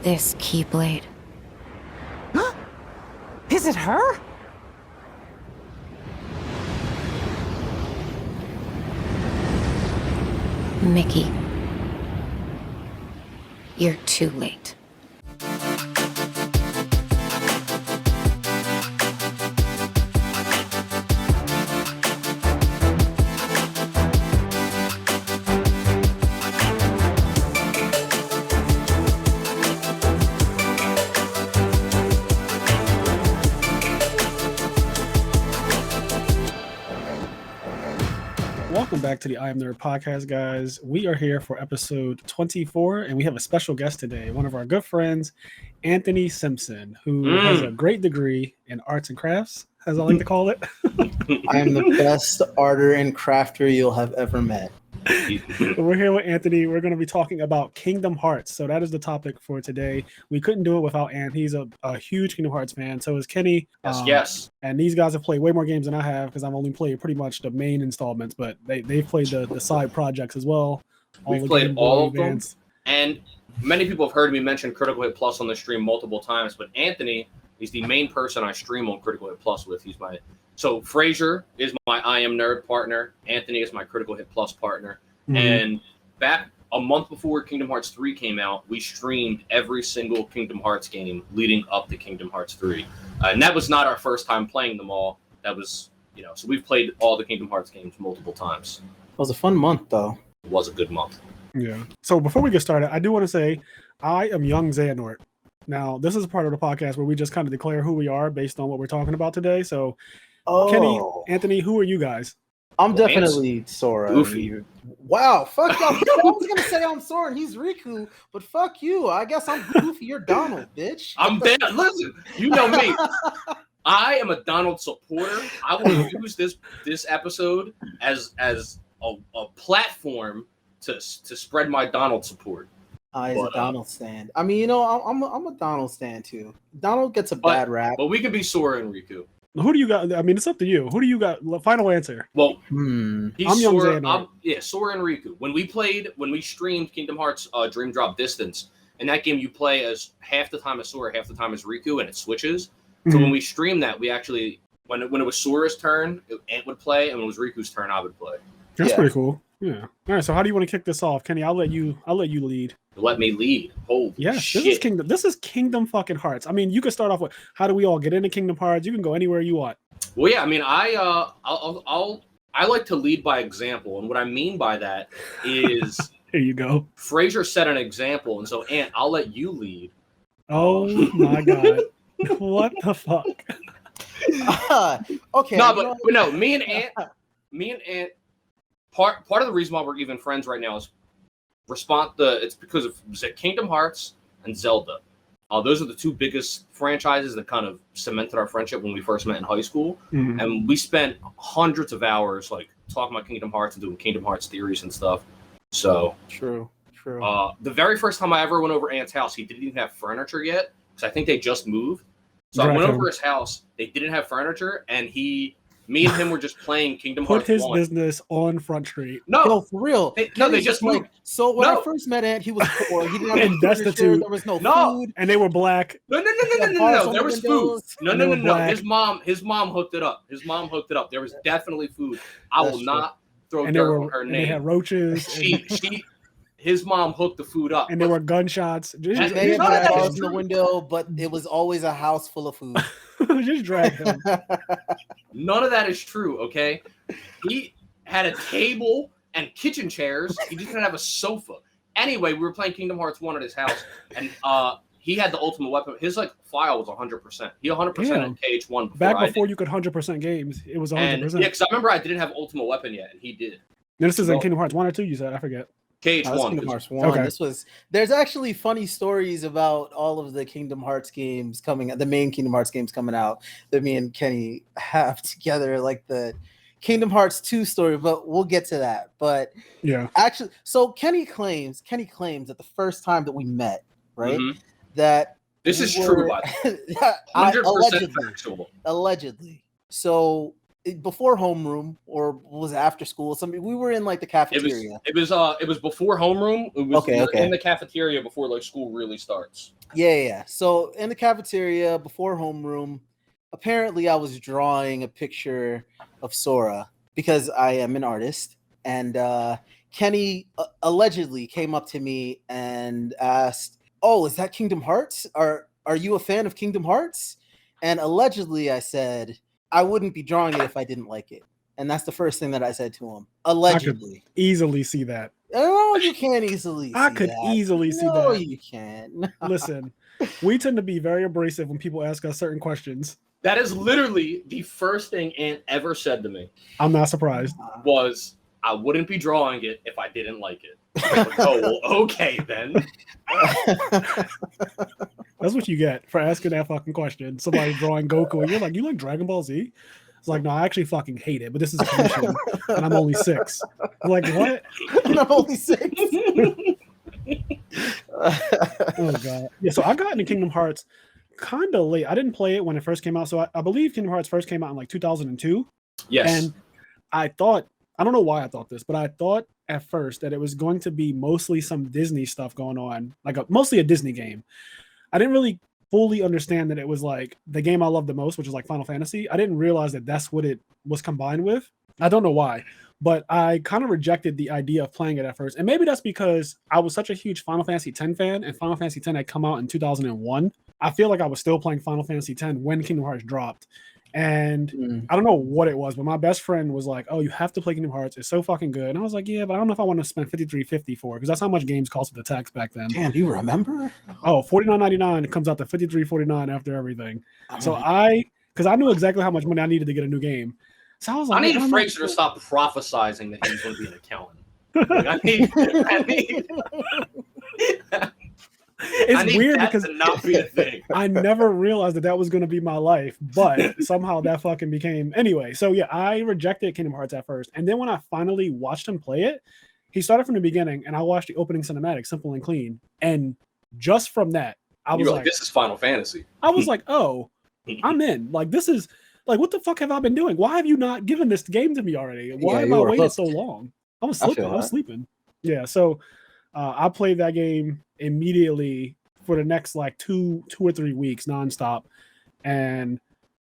This Keyblade. Is it her? Mickey. You're too late. Welcome back to the IMNerd podcast, guys. We are here for episode 24, and we have a special guest today, one of our good friends, Anthony Simpson, who has a great degree in arts and crafts, as I like to call it. I am the best arter and crafter you'll have ever met. We're here with Anthony. We're going to be talking about Kingdom Hearts. So that is the topic for today. We couldn't do it without Ant. He's a huge Kingdom Hearts fan. So is Kenny. Yes. And these guys have played way more games than I have because I've only played pretty much the main installments, but they've played the side projects as well. We've played all of them. And many people have heard me mention Critical Hit Plus on the stream multiple times, but Anthony is the main person I stream on Critical Hit Plus with. So Frazier is my IMNerd partner. Anthony is my Critical Hit Plus partner. Mm-hmm. And back a month before Kingdom Hearts 3 came out, we streamed every single Kingdom Hearts game leading up to Kingdom Hearts 3. And that was not our first time playing them all. That was, so we've played all the Kingdom Hearts games multiple times. It was a fun month, though. It was a good month. Yeah. So before we get started, I do want to say I am young Xehanort. Now, this is a part of the podcast where we just kind of declare who we are based on what we're talking about today. So, Kenny, Anthony, who are you guys? I'm definitely Sora. Goofy. Wow, fuck y'all. I was gonna say I'm Sora and he's Riku, but fuck you. I guess I'm Goofy. You're Donald, bitch. I'm Ben. Listen, you know me. I am a Donald supporter. I will use this episode as a platform to spread my Donald support. He's a Donald stan. I mean, I'm a Donald stan too. Donald gets a bad rap. But we could be Sora and Riku. Who do you got? I mean, it's up to you. Who do you got? Final answer. Well, I'm young Xehanort. Sora and Riku. When we streamed Kingdom Hearts Dream Drop Distance, in that game you play as half the time as Sora, half the time as Riku, and it switches. So when we streamed that, we actually when it was Sora's turn, Ant would play, and when it was Riku's turn, I would play. That's pretty cool. Yeah. All right. So how do you want to kick this off, Kenny? I'll let you lead. Let me lead. Holy shit. This is Kingdom fucking Hearts. I mean, you can start off with how do we all get into Kingdom Hearts? You can go anywhere you want. Well, yeah. I mean, I like to lead by example, and what I mean by that is here you go. Frazier set an example, and so Ant, I'll let you lead. Oh my god. What the fuck? Okay. No, me and Ant. Part of the reason why we're even friends right now is it's because of Kingdom Hearts and Zelda. Those are the two biggest franchises that kind of cemented our friendship when we first met in high school. Mm-hmm. And we spent hundreds of hours like talking about Kingdom Hearts and doing Kingdom Hearts theories and stuff. So true. The very first time I ever went over Ant's house, he didn't even have furniture yet because I think they just moved. So I went over his house. They didn't have furniture, and me and him were just playing Kingdom Hearts 1. Put his business on Front Street. No, for real. They just moved. So when I first met Ant, he was poor. He didn't have and destitute. There was no food. And they were black. No. There was food. No. His mom hooked it up. There was definitely food. I will not throw dirt on her name. They had roaches. His mom hooked the food up. And there were gunshots. They had bars in the window, but it was always a house full of food. Just drag him. None of that is true, okay? He had a table and kitchen chairs. He didn't have a sofa. Anyway, we were playing Kingdom Hearts 1 at his house, and he had the ultimate weapon. His file was 100%. He 100% in KH1 before you could 100% games. It was 100%. Yeah, because I remember I didn't have ultimate weapon yet, and he did. And this is in Kingdom Hearts 1 or 2, you said? I forget. KH1. Kingdom Hearts 1. Okay. There's actually funny stories about all of the Kingdom Hearts games the main Kingdom Hearts games coming out that me and Kenny have together, like the Kingdom Hearts 2 story, but we'll get to that. But yeah, actually, so Kenny claims that the first time that we met, right, that this is true, by 100% factual. Allegedly. So before homeroom or was it after school? We were in like the cafeteria. It was before homeroom. It was Okay. in the cafeteria before like school really starts. Yeah. So in the cafeteria before homeroom, apparently I was drawing a picture of Sora because I am an artist, and Kenny allegedly came up to me and asked, "Oh, is that Kingdom Hearts? Are you a fan of Kingdom Hearts?" And allegedly I said, "I wouldn't be drawing it if I didn't like it." And that's the first thing that I said to him. Allegedly. I could easily see that. Oh, you can't easily I could easily see that. No, you can't. Listen, we tend to be very abrasive when people ask us certain questions. That is literally the first thing Ant ever said to me. I'm not surprised. Was I wouldn't be drawing it if I didn't like it. Like, oh, well, okay then. That's what you get for asking that fucking question. Somebody drawing Goku, and you're like, "You like Dragon Ball Z?" It's like, no, I actually fucking hate it, but this is a commission, and I'm only 6. I'm like, what? And I'm only 6. Oh god. Yeah, so I got into Kingdom Hearts kind of late. I didn't play it when it first came out. So I believe Kingdom Hearts first came out in like 2002. Yes. And I thought, I don't know why I thought this, but I thought at first that it was going to be mostly some Disney stuff going on, like mostly a Disney game. I didn't really fully understand that it was like the game I love the most, which is like Final Fantasy. I didn't realize that that's what it was combined with. I don't know why, but I kind of rejected the idea of playing it at first. And maybe that's because I was such a huge Final Fantasy X fan, and Final Fantasy X had come out in 2001. I feel like I was still playing Final Fantasy X when Kingdom Hearts dropped. And I don't know what it was, but my best friend was like, "Oh, you have to play Kingdom Hearts. It's so fucking good." And I was like, "Yeah, but I don't know if I want to spend $53.50 for it, because that's how much games cost with the tax back then." Damn, do you remember? Oh, $49.99. It comes out to $53.49 after everything. So because I knew exactly how much money I needed to get a new game. So I was like, I need Fraser to stop prophesizing that he's going to be an accountant. Like, I need it's weird because to not be a thing. I never realized that was going to be my life, but somehow that fucking became anyway. So yeah, I rejected Kingdom Hearts at first, and then when I finally watched him play it, he started from the beginning, and I watched the opening cinematic, simple and clean, and just from that, I was like, "This is Final Fantasy." I was like, "Oh, I'm in. Like, this is like, what the fuck have I been doing? Why have you not given this game to me already? Why have I waited so long? I was sleeping. Yeah, so I played that game immediately for the next like two or 3 weeks nonstop, and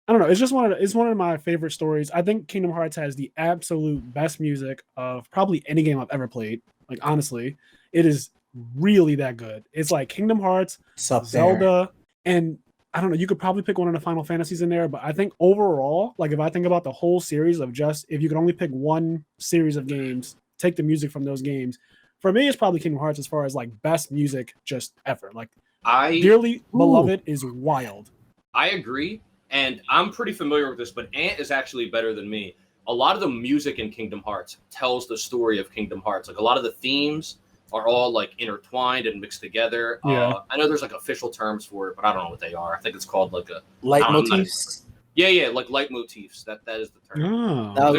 I don't know. It's just one of my favorite stories. I think Kingdom Hearts has the absolute best music of probably any game I've ever played. Like honestly, it is really that good. It's like Kingdom Hearts, Zelda, and I don't know. You could probably pick one of the Final Fantasies in there, but I think overall, like if I think about the whole series of just if you could only pick one series of games, take the music from those games. For me, it's probably Kingdom Hearts as far as like best music just ever. Like Dearly Beloved is wild. I agree, and I'm pretty familiar with this, but Ant is actually better than me. A lot of the music in Kingdom Hearts tells the story of Kingdom Hearts. Like a lot of the themes are all like intertwined and mixed together. Yeah. I know there's like official terms for it, but I don't know what they are. I think it's called like a leitmotifs. Yeah, like leitmotifs. That is the term. Oh.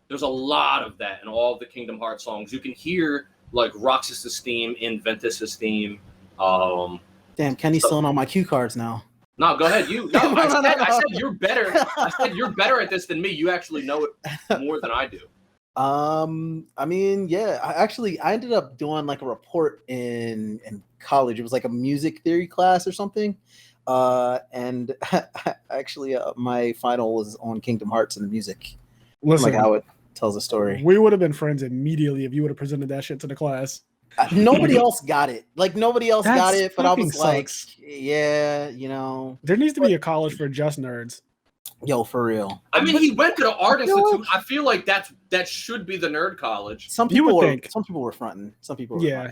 There's a lot of that in all of the Kingdom Hearts songs. You can hear like Roxas's theme in Ventus's theme. Damn, Kenny's still on my cue cards now. No, go ahead. I said you're better. I said you're better at this than me. You actually know it more than I do. I mean, yeah. I ended up doing like a report in college. It was like a music theory class or something. And actually, my final was on Kingdom Hearts and the music. Listen, like how it tells a story. We would have been friends immediately if you would have presented that shit to the class. Nobody else got it. Like nobody else got it, but I was like, sucks. yeah, you know. There needs to be a college for just nerds. Yo, for real. I mean, he went to the Art Institute. I feel like that should be the nerd college. Some people were fronting. Some people were fronting.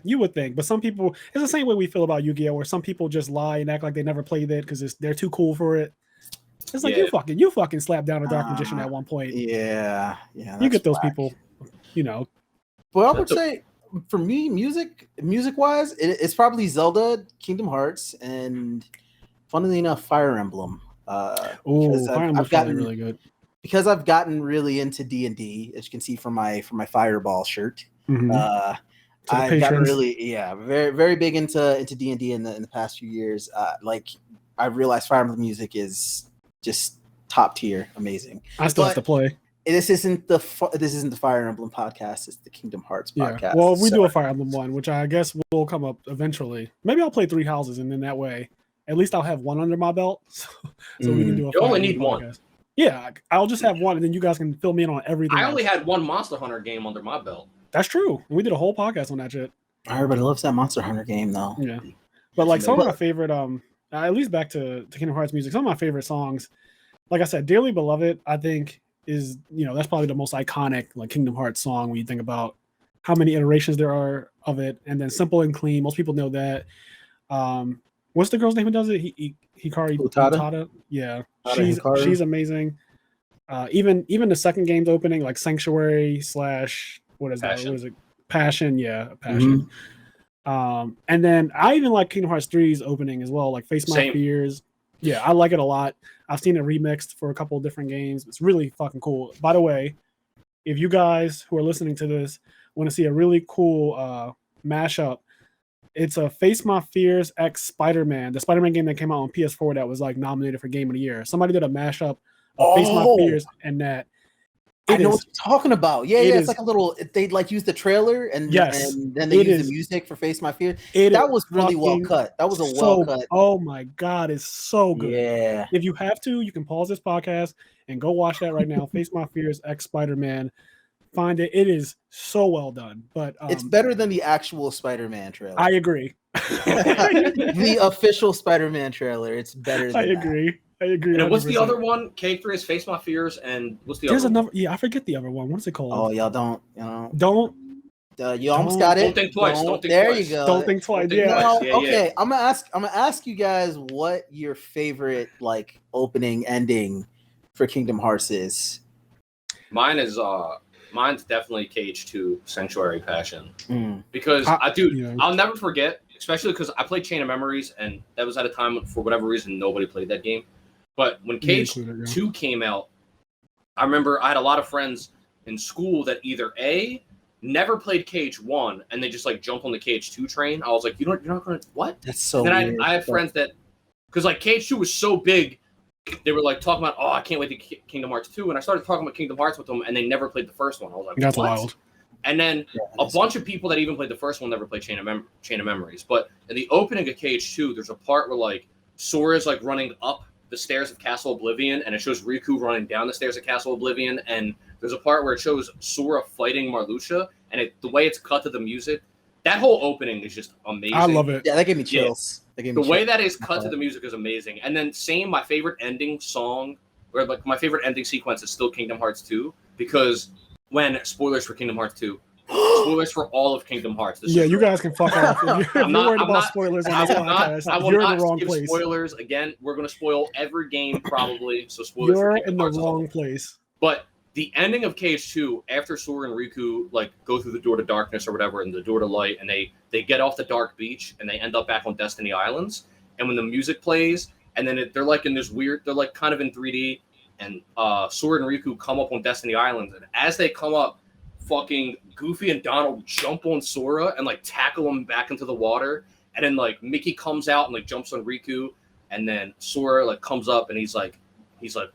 You would think, but some people, it's the same way we feel about Yu-Gi-Oh, where some people just lie and act like they never played it because they're too cool for it. It's like you fucking slapped down a Dark Magician at one point. Yeah. You get those people, you know. Well, I would say for me, music wise, it's probably Zelda, Kingdom Hearts, and funnily enough, Fire Emblem. Fire Emblem's probably really good. Because I've gotten really into D&D, as you can see from my Fireball shirt. Mm-hmm. I've gotten really, very, very big into D&D in the past few years. Like I realized Fire Emblem music is just top tier, amazing. I still have But to play. this isn't the Fire Emblem podcast. It's the Kingdom Hearts podcast. Well, we do a Fire Emblem one, which I guess will come up eventually. Maybe I'll play 3 houses, and then that way, at least I'll have one under my belt, so we can do a. You Fire only Emblem need podcast. one. Yeah, I'll just have one, and then you guys can fill me in on everything. I only had one Monster Hunter game under my belt. That's true. We did a whole podcast on that shit. Everybody loves that Monster Hunter game, though. Yeah, but like some of my favorite, at least back to Kingdom Hearts music, some of my favorite songs, like I said, Dearly Beloved, I think is, that's probably the most iconic like Kingdom Hearts song when you think about how many iterations there are of it. And then Simple and Clean, most people know that. What's the girl's name who does it? Hikari Utada. Yeah, she's amazing. Even the second game's opening, like Sanctuary / what is Passion. that? What is it? Passion, yeah, Passion. And then I even like Kingdom Hearts 3's opening as well, like Face My Fears. Yeah, I like it a lot. I've seen it remixed for a couple of different games. It's really fucking cool. By the way, if you guys who are listening to this want to see a really cool mashup, it's a Face My Fears X Spider-Man, the Spider-Man game that came out on PS4 that was like nominated for Game of the Year. Somebody did a mashup of Face My Fears and that. I know what you're talking about. Yeah, it's like a little. They'd like use the trailer and then they use the music for Face My Fear. That was really well cut. That was a well cut. Oh my god, it's so good. Yeah. If you have to, you can pause this podcast and go watch that right now. Face My Fears X Spider-Man. Find it. It is so well done. But it's better than the actual Spider-Man trailer. I agree. The official Spider-Man trailer. It's better than I agree. And 100%. What's the other one? K3 is Face My Fears, and what's the There's other another. one? Yeah, I forget the other one. What's it called? Oh, y'all don't. You almost got it. Don't think twice. Don't think there twice. You go. Don't think twice. Okay. I'm gonna ask you guys what your favorite like opening ending for Kingdom Hearts is. Mine's definitely KH2 Sanctuary Passion. Because I'll never forget, especially because I played Chain of Memories, and that was at a time when, for whatever reason, nobody played that game. But when KH2 came out, I remember I had a lot of friends in school that either A, never played KH1, and they just like jumped on the KH2 train. I was like, you're not going to, what? That's so then weird. I had friends that, because like KH2 was so big, they were like talking about, oh, I can't wait to Kingdom Hearts 2. And I started talking about Kingdom Hearts with them, and they never played the first one. I was like, that's what? Wild. And then a bunch of people that even played the first one never played Chain of Memories. But in the opening of KH2, there's a part where like Sora's like running up the stairs of Castle Oblivion, and it shows Riku running down the stairs of Castle Oblivion. And there's a part where it shows Sora fighting Marluxia, and the way it's cut to the music, that whole opening is just amazing. I love it. Yeah, that gave me chills. The way that is cut to the music is amazing. And then my favorite ending song, or like my favorite ending sequence is still Kingdom Hearts 2, because when spoilers for Kingdom Hearts 2, spoilers for all of Kingdom Hearts. You guys can fuck off. If you're worried about spoilers on this podcast, you're in the wrong place. Spoilers again. We're going to spoil every game probably. So spoilers. You're for in the wrong place. But the ending of KH2, after Sora and Riku like go through the door to darkness or whatever, and the door to light, and they get off the dark beach and they end up back on Destiny Islands. And when the music plays, and then they're like in this weird, they're like kind of in 3D, and Sora and Riku come up on Destiny Islands, and as they come up, fucking Goofy and Donald jump on Sora and like tackle him back into the water, and then like Mickey comes out and like jumps on Riku, and then Sora like comes up and he's like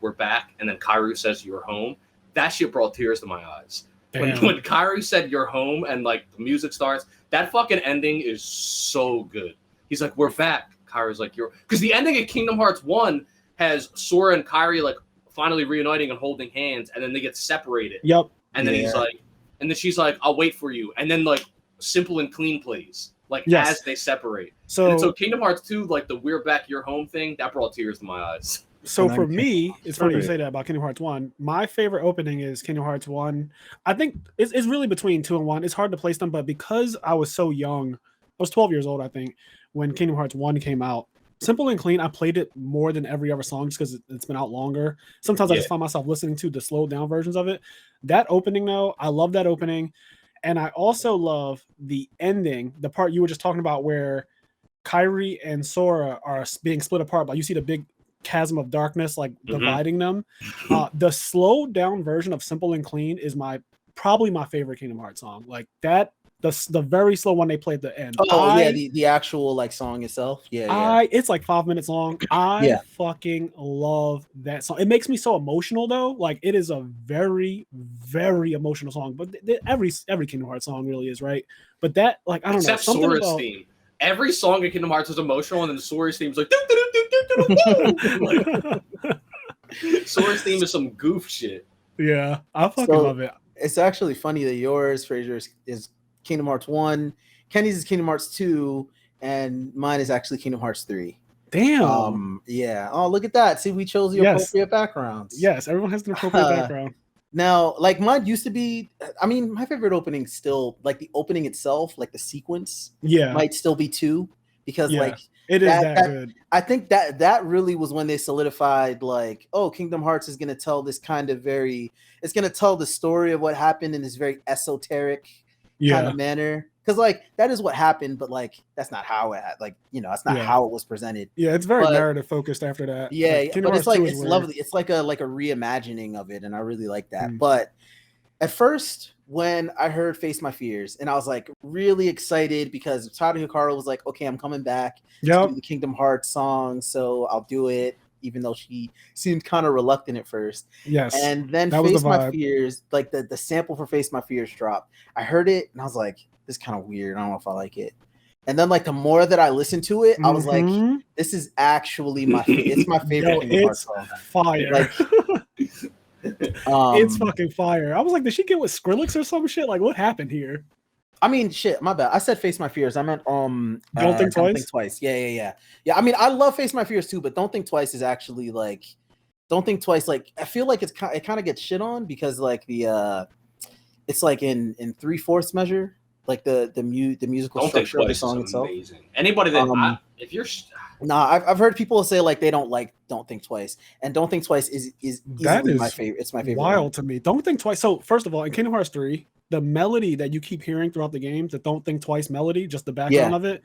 we're back, and then Kairi says you're home. That shit brought tears to my eyes. When Kairi said you're home and like the music starts, that fucking ending is so good. He's like, we're back. Kairi's like, because the ending of Kingdom Hearts 1 has Sora and Kairi like finally reuniting and holding hands, and then they get separated. Yep. And then he's like, and then she's like, I'll wait for you. And then like Simple and Clean plays as they separate. So Kingdom Hearts 2, like the we're back, you're home thing, that brought tears to my eyes. So for me, it's funny you say that about Kingdom Hearts 1. My favorite opening is Kingdom Hearts 1. I think it's really between 2 and 1. It's hard to place them, but because I was so young, I was 12 years old, I think, when Kingdom Hearts 1 came out. Simple and Clean, I played it more than every other song just because it's been out longer. Sometimes I just find myself listening to the slowed down versions of it. That opening, though, I love that opening. And I also love the ending, the part you were just talking about where Kairi and Sora are being split apart, but you see the big chasm of darkness like dividing them. The slowed down version of Simple and Clean is probably my favorite Kingdom Hearts song. Like that The very slow one they play at the end. The actual like song itself. It's like 5 minutes long. I fucking love that song. It makes me so emotional though. Like it is a very, very emotional song. But every Kingdom Hearts song really is, right? But that, like, I don't know. Except Sora's theme. Every song in Kingdom Hearts is emotional, and then Sora's theme's like, Sora's theme is some goof shit. Yeah, I fucking love it. It's actually funny that yours, Fraser, is Kingdom Hearts 1, Kenny's is Kingdom Hearts 2, and mine is actually Kingdom Hearts 3. Damn. Yeah. Oh, look at that. See, we chose the appropriate backgrounds. Yes, everyone has an appropriate background. Now, like mine used to be, I mean, my favorite opening still, like the opening itself, like the sequence, might still be 2 because like it is that good. I think that really was when they solidified, like, oh, Kingdom Hearts is going to tell this kind of it's going to tell the story of what happened in this very esoteric kind of manner. Because like that is what happened, but like that's not how it, like, you know, that's not how it was presented. Yeah, it's very narrative focused after that. Yeah, like, but it's like it's lovely. It's like a reimagining of it, and I really like that. But at first, when I heard "Face My Fears," and I was like really excited because Tata Hikaru was like, "Okay, I'm coming back to do the Kingdom Hearts song, so I'll do it." Even though she seemed kind of reluctant at first. Yes. And then Face My Fears, like the sample for Face My Fears dropped. I heard it and I was like, this is kind of weird. I don't know if I like it. And then like the more that I listened to it, I was like, this is actually it's my favorite Kingdom Hearts song. Fire. Like, it's fucking fire. I was like, did she get with Skrillex or some shit? Like, what happened here? I mean, shit, my bad. I said Face My Fears. I meant Don't Think Twice? Don't Think Twice. Yeah. I mean, I love Face My Fears too, but Don't Think Twice is actually like, Don't Think Twice. Like, I feel like it kind of gets shit on because like it's like in 3/4 measure, like the musical structure of the song itself. Amazing. Anybody that if you're I've heard people say like they don't like Don't Think Twice, and Don't Think Twice is easily my favorite. It's my favorite. Wild to me. Don't Think Twice. So first of all, in Kingdom Hearts 3, the melody that you keep hearing throughout the games, the Don't Think Twice melody, just the background of it,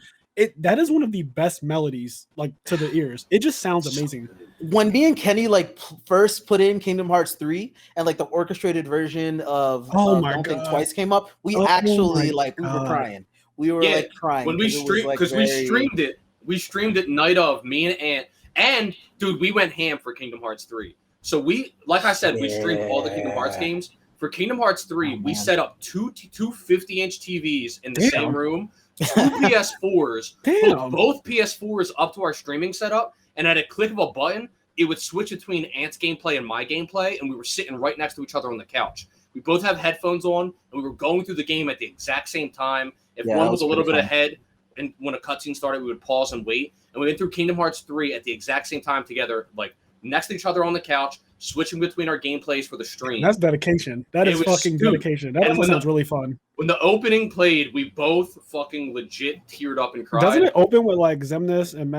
that is one of the best melodies, like to the ears. It just sounds amazing. When me and Kenny like first put in Kingdom Hearts 3 and like the orchestrated version of Don't Think Twice came up, we actually like we were crying. We were like crying when we streamed because we streamed it. We streamed it night of, me and Ant, and dude, we went ham for Kingdom Hearts 3. So we, like I said, we streamed all the Kingdom Hearts games. For Kingdom Hearts 3, we set up two 50-inch TVs in the same room, 2 PS4s, hooked both PS4s up to our streaming setup, and at a click of a button, it would switch between Ant's gameplay and my gameplay, and we were sitting right next to each other on the couch. We both have headphones on, and we were going through the game at the exact same time. If one was a little bit ahead, and when a cutscene started, we would pause and wait. And we went through Kingdom Hearts 3 at the exact same time together, like next to each other on the couch, switching between our gameplays for the stream. That's dedication. That is fucking dedication. That sounds really fun. When the opening played, we both fucking legit teared up and cried. Doesn't it open with like Xemnas and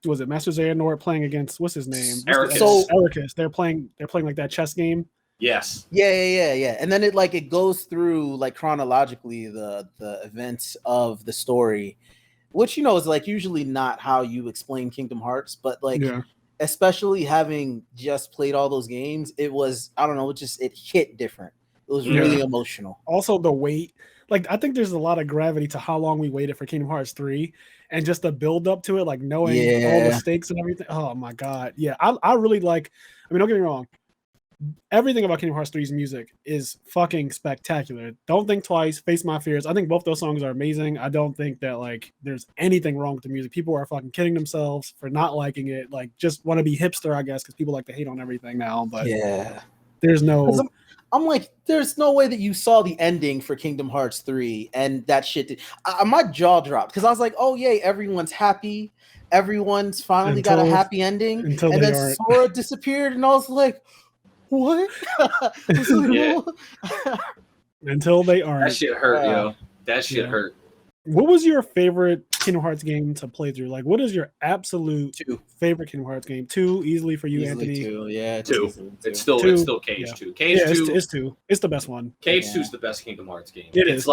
was it Master Xehanort playing against what's his name? Ericus. They're playing like that chess game. Yes. Yeah. And then it goes through like chronologically the events of the story, which you know is like usually not how you explain Kingdom Hearts, but like especially having just played all those games, it was, I don't know, it hit different. It was really emotional. Also the wait. Like I think there's a lot of gravity to how long we waited for Kingdom Hearts 3 and just the build up to it, like knowing all the stakes and everything. Oh my God. Yeah. I really like, I mean, don't get me wrong. Everything about Kingdom Hearts 3's music is fucking spectacular. Don't Think Twice, Face My Fears. I think both those songs are amazing. I don't think that like there's anything wrong with the music. People are fucking kidding themselves for not liking it. Like just want to be hipster, I guess, because people like to hate on everything now. But there's no. I'm like, there's no way that you saw the ending for Kingdom Hearts 3 and that shit. My jaw dropped because I was like, oh yay, everyone's happy. Everyone's finally got a happy ending. And then Sora disappeared, and I was like, what? Until they aren't. That shit hurt, yo. That shit hurt. What was your favorite Kingdom Hearts game to play through? Like, what is your absolute favorite Kingdom Hearts game? 2, easily for you, Anthony. 2. It's still Cage 2. Cage 2. It's 2. It's the best one. Cage 2 is the best Kingdom Hearts game. It is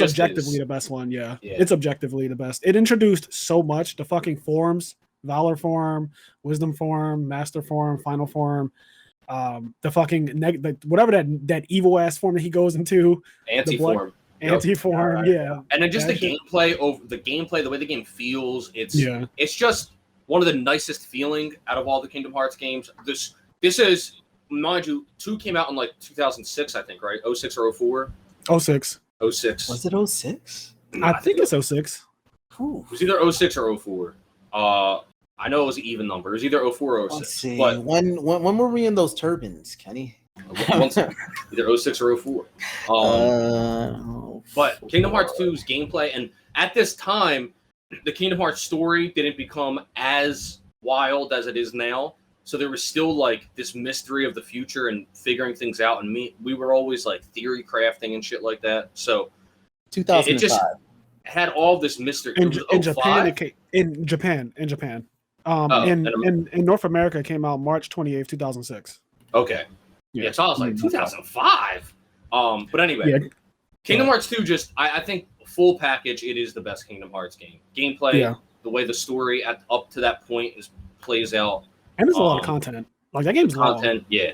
objectively the best one. Yeah. It's objectively the best. It introduced so much. The fucking forms: Valor form, Wisdom form, Master form, Final form. The fucking whatever that evil ass form that he goes into, anti form. Anti-form, yeah. And then just That the gameplay, the way the game feels, it's just one of the nicest feeling out of all the Kingdom Hearts games. This is, mind you, 2 came out in like 2006, I think, right? 06 or 04? 06. 06. Was it 06? I think it's 06. It was either 06 or 04. I know it was an even number. It was either 04 or 06. Let's see. But When were we in those turbines, Kenny? Either 06 or 04. But Kingdom Hearts 2's gameplay, and at this time, the Kingdom Hearts story didn't become as wild as it is now. So there was still like this mystery of the future and figuring things out. And we were always like theory crafting and shit like that. So 2005. it just had all this mystery. In Japan, in Japan. In North America, it came out March 28th, 2006. Okay. Yeah, so I was like 2005. But anyway, Kingdom Hearts 2 just I think full package, it is the best Kingdom Hearts game. Gameplay, the way the story up to that point plays out. And there's a lot of content. Like that game's content, long. yeah.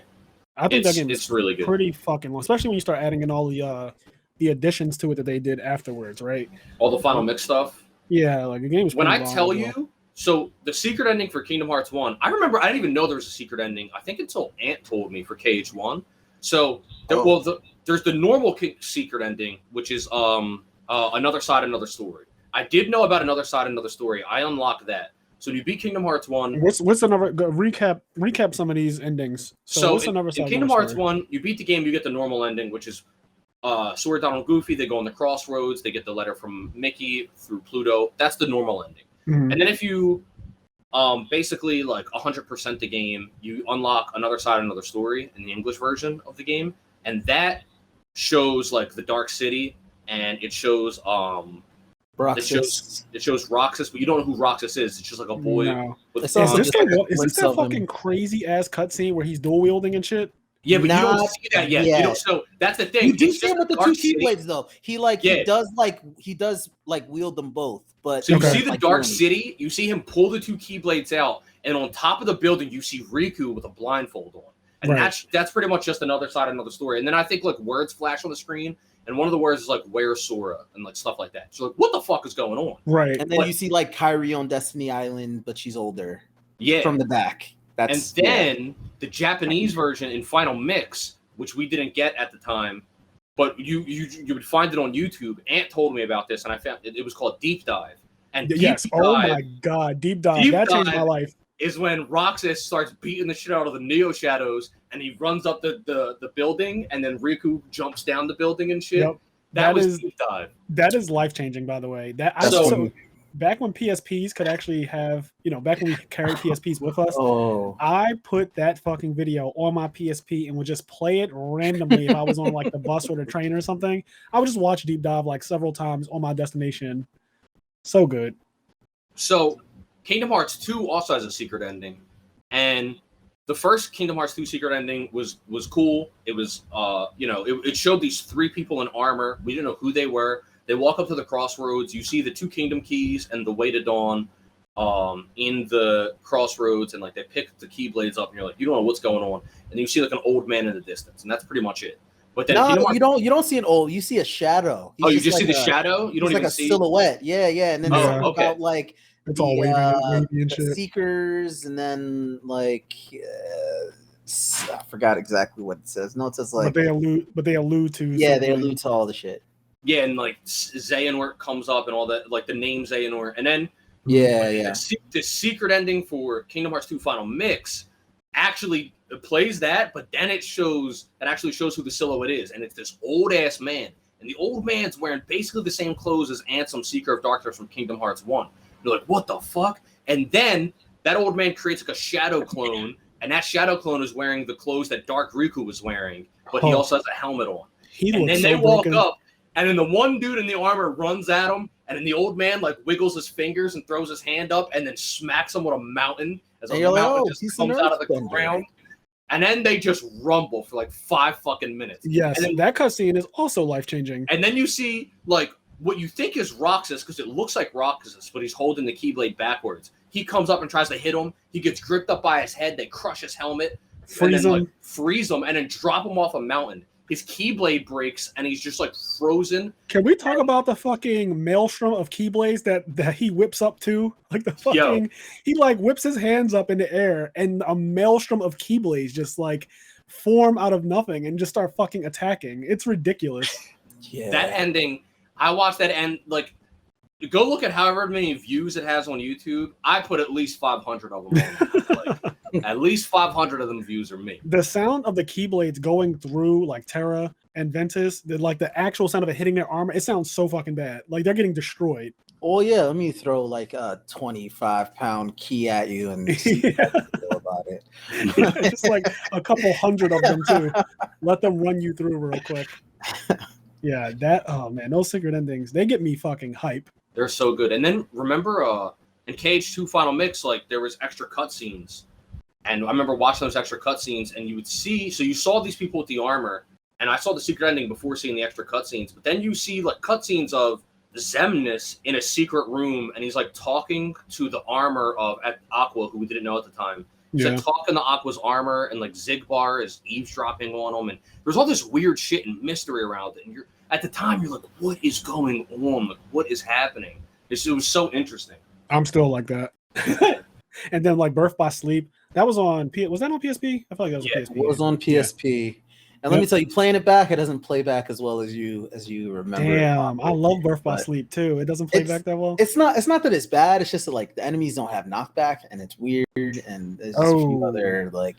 I think that game is really good. Pretty fucking long, especially when you start adding in all the additions to it that they did afterwards, right? All the final mix stuff. Yeah, like the game's when I tell you, so the secret ending for Kingdom Hearts 1, I remember I didn't even know there was a secret ending. I think until Ant told me for KH1. So there's the normal secret ending, which is Another Side, Another Story. I did know about Another Side, Another Story. I unlocked that. So you beat Kingdom Hearts 1. What's another recap some of these endings? So what's another side? In Kingdom Hearts 1, you beat the game, you get the normal ending, which is Sora, Donald, and Goofy. They go on the crossroads. They get the letter from Mickey through Pluto. That's the normal ending. Mm-hmm. And then if you basically like 100% the game, you unlock Another Side, Another Story in the English version of the game, and that shows like the Dark City, and it shows Roxas. It shows Roxas, but you don't know who Roxas is. It's just like a boy. No. Is this that fucking crazy ass cutscene where he's dual wielding and shit? Yeah, but you don't see that yet. You don't, so that's the thing. You do see him with the two keyblades though. He does wield them both. But so you see the Dark City, you see him pull the two keyblades out, and on top of the building you see Riku with a blindfold on. And that's pretty much just Another Side, Another Story. And then I think like words flash on the screen. And one of the words is like, where's Sora? And like stuff like that. So like, what the fuck is going on? Right. And then you see like Kyrie on Destiny Island, but she's older. Yeah. From the back. And then the Japanese version in Final Mix, which we didn't get at the time, but you would find it on YouTube. Ant told me about this, and I found it was called Deep Dive. And Deep Dive, oh my god, Deep Dive. That changed my life. Is when Roxas starts beating the shit out of the Neo Shadows, and he runs up the building, and then Riku jumps down the building and shit. Yep. That was Deep Dive. That is life changing, by the way. Back when PSPs could actually have, back when we carried PSPs with us, I put that fucking video on my PSP and would just play it randomly if I was on like the bus or the train or something. I would just watch Deep Dive like several times on my destination. So good. So Kingdom Hearts 2 also has a secret ending, and the first Kingdom Hearts 2 secret ending was cool. It was it showed these 3 people in armor. We didn't know who they were. They walk up to the crossroads. You see the 2 Kingdom Keys and the Way to Dawn in the crossroads, and like they pick the Keyblades up, and you're like, you don't know what's going on. And you see like an old man in the distance, and that's pretty much it. But then you don't see an old. You see a shadow. You just see the shadow. You don't even see a silhouette. Yeah. And then about like it's all wavy and the shit. Seekers, and then like I forgot exactly what it says. No, it says like. But they allude to. Yeah, they allude to all the shit. Yeah, and like Xehanort comes up and all that, like the name Xehanort, and then the secret ending for Kingdom Hearts 2 Final Mix actually plays that, but then it actually shows who the silhouette is, and it's this old ass man, and the old man's wearing basically the same clothes as Ansem, Seeker of Darkness from Kingdom Hearts 1. You're like, what the fuck? And then that old man creates like a shadow clone, and that shadow clone is wearing the clothes that Dark Riku was wearing, but he also has a helmet on. And then they walk up. And then the one dude in the armor runs at him, and then the old man like wiggles his fingers and throws his hand up, and then smacks him with a mountain as a mountain just comes out of the ground. And then they just rumble for like 5 fucking minutes. Yes, and then, that cutscene is also life changing. And then you see like what you think is Roxas, because it looks like Roxas, but he's holding the Keyblade backwards. He comes up and tries to hit him. He gets gripped up by his head. They crush his helmet, freeze him, and then drop him off a mountain. his Keyblade breaks and he's just like frozen. Can we talk about the fucking maelstrom of Keyblades that he whips up to? Like the fucking, he like whips his hands up in the air and a maelstrom of Keyblades just like form out of nothing and just start fucking attacking. It's ridiculous. Yeah. That ending, I watched that end. Like, go look at however many views it has on YouTube. I put at least 500 of them on. Like, at least 500 of them views are me. The sound of the Keyblades going through like Terra and Ventus, like the actual sound of it hitting their armor, it sounds so fucking bad. Like they're getting destroyed. Oh yeah, let me throw like a 25-pound key at you and see how you feel about it. Just like a couple hundred of them too. Let them run you through real quick. Yeah, oh man, those secret endings, they get me fucking hype. They're so good. And then remember in KH2 Final Mix, like there was extra cutscenes. And I remember watching those extra cutscenes and you would see, so you saw these people with the armor, and I saw the secret ending before seeing the extra cutscenes, but then you see like cutscenes of Xemnas in a secret room, and he's like talking to the armor of Aqua, who we didn't know at the time. He's like talking to Aqua's armor, and like Zigbar is eavesdropping on him, and there's all this weird shit and mystery around it. And at the time you're like, what is going on? Like, what is happening? It was so interesting. I'm still like that. And then like Birth by Sleep, that was on was that on PSP? I feel like that was on PSP. It was on PSP. Yeah. And let me tell you, playing it back, it doesn't play back as well as you remember. Damn, I love Birth by Sleep too. It doesn't play back that well. It's not that it's bad. It's just that like the enemies don't have knockback, and it's weird, and there's just a few other like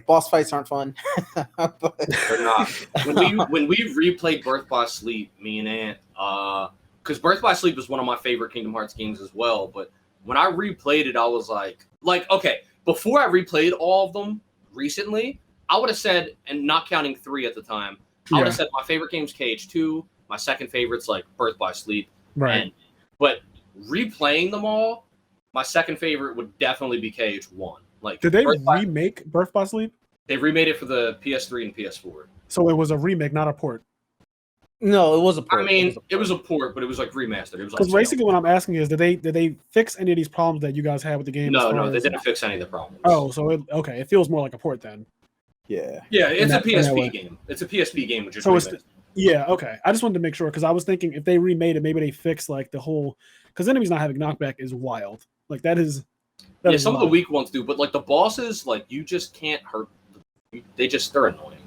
boss fights aren't fun. But they're not. When we replayed Birth by Sleep, me and Ant, because Birth by Sleep was one of my favorite Kingdom Hearts games as well. But when I replayed it, I was like okay, before I replayed all of them recently, I would have said, and not counting 3 at the time, I would have said my favorite game's KH2, my second favorite's like Birth by Sleep. Right. But replaying them all, my second favorite would definitely be KH1. Like, did they remake Birth by Sleep? They remade it for the PS3 and PS4. So it was a remake, not a port. No, it was a port. I mean, it was a port, but it was like remastered. It was because basically what I'm asking is, did they fix any of these problems that you guys had with the game? No, they didn't fix any of the problems. Oh, so it feels more like a port then. Yeah, it's a PSP game. It's a PSP game, which is okay. I just wanted to make sure because I was thinking if they remade it, maybe they fixed like the whole because enemies not having knockback is wild. Like that is. Some of the weak ones do, but like the bosses, like you just can't hurt. They're annoying.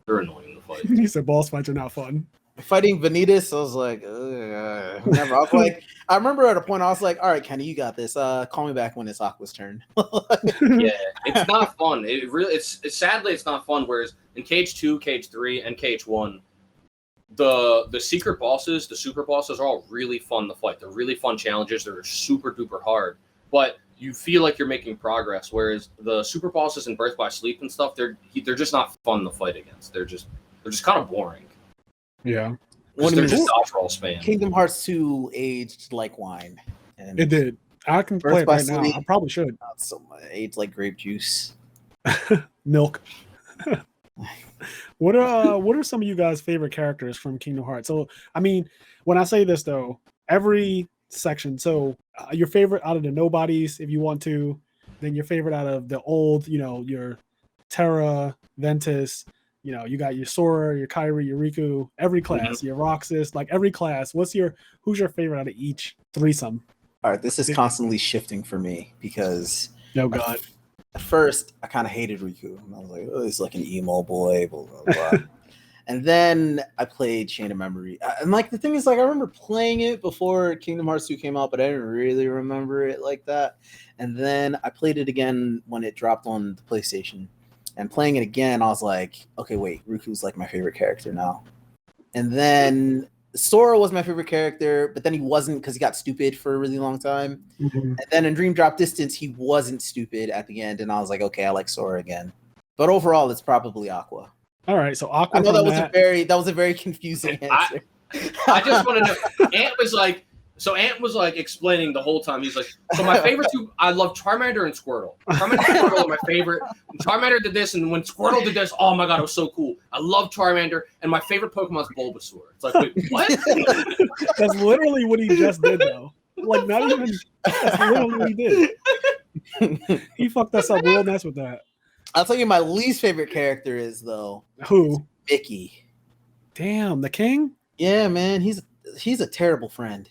They're annoying to fight. He said boss fights are not fun. Fighting Vanitas, I was like, never. I was like, I remember at a point I was like, all right, Kenny, you got this. Call me back when it's Aqua's turn. Yeah, it's not fun. It's sadly it's not fun. Whereas in KH2, KH3, and KH1, the secret bosses, the super bosses are all really fun to fight. They're really fun challenges. They're super duper hard, but you feel like you're making progress. Whereas the super bosses in Birth by Sleep and stuff, they're just not fun to fight against. They're just kind of boring. Yeah. They're just dodgeball spam. Kingdom Hearts 2 aged like wine. And it did. I can play it right now. I probably should. Not so much. Aged like grape juice. Milk. What are some of you guys' favorite characters from Kingdom Hearts? So, I mean, when I say this though, every section. So, your favorite out of the nobodies, if you want to, then your favorite out of the old, your Terra, Ventus. You got your Sora, your Kairi, your Riku, every class, your Roxas, like every class. Who's your favorite out of each threesome? All right, this is constantly shifting for me because God. At first I kind of hated Riku. I was like, oh, he's like an emo boy, blah blah blah. And then I played Chain of Memory. And like the thing is, like I remember playing it before Kingdom Hearts 2 came out, but I didn't really remember it like that. And then I played it again when it dropped on the PlayStation. And playing it again, I was like, okay, wait, Riku's like my favorite character now. And then Sora was my favorite character, but then he wasn't because he got stupid for a really long time. Mm-hmm. And then in Dream Drop Distance, he wasn't stupid at the end. And I was like, okay, I like Sora again. But overall, it's probably Aqua. All right, so Aqua. I know that was a very confusing answer. I just want to know. Ant was like explaining the whole time. He's like, so my favorite two, I love Charmander and Squirtle. Charmander and Squirtle are my favorite. Charmander did this, and when Squirtle did this, oh my god, it was so cool. I love Charmander, and my favorite Pokemon is Bulbasaur. It's like, wait, what? That's literally what he just did, though. Like, not even. That's literally what he did. He fucked us up real nice with that. I'll tell you, my least favorite character is though. Who? Mickey. Damn, the king. Yeah, man, he's a terrible friend.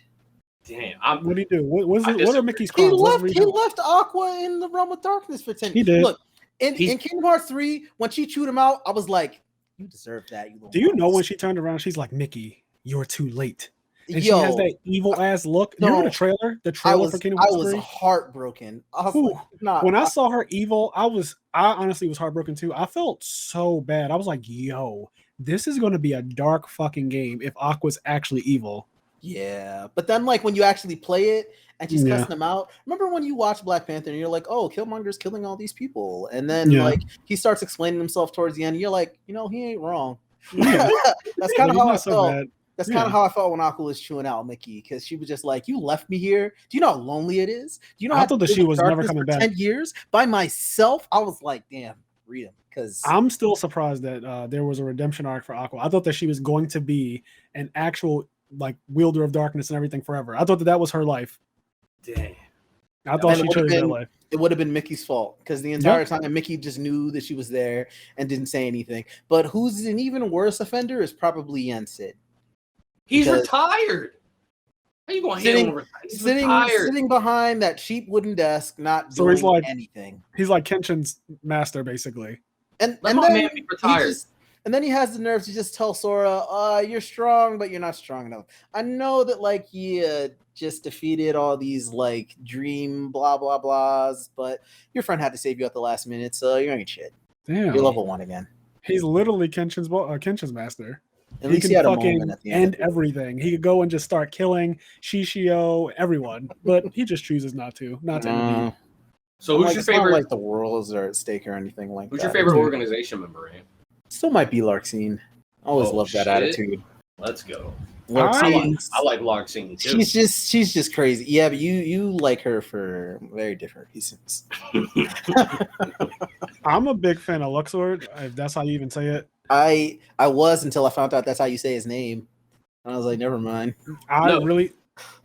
Damn. What do you do? What are Mickey's He crimes? left Aqua in the realm of darkness for 10 He years. did. Look, in Kingdom Hearts 3, when she chewed him out, I was like, you deserve that. Do you know when she turned around, she's like, Mickey, you're too late. And Yo, she has that evil ass look. You remember the trailer? The trailer for Kingdom Hearts 3? I was heartbroken. I was like, when I saw her evil, I honestly was heartbroken too. I felt so bad. I was like, yo, this is going to be a dark fucking game if Aqua's actually evil. Yeah, but then like when you actually play it and she's cussing them out. Remember when you watch Black Panther and you're like, oh, Killmonger's killing all these people, and then like he starts explaining himself towards the end. And you're like, you know, he ain't wrong. That's kind of how I felt. That's kind of how I felt when Aqua was chewing out Mickey, because she was just like, you left me here. Do you know how lonely it is? Do you know I thought that she was never coming back 10 years by myself? I was like, damn, read him. Because I'm still surprised that there was a redemption arc for Aqua. I thought that she was going to be an actual like wielder of darkness and everything forever. I thought that was her life. Damn. I thought she chose that life. It would have been Mickey's fault, because the entire time Mickey just knew that she was there and didn't say anything. But who's an even worse offender is probably Yensid. He's retired. How you going to handle him? Sitting behind that cheap wooden desk, not doing anything. He's like Kenshin's master, basically. And then man be retired. And then he has the nerve to just tell Sora, you're strong, but you're not strong enough. I know that like you just defeated all these like dream blah blah blahs, but your friend had to save you at the last minute, so you're ain't shit. Damn. You're level 1 again. He's literally Kenshin's master. At least he had a moment at the end everything. He could go and just start killing Shishio, everyone, but he just chooses not to. So who's your favorite? Not like the worlds are at stake or anything like that. Who's your favorite organization member? Still might be Larxene. I always love that attitude. Let's go. Larxene. I like Larxene too. She's just crazy. Yeah, but you like her for very different reasons. I'm a big fan of Luxord, if that's how you even say it. I was until I found out that's how you say his name. And I was like, never mind. Really.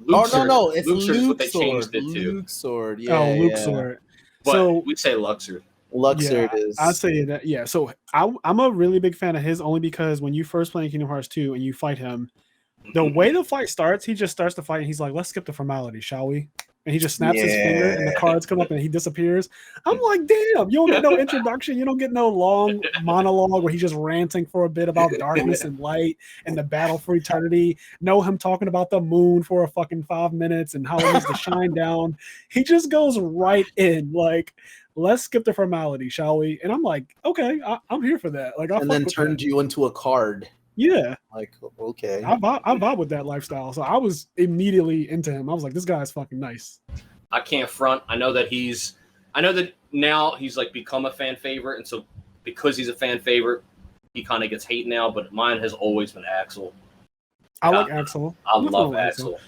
No, it's Luxord. What they changed it to. Luxord. Yeah. Oh, Luxord. But so we say Luxord. Luxord is. I'd say that. Yeah. So I'm a really big fan of his, only because when you first play Kingdom Hearts 2 and you fight him, the way the fight starts, he just starts the fight and he's like, let's skip the formality, shall we? And he just snaps his finger and the cards come up and he disappears. I'm like, damn, you don't get no introduction. You don't get no long monologue where he's just ranting for a bit about darkness and light and the battle for eternity. No him talking about the moon for a fucking 5 minutes and how it needs to shine down. He just goes right in like, let's skip the formality, shall we? And I'm like, okay, I'm here for that. Like, and then turned you into a card. Yeah. Like, okay. I vibe with that lifestyle. So I was immediately into him. I was like, this guy's fucking nice. I can't front. I know that now he's like become a fan favorite. And so because he's a fan favorite, he kind of gets hate now. But mine has always been Axel. I like Axel. I love Axel.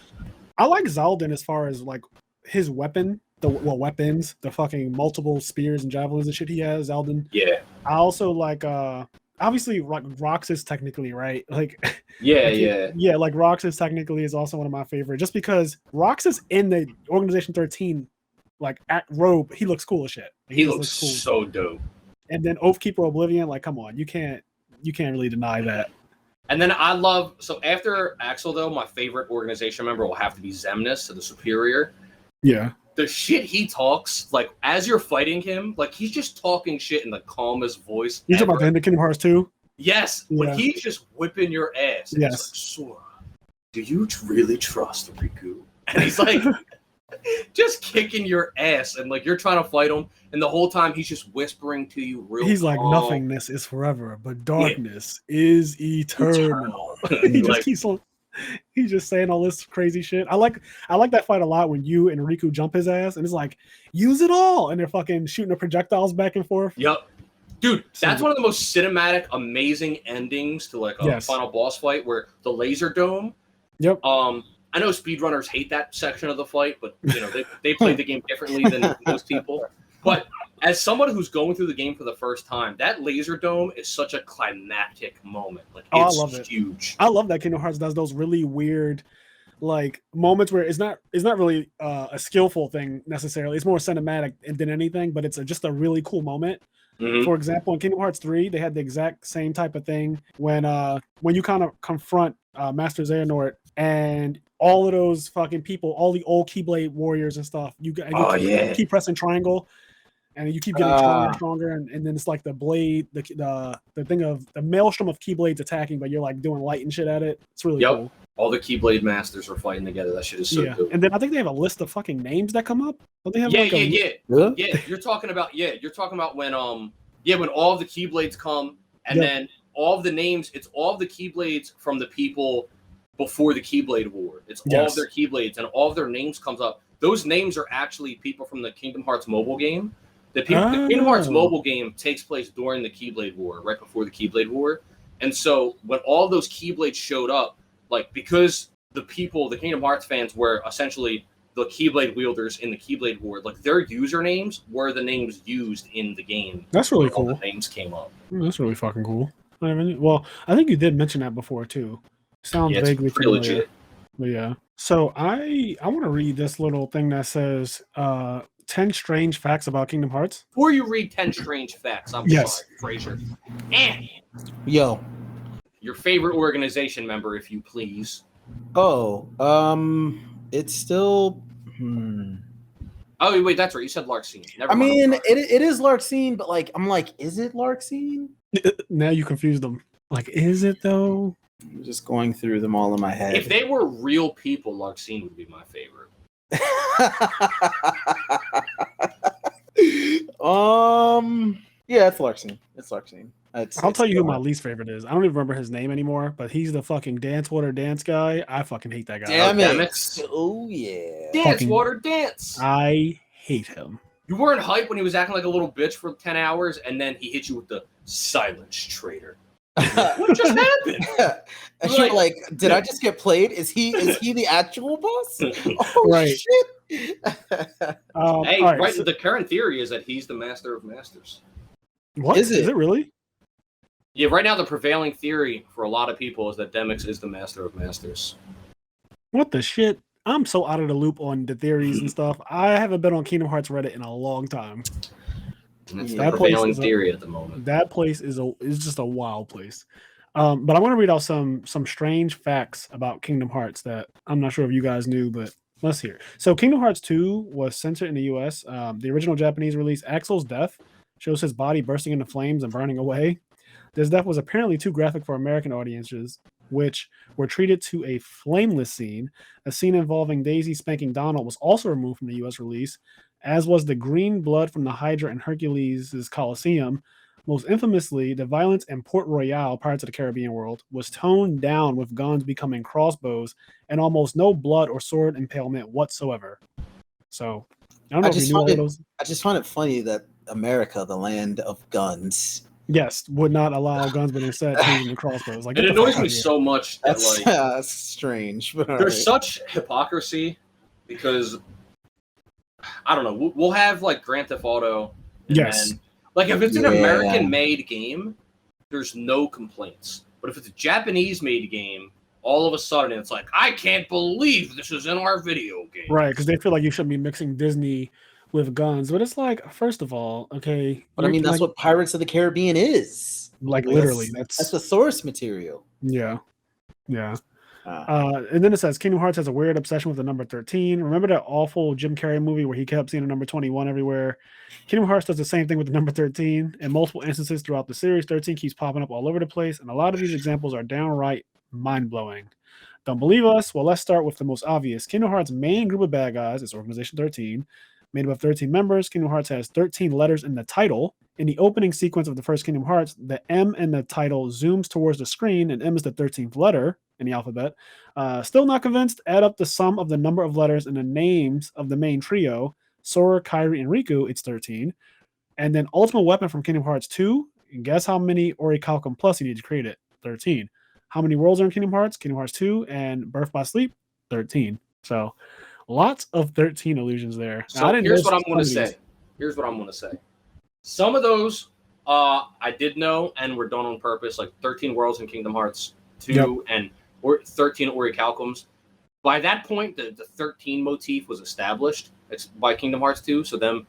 I like Zaldin as far as like his weapon. Weapons, the fucking multiple spears and javelins and shit he has, Zaldin. Yeah. I also like obviously like Roxas technically, right? Like like Roxas technically is also one of my favorite, just because Roxas in the Organization 13 like at robe, he looks cool as shit. Like, he looks cool. So dope. And then Oathkeeper Oblivion, like come on, you can't really deny that. And then I love, so after Axel though, my favorite organization member will have to be Xemnas, the superior. Yeah. The shit he talks, like as you're fighting him, like he's just talking shit in the calmest voice. You talking about the end of Kingdom Hearts 2? Yes, when he's just whipping your ass. Yes. He's like, Sora, do you really trust Riku? And he's like, just kicking your ass, and like you're trying to fight him, and the whole time he's just whispering to you real He's like, nothingness is forever, but darkness is eternal. He just keeps on. He's just saying all this crazy shit. I like that fight a lot when you and Riku jump his ass, and it's like, use it all, and they're fucking shooting the projectiles back and forth. Yep. Dude, that's one of the most cinematic, amazing endings to like a final boss fight, where the laser dome. Yep. I know speedrunners hate that section of the fight, but you know they play the game differently than most people. But as someone who's going through the game for the first time, that laser dome is such a climactic moment. Like it's I love it. Huge. I love that Kingdom Hearts does those really weird like moments where it's not really a skillful thing necessarily. It's more cinematic than anything, but it's just a really cool moment. For example, in Kingdom Hearts 3, they had the exact same type of thing when you kind of confront Master Xehanort and all of those fucking people, all the old Keyblade warriors and stuff. You keep pressing triangle, and you keep getting stronger and stronger, and then it's like the blade, the thing of the maelstrom of Keyblades attacking, but you're like doing light and shit at it. It's really cool. All the Keyblade masters are fighting together. That shit is so cool. And then I think they have a list of fucking names that come up. Don't they have Yeah. You're talking about when when all of the Keyblades come, and then all of the names. It's all of the Keyblades from the people before the Keyblade War. It's all of their Keyblades, and all of their names comes up. Those names are actually people from the Kingdom Hearts mobile game. The Kingdom Hearts mobile game takes place during the Keyblade War, right before the Keyblade War. And so when all of those Keyblades showed up, like, because the Kingdom Hearts fans were essentially the Keyblade wielders in the Keyblade War, like, their usernames were the names used in the game. That's really cool. All the names came up. That's really fucking cool. Well, I think you did mention that before, too. Sounds vaguely familiar. Legit. But yeah. So I want to read this little thing that says 10 strange facts about Kingdom Hearts. Before you read 10 strange facts, I'm sorry, Fraser. And your favorite organization member, if you please. It's still. Oh wait, that's right. You said Larxene. It is Larxene, but like, I'm like, is it Larxene? Now you confused them. Like, is it though? I'm just going through them all in my head. If they were real people, Larxene would be my favorite. Yeah, it's Larxene. I'll tell you who my least favorite is. I don't even remember his name anymore, but he's the fucking Dance Water Dance guy. I fucking hate that guy. Damn it. Oh yeah. Dance Water Dance. I hate him. You weren't hyped when he was acting like a little bitch for 10 hours, and then he hit you with the silence traitor. What just happened? And you're like, did I just get played? Is he the actual boss? Oh shit. The current theory is that he's the master of masters. What? Is it really? Yeah, right now the prevailing theory for a lot of people is that Demyx is the master of masters. What the shit? I'm so out of the loop on the theories and stuff. I haven't been on Kingdom Hearts Reddit in a long time. And that's the prevailing theory at the moment. That place is just a wild place. But I'm going to read out some strange facts about Kingdom Hearts that I'm not sure if you guys knew, but let's hear. So Kingdom Hearts 2 was censored in the US. The original Japanese release, Axel's death, shows his body bursting into flames and burning away. This death was apparently too graphic for American audiences, which were treated to a flameless scene. A scene involving Daisy spanking Donald was also removed from the US release, as was the green blood from the Hydra and Hercules' Coliseum. Most infamously, the violence in Port Royale, Pirates of the Caribbean world, was toned down with guns becoming crossbows and almost no blood or sword impalement whatsoever. So, I don't know if you knew all those. I just find it funny that America, the land of guns, would not allow guns, but instead changing the crossbows. Like, it annoys me so much that that's strange. But there's such hypocrisy because I don't know. We'll have like Grand Theft Auto. And like if it's an American-made game, there's no complaints. But if it's a Japanese-made game, all of a sudden it's like, I can't believe this is in our video game. Right, because they feel like you shouldn't be mixing Disney with guns. But it's like, first of all, okay. But I mean, that's what Pirates of the Caribbean is. Like literally, that's the source material. Yeah. And then it says Kingdom Hearts has a weird obsession with the number 13. Remember that awful Jim Carrey movie where he kept seeing the number 21 everywhere? Kingdom Hearts does the same thing with the number 13. In multiple instances throughout the series, 13 keeps popping up all over the place, and a lot of these examples are downright mind-blowing. Don't believe us? Well, let's start with the most obvious. Kingdom Hearts' main group of bad guys is Organization 13. Made up of 13 members, Kingdom Hearts has 13 letters in the title. In the opening sequence of the first Kingdom Hearts, the M in the title zooms towards the screen, and M is the 13th letter in the alphabet. Still not convinced? Add up the sum of the number of letters and the names of the main trio, Sora, Kairi, and Riku, it's 13. And then Ultimate Weapon from Kingdom Hearts 2, and guess how many Orichalcum Plus you need to create it? 13. How many worlds are in Kingdom Hearts? Kingdom Hearts 2 and Birth by Sleep? 13. So lots of 13 illusions there. So here's what I'm going to say. Some of those I did know and were done on purpose, like 13 worlds in Kingdom Hearts 2 and 13 Orichalcums. By that point, the 13 motif was established by Kingdom Hearts 2, so them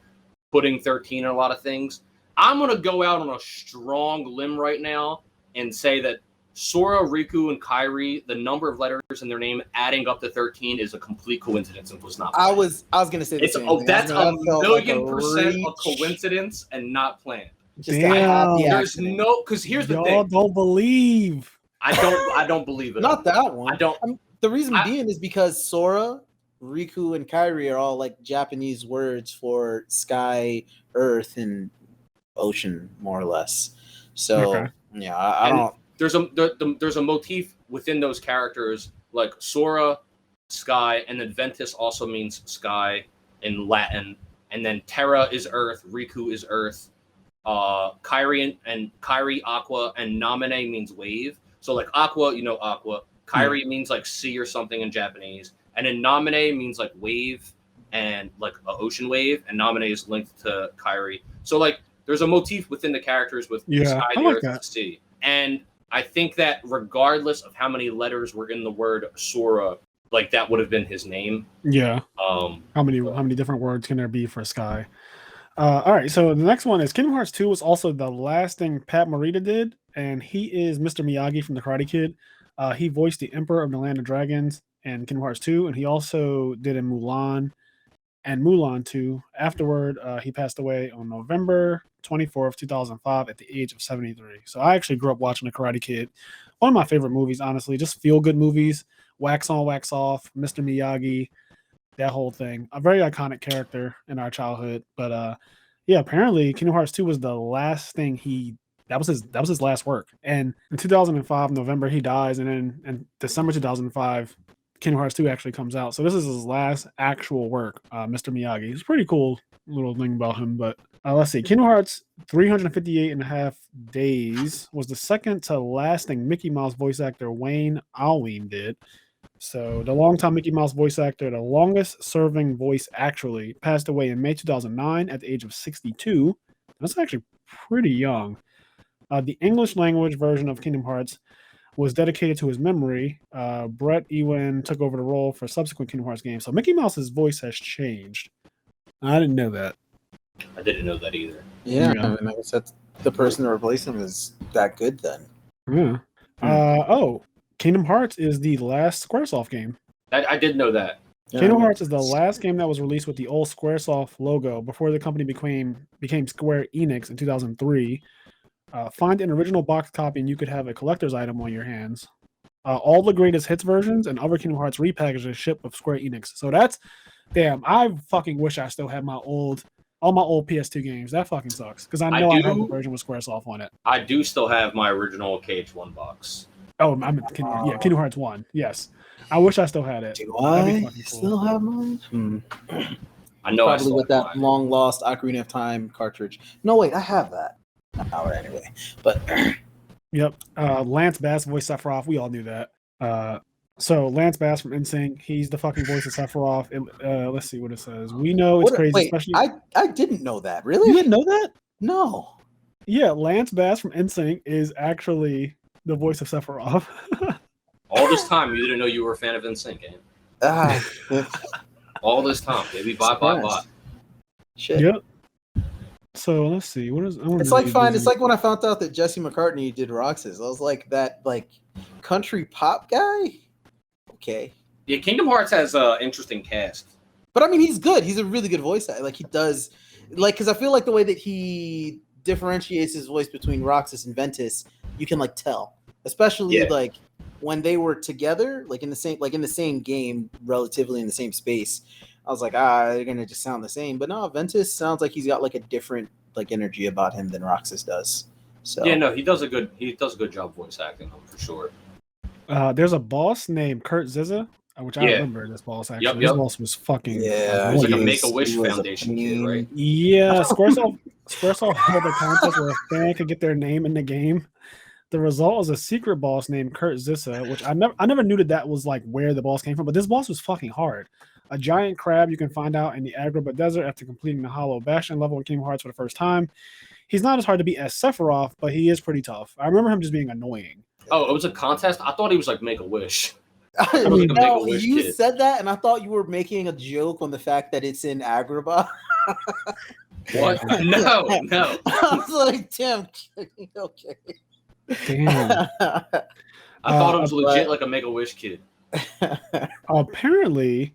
putting 13 in a lot of things. I'm gonna go out on a strong limb right now and say that Sora, Riku, and Kairi, the number of letters in their name adding up to 13 is a complete coincidence and was not planned. I was gonna say the same thing. That's a million like % a coincidence and not planned. Just to have the There's accident. no, because here's the Y'all thing. don't believe. I don't believe it. Not that one. I don't. The reason being is because Sora, Riku, and Kairi are all like Japanese words for sky, earth, and ocean, more or less. So yeah, I don't. There's a motif within those characters, like Sora, sky, and then Ventus also means sky in Latin, and then Terra is earth, Riku is earth, Kairi and Kairi aqua, and Namine means wave. So like aqua, aqua. Kairi means like sea or something in Japanese, and then Namine means like wave and like an ocean wave, and Namine is linked to Kairi. So like there's a motif within the characters with the sky, the earth, and the sea. And I think that regardless of how many letters were in the word Sora, like that would have been his name. Yeah. How many different words can there be for sky? All right, so the next one is Kingdom Hearts 2 was also the last thing Pat Morita did, and he is Mr. Miyagi from The Karate Kid. He voiced the Emperor of the Land of Dragons in Kingdom Hearts 2, and he also did in Mulan and Mulan 2. Afterward, he passed away on November 24th, 2005 at the age of 73. So I actually grew up watching The Karate Kid. One of my favorite movies, honestly, just feel-good movies. Wax on, wax off, Mr. Miyagi, that whole thing. A very iconic character in our childhood. But yeah, apparently Kingdom Hearts 2 was the last thing that was his last work. And in 2005, November, he dies, and then in December 2005, Kingdom Hearts 2 actually comes out. So this is his last actual work, Mr. Miyagi. It's a pretty cool little thing about him. But let's see. Kingdom Hearts 358 and a half days was the second to last thing Mickey Mouse voice actor Wayne Alwyn did. So the longtime Mickey Mouse voice actor, the longest serving voice actually, passed away in May 2009 at the age of 62. That's actually pretty young. The English language version of Kingdom Hearts was dedicated to his memory. Brett Ewan took over the role for subsequent Kingdom Hearts games. So Mickey Mouse's voice has changed. I didn't know that. I didn't know that either. Yeah. I mean, I guess that's the person to replace him is that good then. Yeah. Kingdom Hearts is the last Squaresoft game. I did know that. Kingdom Hearts is the last game that was released with the old Squaresoft logo before the company became Square Enix in 2003. Find an original box copy and you could have a collector's item on your hands. All the greatest hits versions and other Kingdom Hearts repackages ship with Square Enix. So that's damn. I fucking wish I still had all my old PS2 games. That fucking sucks because I know I have the version with Squaresoft on it. I do still have my original KH1 box. Oh, Kingdom Hearts 1. Yes. I wish I still had it. Do I still have mine? I know probably with that long lost Ocarina of Time cartridge. No, wait, I have that. Anyway, but yep. Lance Bass voiced Sephiroth. We all knew that. So Lance Bass from NSYNC, he's the fucking voice of Sephiroth. Let's see what it says. We know it's crazy. Wait, especially I didn't know that. Really? You didn't know that? No. Yeah, Lance Bass from NSYNC is actually the voice of Sephiroth. All this time, you didn't know you were a fan of NSYNC, eh? All this time, baby. Bye. Shit. Yep. So let's see. What is? It's like It's like when I found out that Jesse McCartney did Roxas. I was like, that country pop guy. Okay. Yeah, Kingdom Hearts has an interesting cast. But I mean, he's good. He's a really good voice actor. Like he does, because I feel like the way that he differentiates his voice between Roxas and Ventus, you can tell, especially when they were together, in the same game, relatively in the same space. I was like, they're gonna just sound the same. But no, Ventus sounds like he's got a different energy about him than Roxas does. So yeah, no, he does a good job voice acting for sure. There's a boss named Kurt Zizza, which I remember this boss actually. Yep. This boss was fucking he's like a Make-A-Wish Foundation kid, right? Yeah, Squaresoft held a contest where a fan could get their name in the game. The result was a secret boss named Kurt Zizza, which I never knew that was where the boss came from. But this boss was fucking hard. A giant crab you can find out in the Agrabah Desert after completing the Hollow Bastion level in Kingdom Hearts for the first time. He's not as hard to beat as Sephiroth, but he is pretty tough. I remember him just being annoying. Oh, it was a contest? I thought he was Make-A-Wish. You said that, and I thought you were making a joke on the fact that it's in Agrabah. What? No. I was like, damn. Okay. Damn. I thought it was legit like a Make-A-Wish kid. Apparently,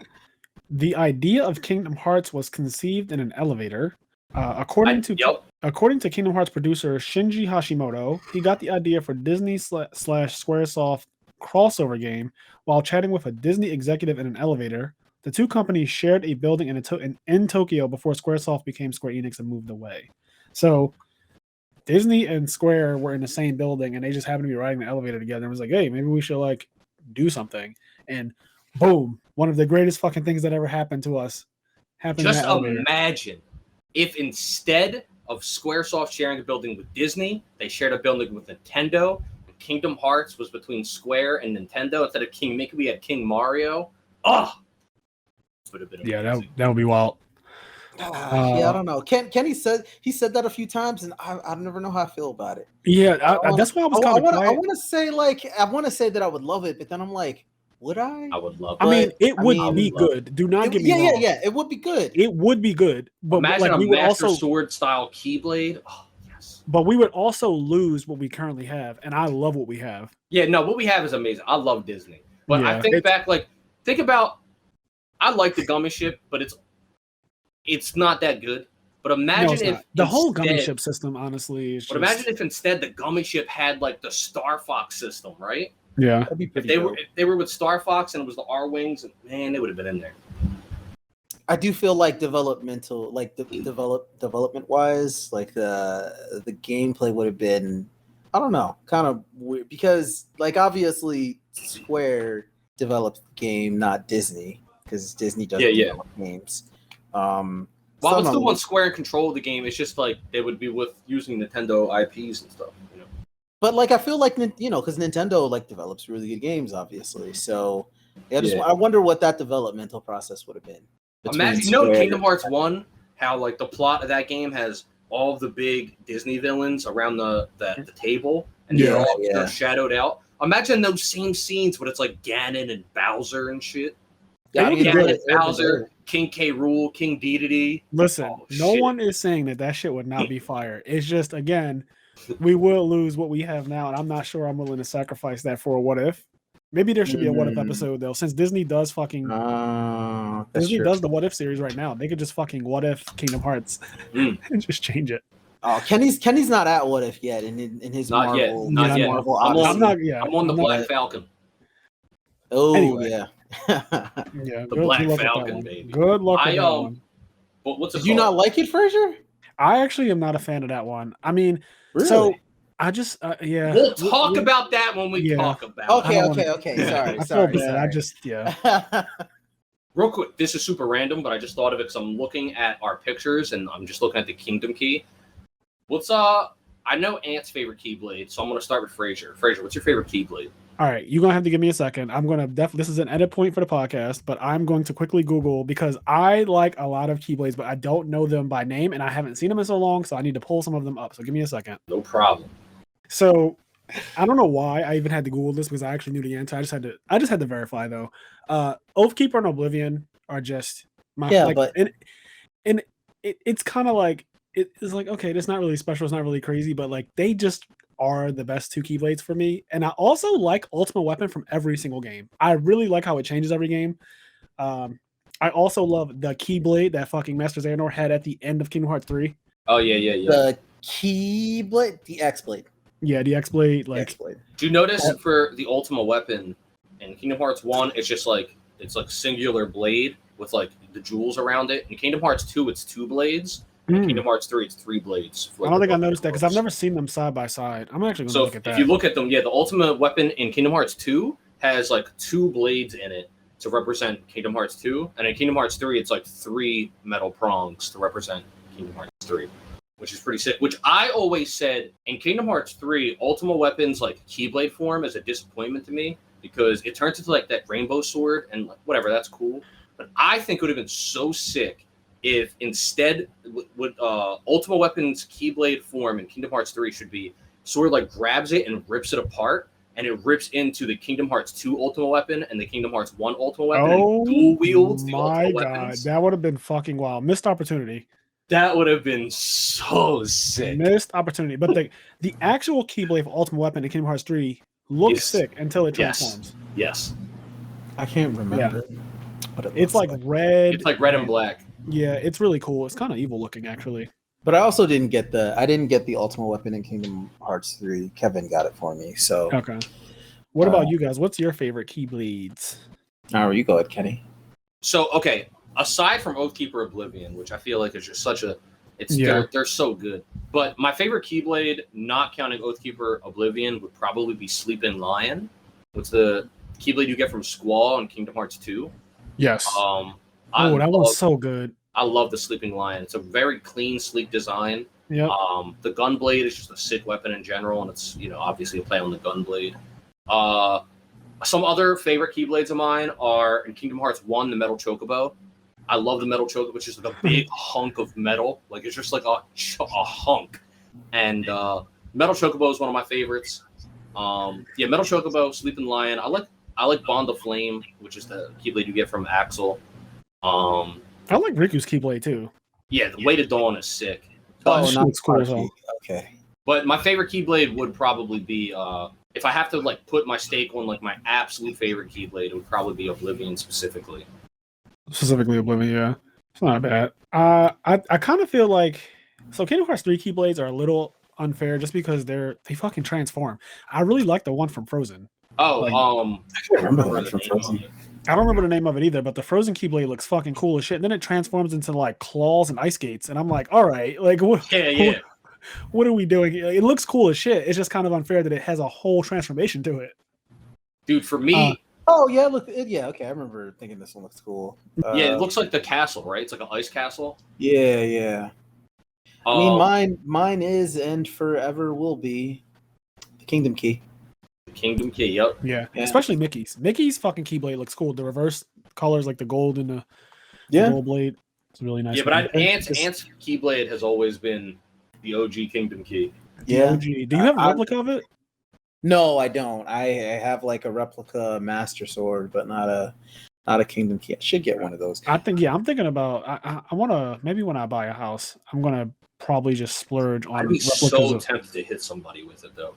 the idea of Kingdom Hearts was conceived in an elevator. According to Kingdom Hearts producer Shinji Hashimoto, he got the idea for Disney slash Squaresoft crossover game while chatting with a Disney executive in an elevator. The two companies shared a building in Tokyo before Squaresoft became Square Enix and moved away. So Disney and Square were in the same building, and they just happened to be riding the elevator together. And was like, "Hey, maybe we should like do something." And boom, one of the greatest fucking things that ever happened to us happened. Just in that elevator. Imagine if instead of Squaresoft sharing a building with Disney, they shared a building with Nintendo. And Kingdom Hearts was between Square and Nintendo instead of King Mickey. We had King Mario. Oh, would have been amazing. that would be wild. Yeah, I don't know. Kenny said that a few times, and I never know how I feel about it. Yeah, that's why I was kind of quiet. I want to say that I would love it, but then I'm like, would I? I would love it. I mean, it would be good. Do not get me wrong. Yeah. It would be good. It would be good. But imagine like, a Master Sword style Keyblade. Oh, yes. But we would also lose what we currently have, and I love what we have. Yeah, no, what we have is amazing. I love Disney. But I think back, think about, I like the Gummy Ship, but it's not that good. But imagine if the whole Gummy Ship system, honestly, is. But imagine if instead the Gummy Ship had like the Star Fox system, right? Yeah. If they were with Star Fox and it was the R Wings, man, they would have been in there. I do feel like development wise, like the gameplay would have been, I don't know, kind of weird because like obviously Square developed the game, not Disney, because Disney doesn't develop games. Well, I would still want Square in control of the game. It's just like they would be with using Nintendo IPs and stuff, you know. But like I feel like because Nintendo like develops really good games, obviously. So I wonder what that developmental process would have been. Imagine, Kingdom Hearts 1, how like the plot of that game has all of the big Disney villains around the table, and they're all shadowed out. Imagine those same scenes, but it's like Ganon and Bowser and shit. Ganon, Bowser, King K. Rool, King Dedede. Listen, no one is saying that shit would not be fire. It's just, again, we will lose what we have now, and I'm not sure I'm willing to sacrifice that for a what if. Maybe there should be a what if episode though, since Disney does fucking does the what if series right now. They could just fucking what if Kingdom Hearts and just change it. Oh, Kenny's not at what if yet in his not Marvel. Yet. Not yet. Marvel I'm on the Black Falcon. Oh anyway. yeah. Yeah, the Black Falcon, baby. Good luck with that one. But what's it Did you not like it, Fraser? I actually am not a fan of that one. I mean, really? So I just We'll talk about that when we talk about it. Okay. Sorry. I just Real quick, this is super random, but I just thought of it because I'm looking at our pictures and I'm just looking at the Kingdom Key. I know Ant's favorite Keyblade, so I'm gonna start with Fraser. Fraser, what's your favorite Keyblade? All right, you're gonna have to give me a second. I'm gonna this is an edit point for the podcast, but I'm going to quickly Google because I like a lot of Keyblades, but I don't know them by name and I haven't seen them in so long, so I need to pull some of them up. So give me a second. No problem. So I don't know why I even had to Google this because I actually knew the answer. I just had to verify though. Oathkeeper and Oblivion are just but it's kind of like it's like, okay, it's not really special, it's not really crazy, but like they just are the best two Keyblades for me. And I also like Ultimate Weapon from every single game. I really like how it changes every game. I also love the Keyblade that fucking Master Xehanort had at the end of Kingdom Hearts 3. Oh yeah. The Keyblade, the X-Blade. Yeah, the X-Blade. Like, X-Blade. Do you notice for the Ultimate Weapon in Kingdom Hearts 1, it's just like singular blade with like the jewels around it. In Kingdom Hearts 2, it's 2 blades. In Kingdom Hearts 3, it's 3 blades. I don't think I noticed that because I've never seen them side by side. I'm actually going to look at that. If you look at them, the Ultimate Weapon in Kingdom Hearts 2 has like 2 blades in it to represent Kingdom Hearts 2, and in Kingdom Hearts 3, it's like 3 metal prongs to represent Kingdom Hearts 3. Which is pretty sick. Which I always said in Kingdom Hearts 3, Ultimate Weapon's like Keyblade form is a disappointment to me because it turns into like that rainbow sword and like whatever, that's cool. But I think it would have been so sick if instead would Ultimate Weapon's Keyblade form in Kingdom Hearts 3 should be sword like grabs it and rips it apart, and it rips into the Kingdom Hearts 2 Ultimate Weapon and the Kingdom Hearts 1 Ultimate Weapon and dual wields the Ultimate Weapons. That would have been fucking wild. Missed opportunity. That would have been so sick. Missed opportunity. But the actual Keyblade for Ultimate Weapon in Kingdom Hearts 3 looks sick until it transforms. Yes. I can't remember. But It's like red. It's like red and black. Yeah, it's really cool. It's kind of evil looking, actually. But I also didn't get the Ultimate Weapon in Kingdom Hearts 3. Kevin got it for me. So Okay. What about you guys? What's your favorite Keyblades? All right, you go ahead, Kenny. So, okay, aside from Oathkeeper Oblivion, which I feel like is just such a, they're so good. But my favorite Keyblade, not counting Oathkeeper Oblivion, would probably be Sleeping Lion. It's the Keyblade you get from Squall in Kingdom Hearts 2. Yes. That one's so good. I love the Sleeping Lion. It's a very clean, sleek design. Yeah. The Gunblade is just a sick weapon in general, and it's obviously a play on the Gunblade. Some other favorite Keyblades of mine are in Kingdom Hearts 1, the Metal Chocobo. I love the Metal Chocobo, which is like a big hunk of metal. Like it's just like a hunk. And Metal Chocobo is one of my favorites. Metal Chocobo, Sleeping Lion. I like Bond of Flame, which is the Keyblade you get from Axel. I like Riku's Keyblade too. Yeah, the Way to Dawn is sick. It's cool as well. Okay. But my favorite Keyblade would probably be if I have to like put my stake on like my absolute favorite Keyblade, it would probably be Oblivion specifically. Specifically Oblivion, yeah. It's not bad. I kind of feel like Kingdom Hearts 3 Keyblades are a little unfair just because they fucking transform. I really like the one from Frozen. Oh, I can't remember the one from Frozen. I don't remember the name of it either, but the Frozen Keyblade looks fucking cool as shit. And then it transforms into like claws and ice skates, and I'm like, all right, like what? Yeah. What are we doing? It looks cool as shit. It's just kind of unfair that it has a whole transformation to it. Dude, for me, okay. I remember thinking this one looks cool. it looks like the castle, right? It's like an ice castle. Yeah. I mean, mine is and forever will be the Kingdom Key. The Kingdom Key, yep. Yeah, especially Mickey's. Mickey's fucking Keyblade looks cool. The reverse colors, like the gold and the gold blade. It's really nice. Yeah, but Ant's Keyblade has always been the OG Kingdom Key. Yeah. OG. Do you have a replica of it? No, I don't. I have like a replica Master Sword, but not a Kingdom Key. I should get one of those. I'm thinking about. I want to maybe when I buy a house, I'm gonna probably just splurge on. I'd be so tempted to hit somebody with it though.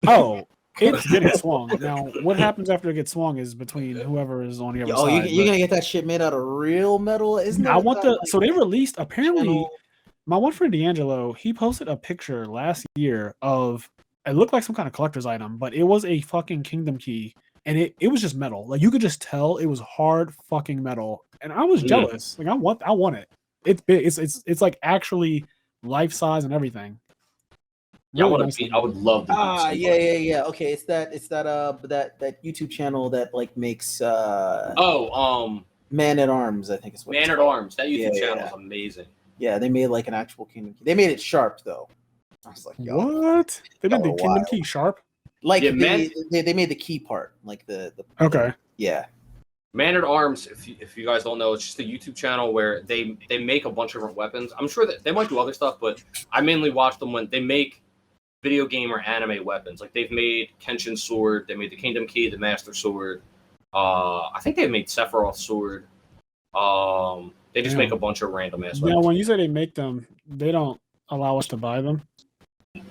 Oh, it's getting swung. Now, what happens after it gets swung is between whoever is on the other side. You're gonna get that shit made out of real metal, isn't it? So they released apparently. My one friend D'Angelo, he posted a picture last year of it looked like some kind of collector's item, but it was a fucking Kingdom Key, and it was just metal. Like you could just tell it was hard fucking metal, and I was jealous. Like I want it. It's big. It's like actually life size and everything. Yeah, I would love to. Yeah. Okay, it's that YouTube channel that like makes Man at Arms, I think it's what Man at Arms. That YouTube channel is amazing. Yeah, they made like an actual Kingdom Key. They made it sharp though. I was like, yo, what? They made the Kingdom Key sharp? Like they made the key part, like the okay. Yeah. Man at Arms, if you guys don't know, it's just a YouTube channel where they make a bunch of different weapons. I'm sure that they might do other stuff, but I mainly watch them when they make video game or anime weapons. Like they've made Kenshin's sword, they made the Kingdom Key, the Master Sword. I think they made Sephiroth's sword. They just make a bunch of random ass weapons. Yeah, when you say they make them, they don't allow us to buy them.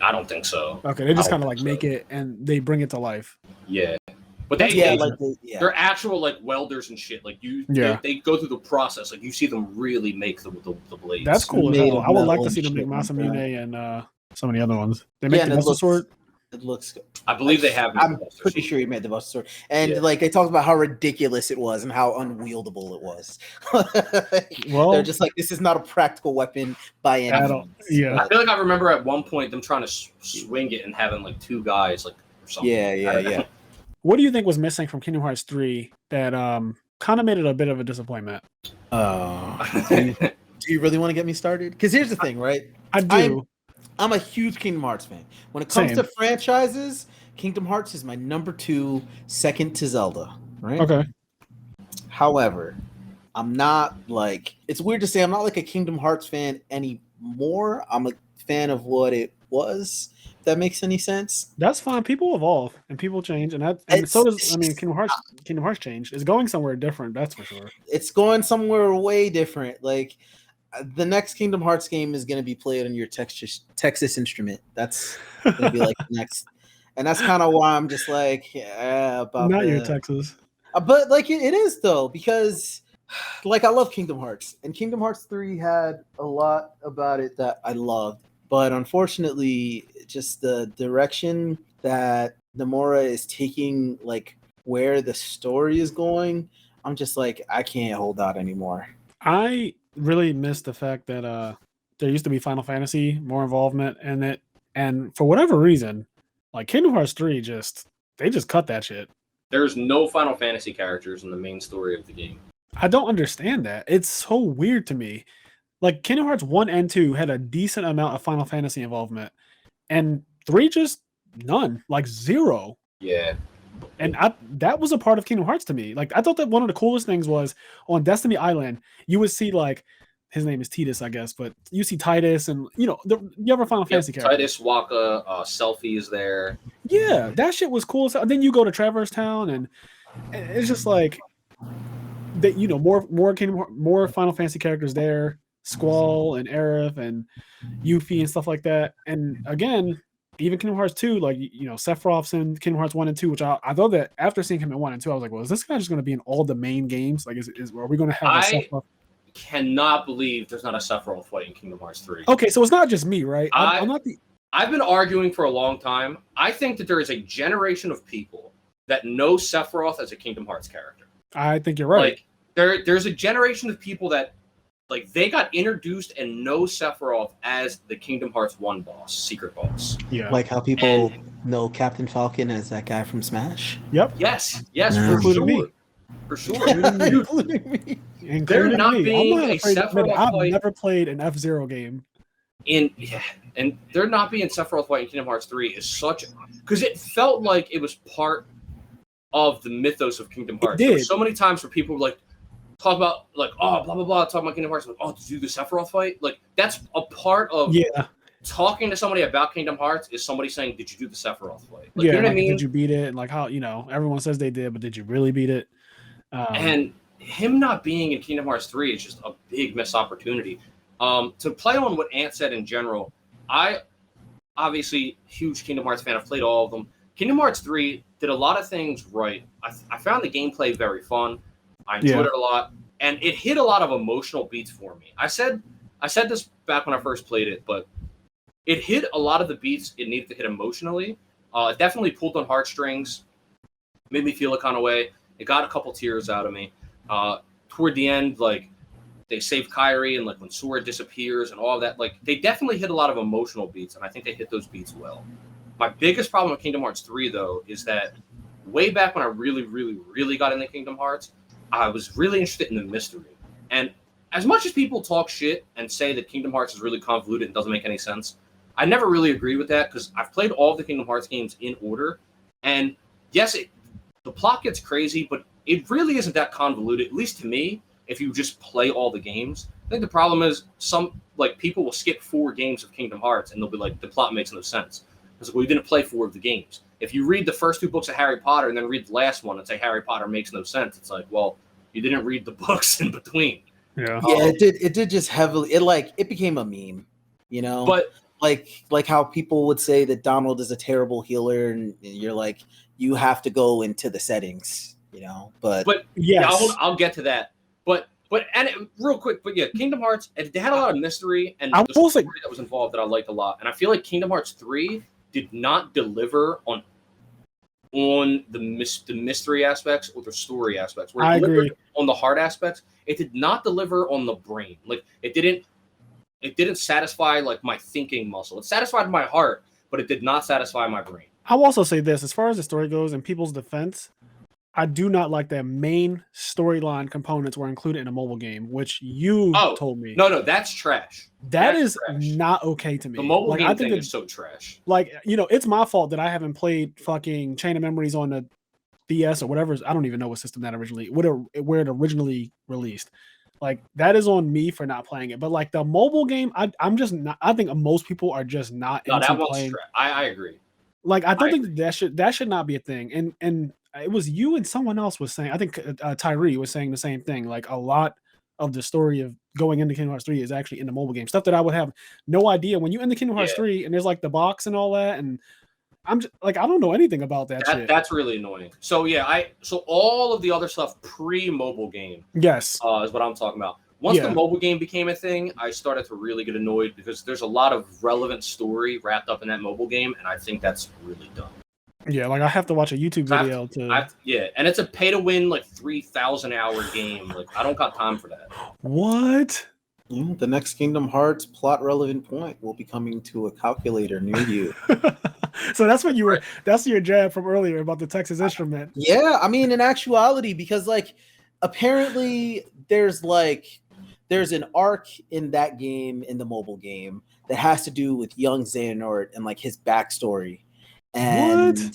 I don't think so. Okay, they just kind of like make it and they bring it to life. Yeah, but they're actual like welders and shit. Like they go through the process. Like you see them really make the blades. That's cool as hell. I would like to see them make Masamune and so many other ones. They make the Buster Sword. It looks good. I believe they have. I'm pretty sure he made the Buster Sword, and like they talked about how ridiculous it was and how unwieldable it was. They're just like, this is not a practical weapon by any means. Yeah, I feel like I remember at one point them trying to swing it and having like two guys like or something. Yeah. What do you think was missing from Kingdom Hearts 3 that kind of made it a bit of a disappointment? Do you really want to get me started? Because here's the thing, right? I do. I'm a huge Kingdom Hearts fan. When it comes to franchises, Kingdom Hearts is my number 2, second to Zelda, right? Okay. However, I'm not like, it's weird to say I'm not like a Kingdom Hearts fan anymore. I'm a fan of what it was. If that makes any sense. That's fine. People evolve and people change, and so does Kingdom Hearts changed. It's going somewhere different, that's for sure. It's going somewhere way different. Like the next Kingdom Hearts game is going to be played on your Texas Instrument. That's going to be like the next, and that's kind of why I'm just like, yeah, about not your Texas. But like it is though, because like I love Kingdom Hearts, and Kingdom Hearts 3 had a lot about it that I loved, but unfortunately, just the direction that Nomura is taking, like where the story is going, I'm just like, I can't hold out anymore. I really miss the fact that there used to be Final Fantasy more involvement in it, and for whatever reason, like Kingdom Hearts 3 they just cut that shit. There's no Final Fantasy characters in the main story of the game. I don't understand that. It's so weird to me. Like Kingdom Hearts 1 and 2 had a decent amount of Final Fantasy involvement, and 3 just none, like zero. Yeah. And that was a part of Kingdom Hearts to me. Like I thought that one of the coolest things was on Destiny Island, you would see like his name is Titus, I guess, but you see Titus and you have a Final Fantasy character. Titus, Waka, Selfie is there. Yeah, that shit was cool. Then you go to Traverse Town and it's just like that, more Final Fantasy characters there, Squall and Aerith and Yuffie and stuff like that. And again, even Kingdom Hearts 2, like Sephiroth's in Kingdom Hearts 1 and 2, which I thought that after seeing him in 1 and 2, I was like, well, is this guy just going to be in all the main games? Like, are we going to have a Sephiroth? Cannot believe there's not a Sephiroth fight in Kingdom Hearts 3. Okay, so it's not just me, right? I've been arguing for a long time. I think that there is a generation of people that know Sephiroth as a Kingdom Hearts character. I think you're right. Like there's a generation of people that like they got introduced and know Sephiroth as the Kingdom Hearts 1 boss, secret boss. Yeah. Like how people know Captain Falcon as that guy from Smash. Yep. Yes, No. for sure. Me. For sure. Including me. There not me. being a Sephiroth I've fight never played an F-Zero game. And there not being Sephiroth fight in Kingdom Hearts 3 is such because it felt like it was part of the mythos of Kingdom Hearts. There were so many times where people were like talk about like, oh, blah blah blah, talking about Kingdom Hearts, like, oh, did you do the Sephiroth fight? Like that's a part of talking to somebody about Kingdom Hearts is somebody saying, did you do the Sephiroth fight? Like, you know what I mean? Did you beat it? And like how everyone says they did, but did you really beat it? And him not being in Kingdom Hearts 3 is just a big missed opportunity. To play on what Ant said in general, I obviously huge Kingdom Hearts fan. I've played all of them. Kingdom Hearts 3 did a lot of things right. I found the gameplay very fun. I enjoyed it a lot, and it hit a lot of emotional beats for me. I said this back when I first played it, but it hit a lot of the beats it needed to hit emotionally. It definitely pulled on heartstrings, made me feel a kind of way. It got a couple tears out of me. Toward the end, like they save Kairi, and like when Sora disappears and all of that, like they definitely hit a lot of emotional beats, and I think they hit those beats well. My biggest problem with Kingdom Hearts 3, though, is that way back when I really, really, really got into Kingdom Hearts, I was really interested in the mystery. And as much as people talk shit and say that Kingdom Hearts is really convoluted and doesn't make any sense, I never really agree with that because I've played all of the Kingdom Hearts games in order. And yes, the plot gets crazy, but it really isn't that convoluted, at least to me, if you just play all the games. I think the problem is some people will skip 4 games of Kingdom Hearts and they'll be like, the plot makes no sense. Because we didn't play 4 of the games. If you read the first 2 books of Harry Potter and then read the last one and say Harry Potter makes no sense, it's like, well, you didn't read the books in between. Yeah. Yeah, it did just heavily it became a meme, But like how people would say that Donald is a terrible healer and you're like, you have to go into the settings, But yes. Yeah, I'll get to that. But real quick, but yeah, Kingdom Hearts, they had a lot of mystery and the story that was involved that I liked a lot. And I feel like Kingdom Hearts 3 did not deliver on the mystery aspects or the story aspects. Where it agree. On the heart aspects, it did not deliver on the brain. Like it didn't satisfy like my thinking muscle. It satisfied my heart, but it did not satisfy my brain. I'll also say this, as far as the story goes, in people's defense, I do not like that main storyline components were included in a mobile game, which you told me. No, that's trash. That is not okay to me. The mobile game thing is so trash. Like, it's my fault that I haven't played fucking Chain of Memories on the DS or whatever. I don't even know what system that where it originally released. Like, that is on me for not playing it. But like the mobile game, I'm just not. I think most people are just not into playing. I agree. Like, I don't think that should not be a thing. And it was you and someone else was saying, I think Tyree was saying the same thing. Like a lot of the story of going into Kingdom Hearts 3 is actually in the mobile game. Stuff that I would have no idea when you end the Kingdom Hearts 3 and there's like the box and all that, and I'm just, like, I don't know anything about that shit. That's really annoying. So yeah, so all of the other stuff pre-mobile game, yes, is what I'm talking about. Once the mobile game became a thing, I started to really get annoyed because there's a lot of relevant story wrapped up in that mobile game, and I think that's really dumb. Yeah, like I have to watch a YouTube video and it's a pay-to-win like 3,000-hour game. Like I don't got time for that. What? Yeah, the next Kingdom Hearts plot relevant point will be coming to a calculator near you. So that's what you were. That's your jab from earlier about the Texas Instrument. Yeah, I mean, in actuality, because like apparently there's an arc in that game, in the mobile game, that has to do with young Xehanort and like his backstory, and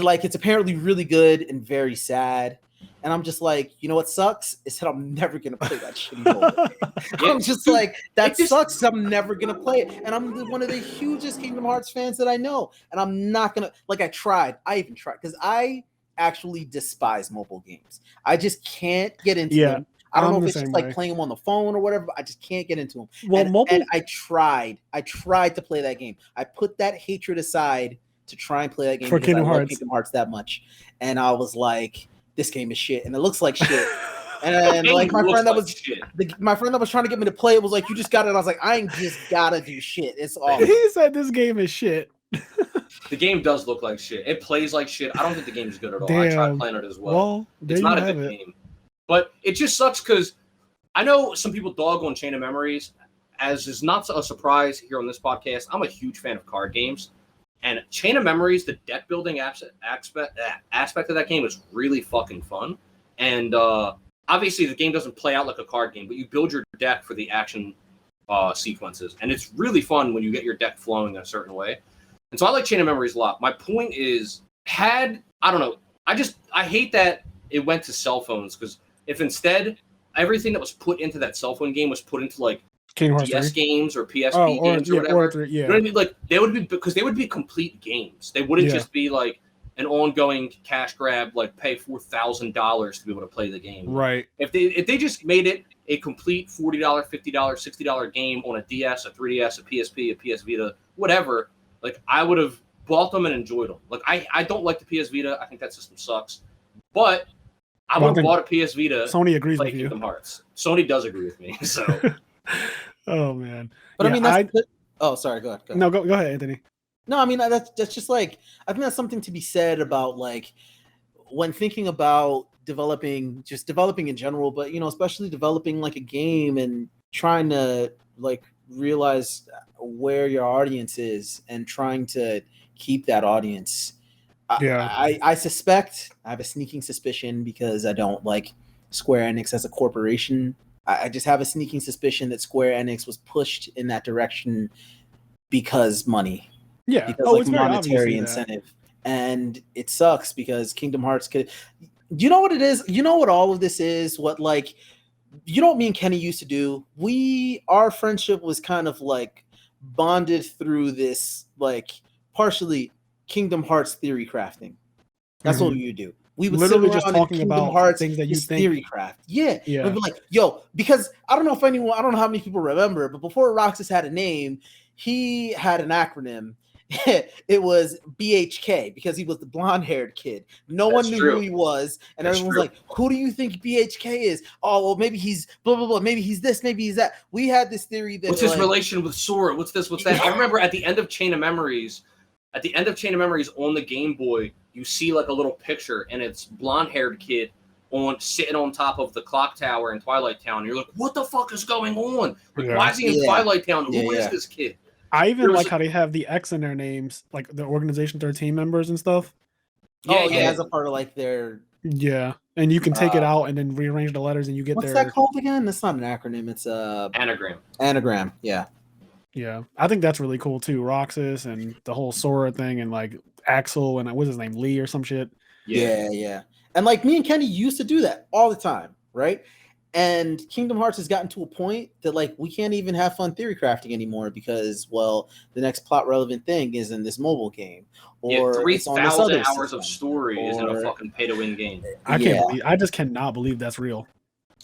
like it's apparently really good and very sad. And I'm just like, you know what sucks is that I'm never gonna play that shitty mobile game. I'm just like, that sucks. I'm never gonna play it, and I'm one of the hugest Kingdom Hearts fans that I know, and I'm not gonna like. I even tried because I actually despise mobile games. I just can't get into them. I don't know if it's just like playing them on the phone or whatever, but I just can't get into them. Well, and I tried to play that game. I put that hatred aside to try and play that game for Kingdom Hearts. I love Kingdom Hearts that much, and I was like, this game is shit, and it looks like shit. And like my friend that was trying to get me to play it was like, you just got it. And I was like, I ain't just gotta do shit. It's awful. He said this game is shit. The game does look like shit. It plays like shit. I don't think the game is good at all. I tried playing it as well. It's not a good game. But it just sucks because I know some people dog on Chain of Memories, as is not a surprise here on this podcast. I'm a huge fan of card games. And Chain of Memories, the deck building aspect of that game is really fucking fun. And obviously the game doesn't play out like a card game, but you build your deck for the action sequences. And it's really fun when you get your deck flowing in a certain way. And so I like Chain of Memories a lot. My point is, I hate that it went to cell phones, because if instead everything that was put into that cell phone game was put into like DS games or PSP games or whatever, you know what I mean? Like they would be complete games. They wouldn't just be like an ongoing cash grab, like pay $4,000 to be able to play the game. Right. If they just made it a complete $40, $50, $60 game on a DS, a 3DS, a PSP, a PS Vita, whatever, like I would have bought them and enjoyed them. Like I don't like the PS Vita. I think that system sucks. But I would have bought a PS Vita. Sony agrees with you. Kingdom Hearts. Sony does agree with me. So. Oh man. But I mean, sorry. Go ahead. No, go ahead, Anthony. No, I mean that's just like, I think that's something to be said about like when thinking about developing in general, but especially developing like a game and trying to like realize where your audience is and trying to keep that audience. I suspect, I have a sneaking suspicion, because I don't like Square Enix as a corporation. I just have a sneaking suspicion that Square Enix was pushed in that direction because money. Yeah. Because like monetary incentive. And it sucks because Kingdom Hearts you know what it is? You know what all of this is? What me and Kenny used to do? Our friendship was kind of like bonded through this, like partially Kingdom Hearts theory crafting. That's what we would do. We would literally sit just talking about Hearts, things that you think. Theory craft. Yeah. We'd be like, yo, because I don't know how many people remember, but before Roxas had a name, he had an acronym. It was BHK, because he was the blonde-haired kid. No one knew who he was, and everyone was like, who do you think BHK is? Oh, well, maybe he's blah, blah, blah. Maybe he's this, maybe he's that. We had this theory that what's his relation with Sora? What's this? What's that? I remember at the end of Chain of Memories on the Game Boy, you see like a little picture, and it's blonde-haired kid sitting on top of the clock tower in Twilight Town. And you're like, what the fuck is going on? Like, why is he in Twilight Town? Who is this kid? I even like how they have the X in their names, like the Organization 13 members and stuff. As a part of like their... Yeah, and you can take it out and then rearrange the letters, and you get what's that called again? That's not an acronym. It's a... Anagram, yeah. Yeah, I think that's really cool too. Roxas and the whole Sora thing, and like Axel and what's his name, Lee or some shit. Yeah. And like me and Kenny used to do that all the time, right? And Kingdom Hearts has gotten to a point that like we can't even have fun theory crafting anymore because, well, the next plot relevant thing is in this mobile game, or 3,000 hours of story is in a fucking pay to win game. I just cannot believe that's real.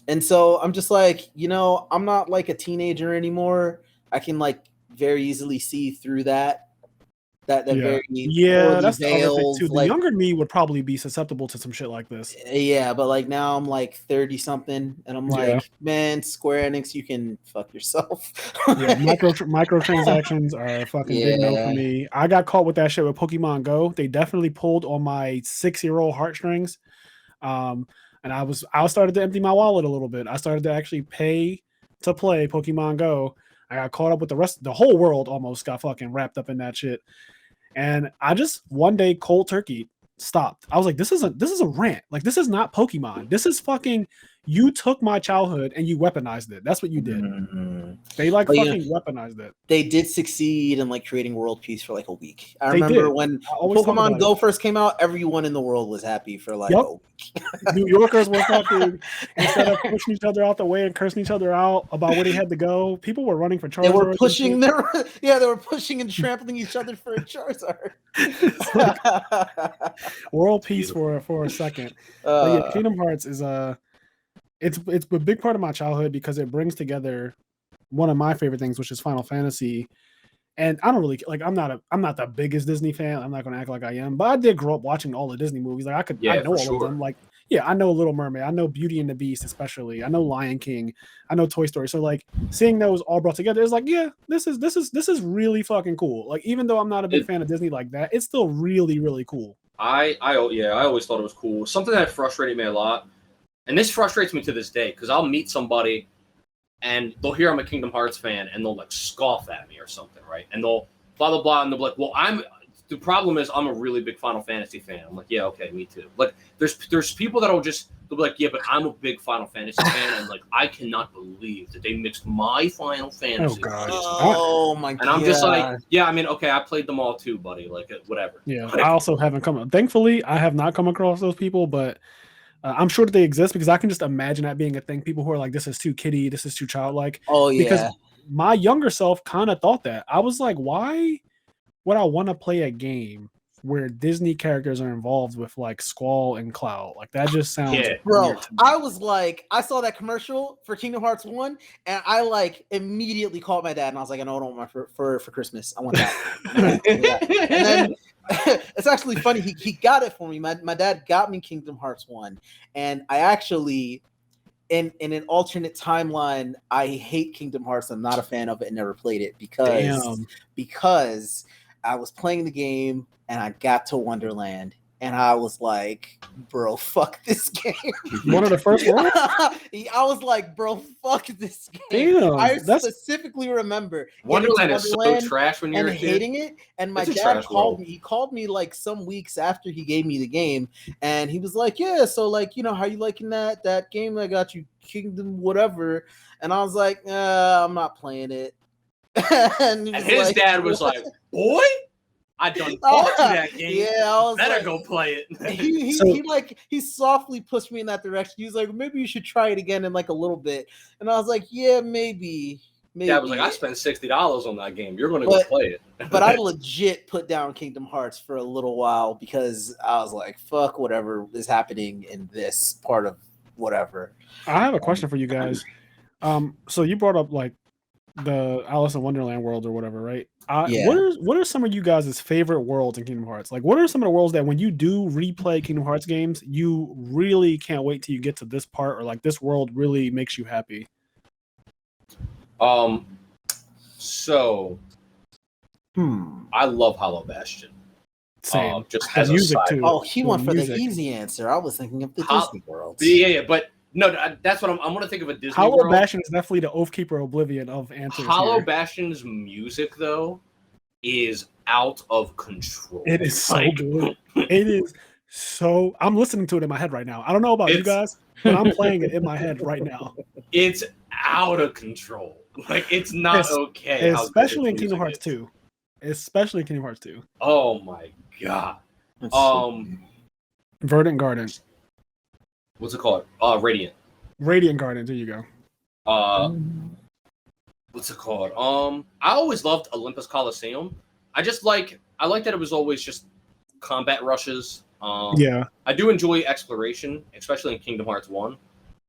And so I'm just like, I'm not like a teenager anymore. I can like very easily see through that very that's the other thing too. The like, younger me would probably be susceptible to some shit like this. Yeah, but like now I'm like 30 something, and I'm like, Yeah. man, Square Enix, you can fuck yourself. Yeah, microtransactions are a fucking big no for me. I got caught with that shit with Pokemon Go. They definitely pulled on my 6-year-old heartstrings. And I started to empty my wallet a little bit. I started to actually pay to play Pokemon Go. I got caught up with the whole world almost got fucking wrapped up in that shit. And I just one day cold turkey stopped. I was like, this is a rant. Like, this is not Pokemon. This is fucking, you took my childhood and you weaponized it. That's what you did. Mm-hmm. They weaponized it. They did succeed in like creating world peace for like a week. I remember when Pokemon Go first came out, everyone in the world was happy for like a week. New Yorkers were fucking, instead of pushing each other out the way and cursing each other out about where they had to go, people were running for Charizard. They were pushing they were pushing and trampling each other for a Charizard. World peace for a second. But yeah, Kingdom Hearts is it's a big part of my childhood because it brings together one of my favorite things, which is Final Fantasy. And I don't really like. I'm not the biggest Disney fan. I'm not going to act like I am, but I did grow up watching all the Disney movies. Like I know all of them. Like, I know Little Mermaid. I know Beauty and the Beast, especially. I know Lion King. I know Toy Story. So like seeing those all brought together is like, this is really fucking cool. Like, even though I'm not a big fan of Disney like that, it's still really, really cool. I always thought it was cool. Something that frustrated me a lot, and this frustrates me to this day, because I'll meet somebody and they'll hear I'm a Kingdom Hearts fan, and they'll like scoff at me or something, right? And they'll blah blah blah, and they'll be like, "Well, the problem is I'm a really big Final Fantasy fan." I'm like, "Yeah, okay, me too." Like, there's people that'll they'll be like, "Yeah, but I'm a big Final Fantasy fan," and like, I cannot believe that they mixed my Final Fantasy. Oh my god! And I'm just like, yeah, I mean, okay, I played them all too, buddy. Like, whatever. Yeah, I also haven't Thankfully, I have not come across those people, but. I'm sure that they exist because I can just imagine that being a thing. People who are like, this is too kiddie, this is too childlike. Oh, yeah. Because my younger self kind of thought that. I was like, why would I want to play a game where Disney characters are involved with like Squall and Cloud? Like, that just sounds bro. I was like, I saw that commercial for Kingdom Hearts 1, and I like immediately called my dad, and I was like, I know I don't want my for Christmas. I want that. And then it's actually funny. He got it for me. My dad got me Kingdom Hearts 1, and I actually, in an alternate timeline, I hate Kingdom Hearts. I'm not a fan of it and never played it because I was playing the game and I got to Wonderland. And I was like, bro, fuck this game. One of the first ones? I was like, bro, fuck this game. Damn, I specifically remember Wonderland is so trash when you're and hating it. And my dad called me. He called me like some weeks after he gave me the game. And he was like, yeah, so like, how you liking that game I got you, Kingdom whatever. And I was like, I'm not playing it. and his dad was like, boy, I done bought you that game. Yeah, I was better go play it. He softly pushed me in that direction. He was like, maybe you should try it again in like a little bit. And I was like, yeah, maybe. Yeah, I was like, I spent $60 on that game. You're gonna go play it. But I legit put down Kingdom Hearts for a little while because I was like, fuck whatever is happening in this part of whatever. I have a question for you guys. So you brought up like the Alice in Wonderland world or whatever, right? What are some of you guys' favorite worlds in Kingdom Hearts? Like, what are some of the worlds that when you do replay Kingdom Hearts games, you really can't wait till you get to this part, or like this world really makes you happy? So I love Hollow Bastion. Same. Just as music a too. Oh, he went for the easy answer. I was thinking of the Disney worlds. Yeah, but no, that's what I'm going to think of a Disney Hollow world. Bastion is definitely the Oathkeeper Oblivion of answers. Hollow Bastion's music, though, is out of control. It is so good. It is so. I'm listening to it in my head right now. I don't know about you guys, but I'm playing it in my head right now. It's out of control. Like, it's not okay. Especially in Kingdom Hearts 2. Especially in Kingdom Hearts 2. Oh my god. Verdant Garden. What's it called? Radiant. Radiant Garden. There you go. What's it called? I always loved Olympus Coliseum. I like that it was always just combat rushes. Yeah. I do enjoy exploration, especially in Kingdom Hearts 1.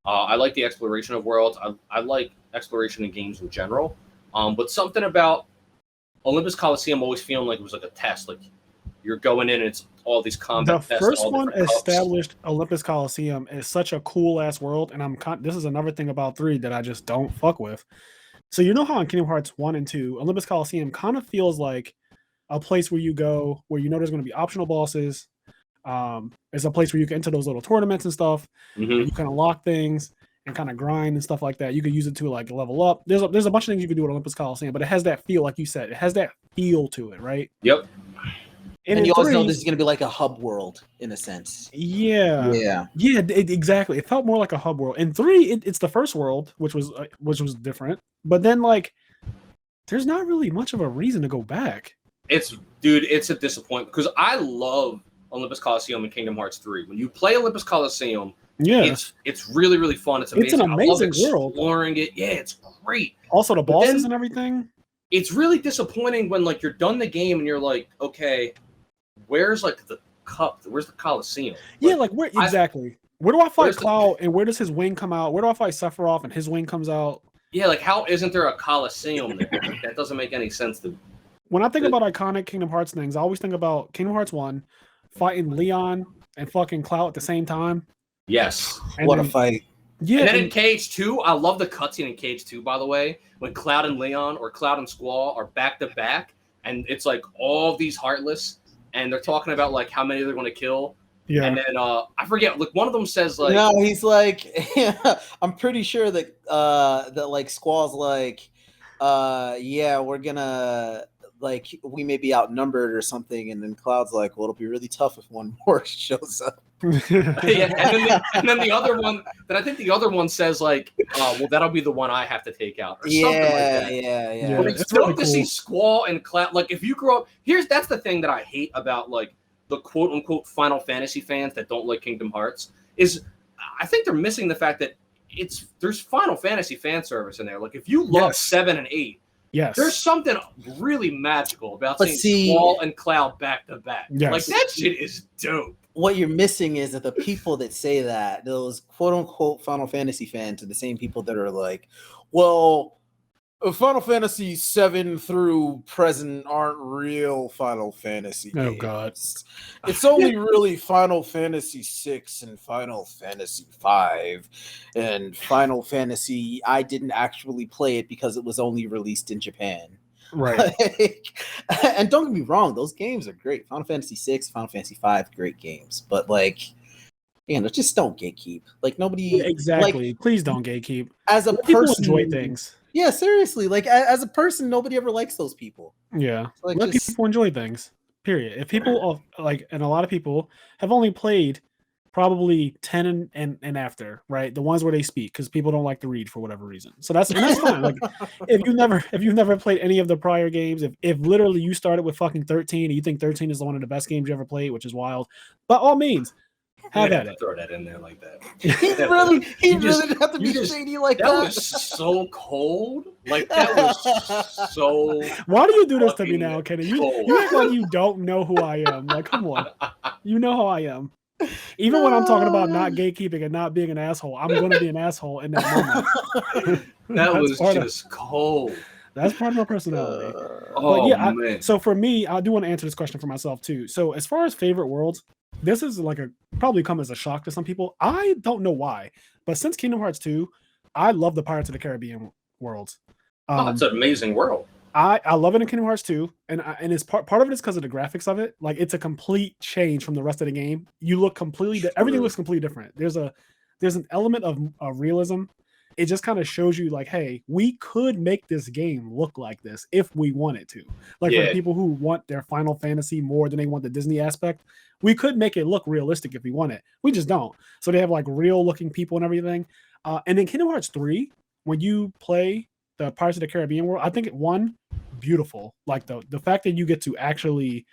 I like the exploration of worlds. I like exploration in games in general. But something about Olympus Coliseum always feeling like it was like a test. Like you're going in and it's all these combat The tests. first all one different cups. established Olympus Coliseum is such a cool ass world, and this is another thing about 3 that I just don't fuck with. So you know how in Kingdom Hearts 1 and 2, Olympus Coliseum kind of feels like a place where you go where you know there's going to be optional bosses. It's a place where you can enter those little tournaments and stuff, and you can unlock things and kind of grind and stuff like that. You could use it to like level up. There's a bunch of things you can do at Olympus Coliseum, but it has that feel, like you said, it has that feel to it, right? Yep. And you always know this is going to be like a hub world in a sense. Yeah. Exactly. It felt more like a hub world. In 3, it's the first world, which was different. But then like, there's not really much of a reason to go back. It's a disappointment because I love Olympus Coliseum in Kingdom Hearts 3. When you play Olympus Coliseum, it's really, really fun. It's amazing. It's an amazing world. Exploring it. Yeah, it's great. Also the bosses and everything. It's really disappointing when like you're done the game and you're like, okay, where's like the cup? Where's the Coliseum? Like where exactly? Where do I fight Cloud and where does his wing come out? Where do I fight Sephiroth and his wing comes out? Yeah, like how isn't there a Coliseum there? That doesn't make any sense to me. When I think about iconic Kingdom Hearts things, I always think about Kingdom Hearts 1 fighting Leon and fucking Cloud at the same time. Yes. What a fight. Yeah. And then in Cage 2, I love the cutscene in Cage 2, by the way, when Cloud and Leon or Cloud and Squall are back to back, and it's like all these Heartless, and they're talking about like how many they're going to kill. Yeah. And then I forget, like one of them says like, no, he's like, I'm pretty sure that that like Squall's like, yeah, we're gonna like we may be outnumbered or something, and then Cloud's like, well, it'll be really tough if one more shows up. Yeah, and then the other one, then I think the other one says like, well, that'll be the one I have to take out, or something like that. Yeah. But it's dope to see Squall and Cloud. Like if you grow up, that's the thing that I hate about like the quote unquote Final Fantasy fans that don't like Kingdom Hearts is I think they're missing the fact that there's Final Fantasy fan service in there. Like if you love 7 and 8. Yes. There's something really magical about seeing Squall and Cloud back to back. Yes. Like that shit is dope. What you're missing is that the people that say that, those quote unquote Final Fantasy fans, are the same people that are like, well, Final Fantasy 7 through present aren't real Final Fantasy games. Oh God. It's only really Final Fantasy 6 and Final Fantasy 5. And Final Fantasy, I didn't actually play it because it was only released in Japan. Right. And don't get me wrong, those games are great. Final Fantasy 6, Final Fantasy 5, great games. But like, just don't gatekeep. Like nobody exactly. Like, please don't gatekeep. As a person, enjoy things. Yeah, seriously. Like as a person, nobody ever likes those people. Yeah. Like, let people enjoy things. Period. If people and a lot of people have only played probably 10 and after, right? The ones where they speak, because people don't like to read for whatever reason. So that's fine. Like if you've never played any of the prior games, if literally you started with fucking 13 and you think 13 is one of the best games you ever played, which is wild, by all means, have at it. Throw that in there like that. He really didn't have to be shady like that. That was so cold. Like that was so. Why do you do this to me now, Kenny? You act like you don't know who I am. Like, come on, you know how I am. Even when I'm talking about not gatekeeping and not being an asshole, I'm going to be an asshole in that moment. That was just cold. That's part of my personality. Man. So for me, I do want to answer this question for myself too. So as far as favorite worlds, this is like probably come as a shock to some people. I don't know why, but since Kingdom Hearts 2, I love the Pirates of the Caribbean worlds. It's an amazing world. I love it in Kingdom Hearts 2, and it's part of it is because of the graphics of it. Like it's a complete change from the rest of the game. You look completely everything looks completely different. There's an element of realism. It just kind of shows you like, hey, we could make this game look like this if we wanted to. Like for people who want their Final Fantasy more than they want the Disney aspect, we could make it look realistic if we want it. We just don't. So they have like real looking people and everything. And in Kingdom Hearts 3, when you play the Pirates of the Caribbean world, I think beautiful. Like the fact that you get to actually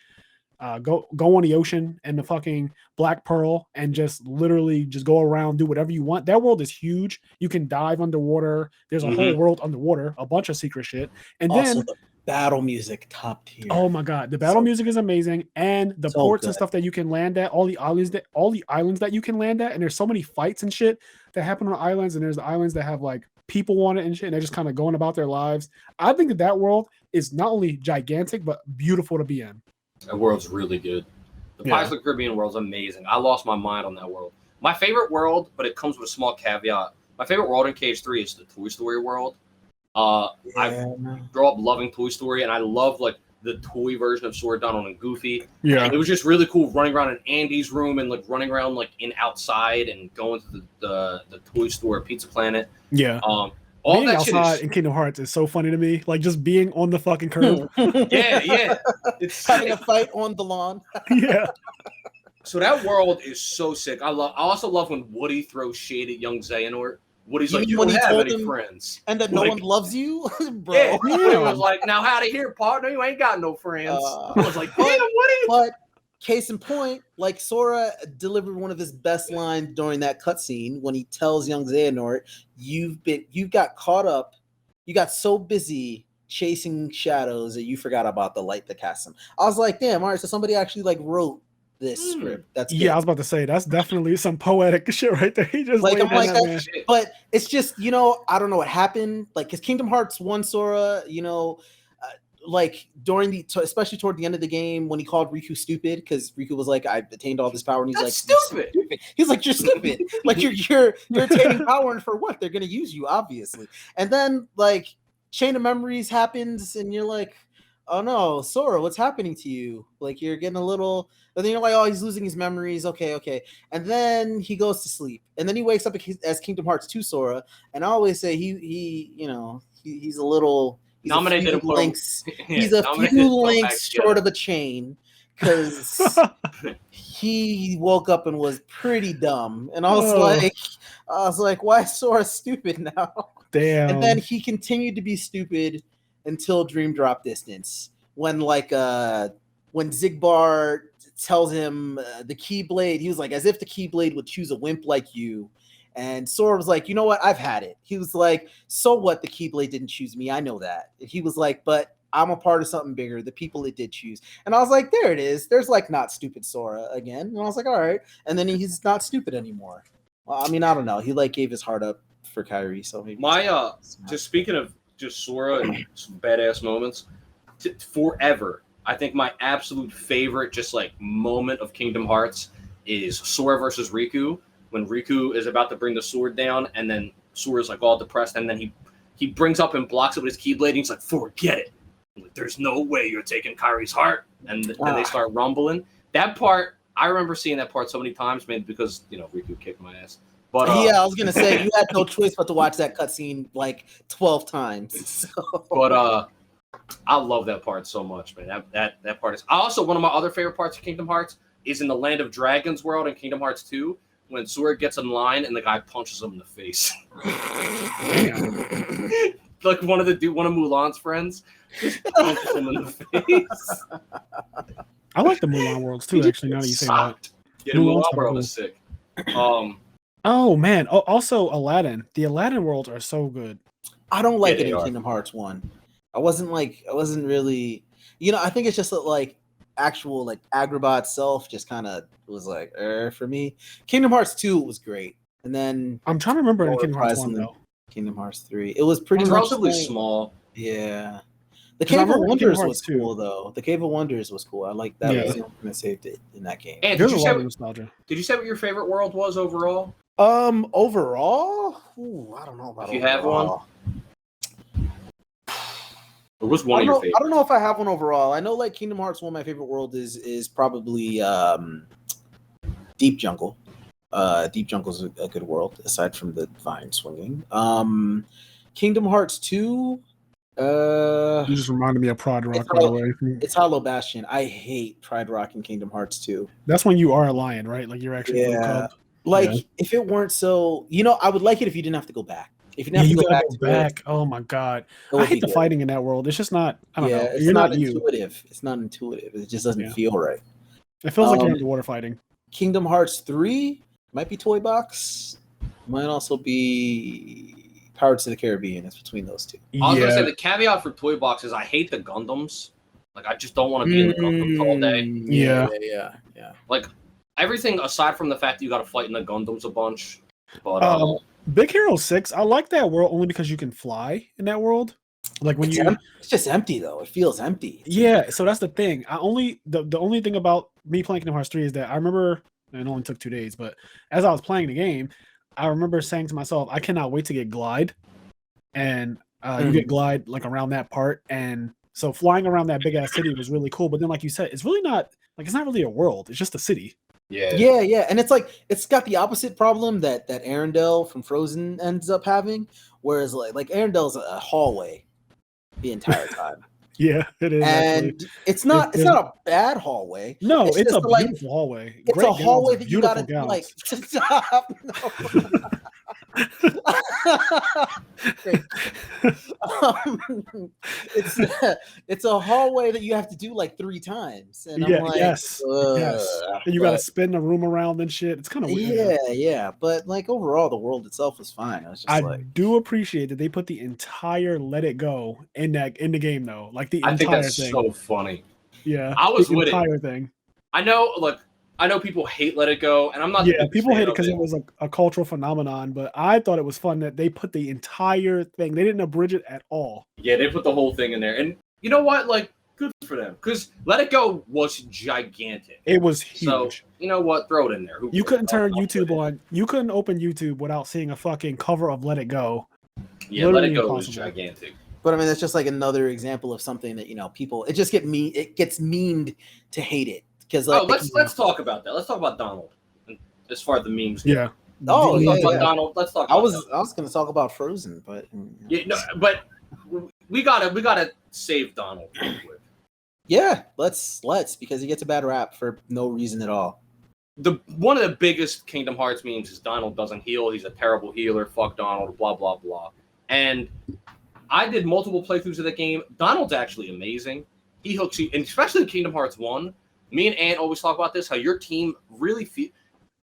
go on the ocean and the fucking Black Pearl and just literally just go around, do whatever you want. That world is huge. You can dive underwater. There's a whole world underwater, a bunch of secret shit. And also, then battle music top tier. Oh my god, the battle music is amazing, and the So ports and good. stuff that you can land at, all the islands that you can land at, and there's so many fights and shit that happen on islands, and there's the islands that have like people on it and shit, and they're just kind of going about their lives. I think that world is not only gigantic but beautiful to be in. That world's really good. The Pirates of the Caribbean world's amazing. I lost my mind on that world. My favorite world, but it comes with a small caveat. My favorite world in Cage 3 is the Toy Story world. I grew up loving Toy Story, and I love like the toy version of Sora, Donald, and Goofy. Yeah, and it was just really cool running around in Andy's room and like running around like in outside and going to the toy store, Pizza Planet. Yeah. All being that outside shit in Kingdom Hearts is so funny to me. Like just being on the fucking curb. yeah. It's Having a fight on the lawn. Yeah. So that world is so sick. I also love when Woody throws shade at young Xehanort. Woody's like, you don't have any friends. And that no one loves you? Bro. Yeah, Woody was like, now howdy here, partner. You ain't got no friends. I was like, damn, Woody. But case in point, like Sora delivered one of his best lines during that cutscene when he tells young Xehanort, you got caught up, you got so busy chasing shadows that you forgot about the light that casts them. I was like, damn, all right, so somebody actually like wrote this script. That's good. Yeah, I was about to say that's definitely some poetic shit right there. He just like I'm like that, but it's just I don't know what happened. Like because Kingdom Hearts 1 Sora, like during especially toward the end of the game when he called Riku stupid because Riku was like, I've attained all this power, and he's That's like, stupid. He's like, you're stupid. Like you're attaining power, and for what? They're gonna use you, obviously. And then like Chain of Memories happens, and you're like, oh no, Sora, what's happening to you? Like you're getting a little. And then you're like, oh, he's losing his memories. Okay. And then he goes to sleep. And then he wakes up as Kingdom Hearts 2 Sora. And I always say he's a little nominated he's a few links short of a chain because he woke up and was pretty dumb. And I was like, why is Sora stupid now? Damn. And then he continued to be stupid until Dream Drop Distance. When Zigbar tells him the Keyblade, he was like, as if the Keyblade would choose a wimp like you. And Sora was like, you know what? I've had it. He was like, so what? The Keyblade didn't choose me. I know that. And he was like, but I'm a part of something bigger. The people it did choose. And I was like, there it is. There's like not stupid Sora again. And I was like, all right. And then he's not stupid anymore. Well, I mean, I don't know. He like gave his heart up for Kyrie. So maybe just speaking of just Sora and some badass moments, forever. I think my absolute favorite just like moment of Kingdom Hearts is Sora versus Riku, when Riku is about to bring the sword down and then Sora's like all depressed and then he brings up and blocks it with his Keyblade and he's like, forget it. Like, there's no way you're taking Kyrie's heart. And then they start rumbling. That part, I remember seeing that part so many times, maybe because, Riku kicked my ass. But yeah, I was going to say, you had no choice but to watch that cutscene like 12 times. So. But I love that part so much, man. That part is also one of my other favorite parts of Kingdom Hearts is in the Land of Dragons world in Kingdom Hearts 2 when Sora gets in line and the guy punches him in the face. Like one of Mulan's friends just punches him in the face. I like the Mulan worlds too, actually, now that you say that. Yeah, the Mulan world is sick. Oh man. Also Aladdin. The Aladdin worlds are so good. I don't like it in Kingdom Hearts 1. I wasn't really, I think it's just that, like, actual, like, Agrabah itself just kind of was like, for me. Kingdom Hearts 2 was great. And then I'm trying to remember in Kingdom Hearts 1, though. Kingdom Hearts 3. It was pretty much relatively small. Yeah. The Cave of Wonders was cool, though. The Cave of Wonders was cool. I like that. Was the only thing that saved it in that game. And did you say what your favorite world was overall? Overall? Ooh, I don't know about if you have one. Or was one of your favorites? I don't know if I have one overall. I know, like, Kingdom Hearts 1, my favorite world is probably Deep Jungle. Deep Jungle's a good world, aside from the vine swinging. Kingdom Hearts 2... you just reminded me of Pride Rock, by the way. It's Hollow Bastion. I hate Pride Rock in Kingdom Hearts 2. That's when you are a lion, right? Like, you're actually if it weren't so... I would like it if you didn't have to go back. If you didn't have to go back. Oh my god. I hate the fighting in that world. It's just not, I don't know. It's not intuitive. It's not intuitive. It just doesn't feel right. It feels like you're underwater fighting. Kingdom Hearts 3 might be Toy Box. Might also be Pirates of the Caribbean. It's between those two. I was gonna say the caveat for Toy Box is I hate the Gundams. Like I just don't want to be in the Gundams all day. Yeah. Like everything aside from the fact that you got to fight in the Gundams a bunch. But Big Hero 6, I like that world only because you can fly in that world. Like when it's just empty though. It feels empty. Yeah, so that's the thing. The only thing about me playing Kingdom Hearts 3 is that I remember, and it only took 2 days, but as I was playing the game, I remember saying to myself, I cannot wait to get Glide. And you get Glide like around that part. And so flying around that big ass city was really cool. But then, like you said, it's really not like it's not really a world. It's just a city. Yeah. And it's like it's got the opposite problem that Arendelle from Frozen ends up having. Whereas like Arendelle's a hallway the entire time. Yeah, it is. And actually. it's not a bad hallway. No, it's a like, beautiful hallway. It's Great a hallway gowns, that you gotta gowns. like stop. It's a hallway that you have to do like 3 times. And I'm like, yes. And you got to spin the room around and shit. It's kind of weird. Yeah. But like overall, the world itself was fine. I do appreciate that they put the entire Let It Go in the game though. Like the entire thing. I think that's so funny. Yeah, I was with entire thing. I know people hate Let It Go, and I'm not. Yeah, people hate it because it was a cultural phenomenon, but I thought it was fun that they put the entire thing. They didn't abridge it at all. Yeah, they put the whole thing in there, and you know what? Like, good for them because Let It Go was gigantic. It was huge. So you know what? Throw it in there. You couldn't turn YouTube on. You couldn't open YouTube without seeing a fucking cover of Let It Go. Yeah, Let It Go was gigantic. But I mean, that's just like another example of something that people. It just gets memed to hate it. Let's talk about that. Let's talk about Donald. As far as the memes go. Yeah. Let's talk about Donald. Let's talk. I was going to talk about Frozen, but but we gotta save Donald. Yeah, let's because he gets a bad rap for no reason at all. One of the biggest Kingdom Hearts memes is Donald doesn't heal. He's a terrible healer. Fuck Donald. Blah blah blah. And I did multiple playthroughs of the game. Donald's actually amazing. He hooks you, and especially in Kingdom Hearts 1. Me and Ant always talk about this, how your team really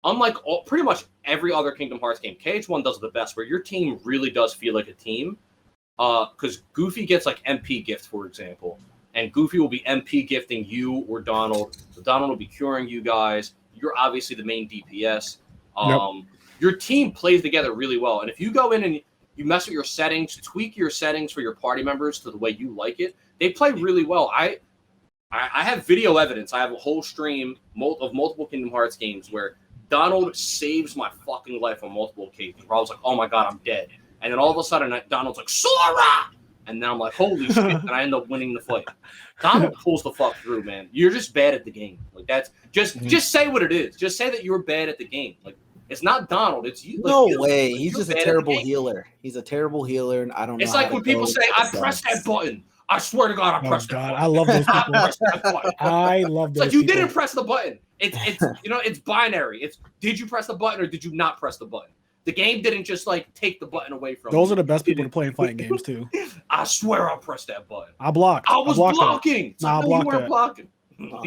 unlike pretty much every other Kingdom Hearts game, KH1 does the best, where your team really does feel like a team. Because Goofy gets like MP gifts, for example, and Goofy will be MP gifting you or Donald. So Donald will be curing you guys. You're obviously the main DPS. Your team plays together really well. And if you go in and you mess with your settings, tweak your settings for your party members to the way you like it, they play really well. I have video evidence. I have a whole stream of multiple Kingdom Hearts games where Donald saves my fucking life on multiple occasions. Where I was like, "Oh my god, I'm dead," and then all of a sudden, Donald's like, "Sora!" and then I'm like, "Holy shit!" and I end up winning the fight. Donald pulls the fuck through, man. You're just bad at the game. Like that's just say what it is. Just say that you're bad at the game. Like it's not Donald. It's you. Like, no way. He's just a terrible healer. He's a terrible healer, and I don't know. It's like when people say, "I pressed that button." I swear to God, I pressed that button. I love those people. I love those. Like you didn't press the button. It's it's binary. It's did you press the button or did you not press the button? The game didn't just like take the button away from those you. Are the best people to play in fighting games too. I swear I pressed that button. I blocked. I was blocking. Nah, I blocked that. Blocking.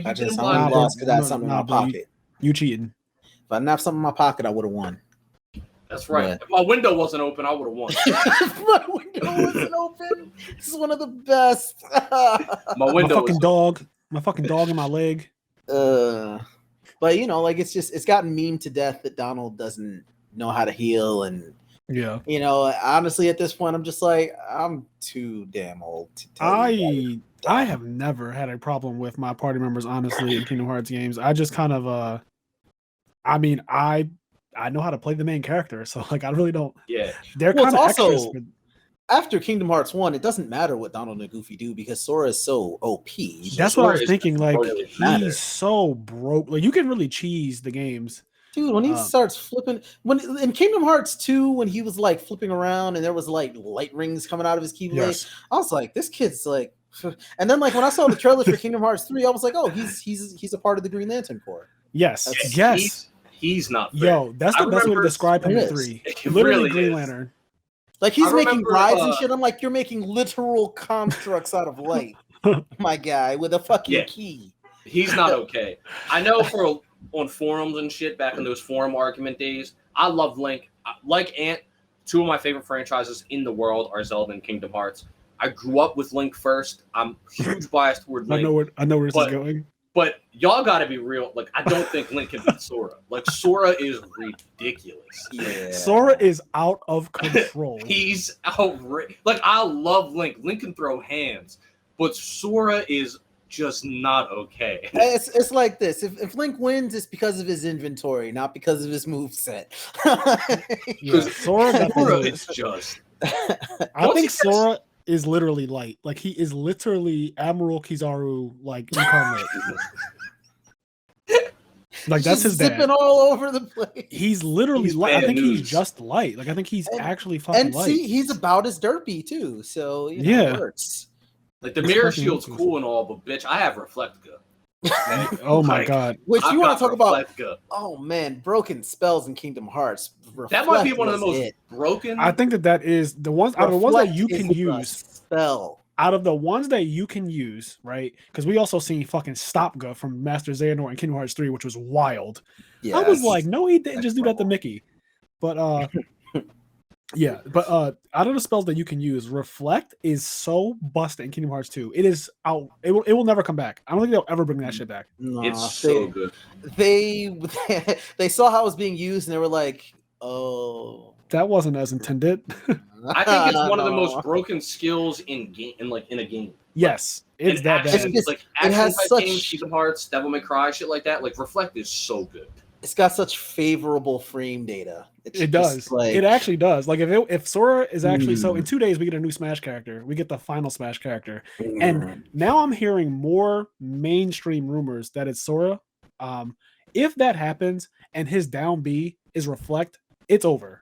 I just lost because I had something in my pocket. You cheating. If I didn't have something in my pocket, I would have won. That's right. Yeah. If my window wasn't open, I would have won. My window wasn't open. This is one of the best. My fucking dog in my leg. But like it's gotten meme to death that Donald doesn't know how to heal, and honestly at this point I'm just like I'm too damn old to tell I have never had a problem with my party members honestly in Kingdom Hearts games. I just kind of I know how to play the main character, so like I really don't. Yeah, they're kind of extras. After Kingdom Hearts 1, it doesn't matter what Donald and Goofy do because Sora is so OP. That's what I was thinking. Like he's so broke. Like you can really cheese the games, dude. When he starts flipping, when in Kingdom Hearts 2, when he was like flipping around and there was like light rings coming out of his keyblade, I was like, this kid's like. And then like when I saw the trailer for Kingdom Hearts 3, I was like, oh, he's a part of the Green Lantern Corps. Yes. He's not fair. Yo, that's the best way to describe him in 3. Literally Green Lantern. Like he's making rides and shit. I'm like, you're making literal constructs out of light, my guy, with a fucking key. He's not okay. I know on forums and shit back in those forum argument days, I love Link. Like Ant, two of my favorite franchises in the world are Zelda and Kingdom Hearts. I grew up with Link first. I'm huge bias toward Link. I know where this is going. But y'all got to be real. Like, I don't think Link can beat Sora. Like, Sora is ridiculous. Yeah. Sora is out of control. He's outrageous. Like, I love Link. Link can throw hands, but Sora is just not okay. It's like this. If Link wins, it's because of his inventory, not because of his moveset. Yeah, Sora is just. I think Sora is literally light. Like, he is literally Admiral Kizaru, like, incarnate. Like, that's his zipping dad. all over the place. He's literally light. I think he's just light. Like, I think he's actually fucking light. And see, he's about as derpy too. So it works. Like, the mirror shield's cool and all, but bitch, I have Reflectica. Oh my god! Which you want to talk about? Oh man, broken spells in Kingdom Hearts. That might be one of the most broken. I think that is the ones out of the ones that you can use. Spell out of the ones that you can use, right? Because we also seen fucking Stopga from Master Xehanort in Kingdom Hearts 3, which was wild. Yes. I was like, no, he didn't just do that to Mickey. But yeah, but out of the spells that you can use, Reflect is so busted in Kingdom Hearts 2. It is out. It will never come back. I don't think they'll ever bring that shit back. It's so good. They saw how it was being used and they were like, oh, that wasn't as intended. I think it's one of the most broken skills in a game. Yes, it's that bad. Like action it has such games, Kingdom Hearts, Devil May Cry, shit like that. Like Reflect is so good. It's got such favorable frame data. It does. Like, it actually does. Like if Sora is actually so in 2 days we get a new Smash character. We get the final Smash character, and now I'm hearing more mainstream rumors that it's Sora. If that happens and his down B is Reflect, it's over.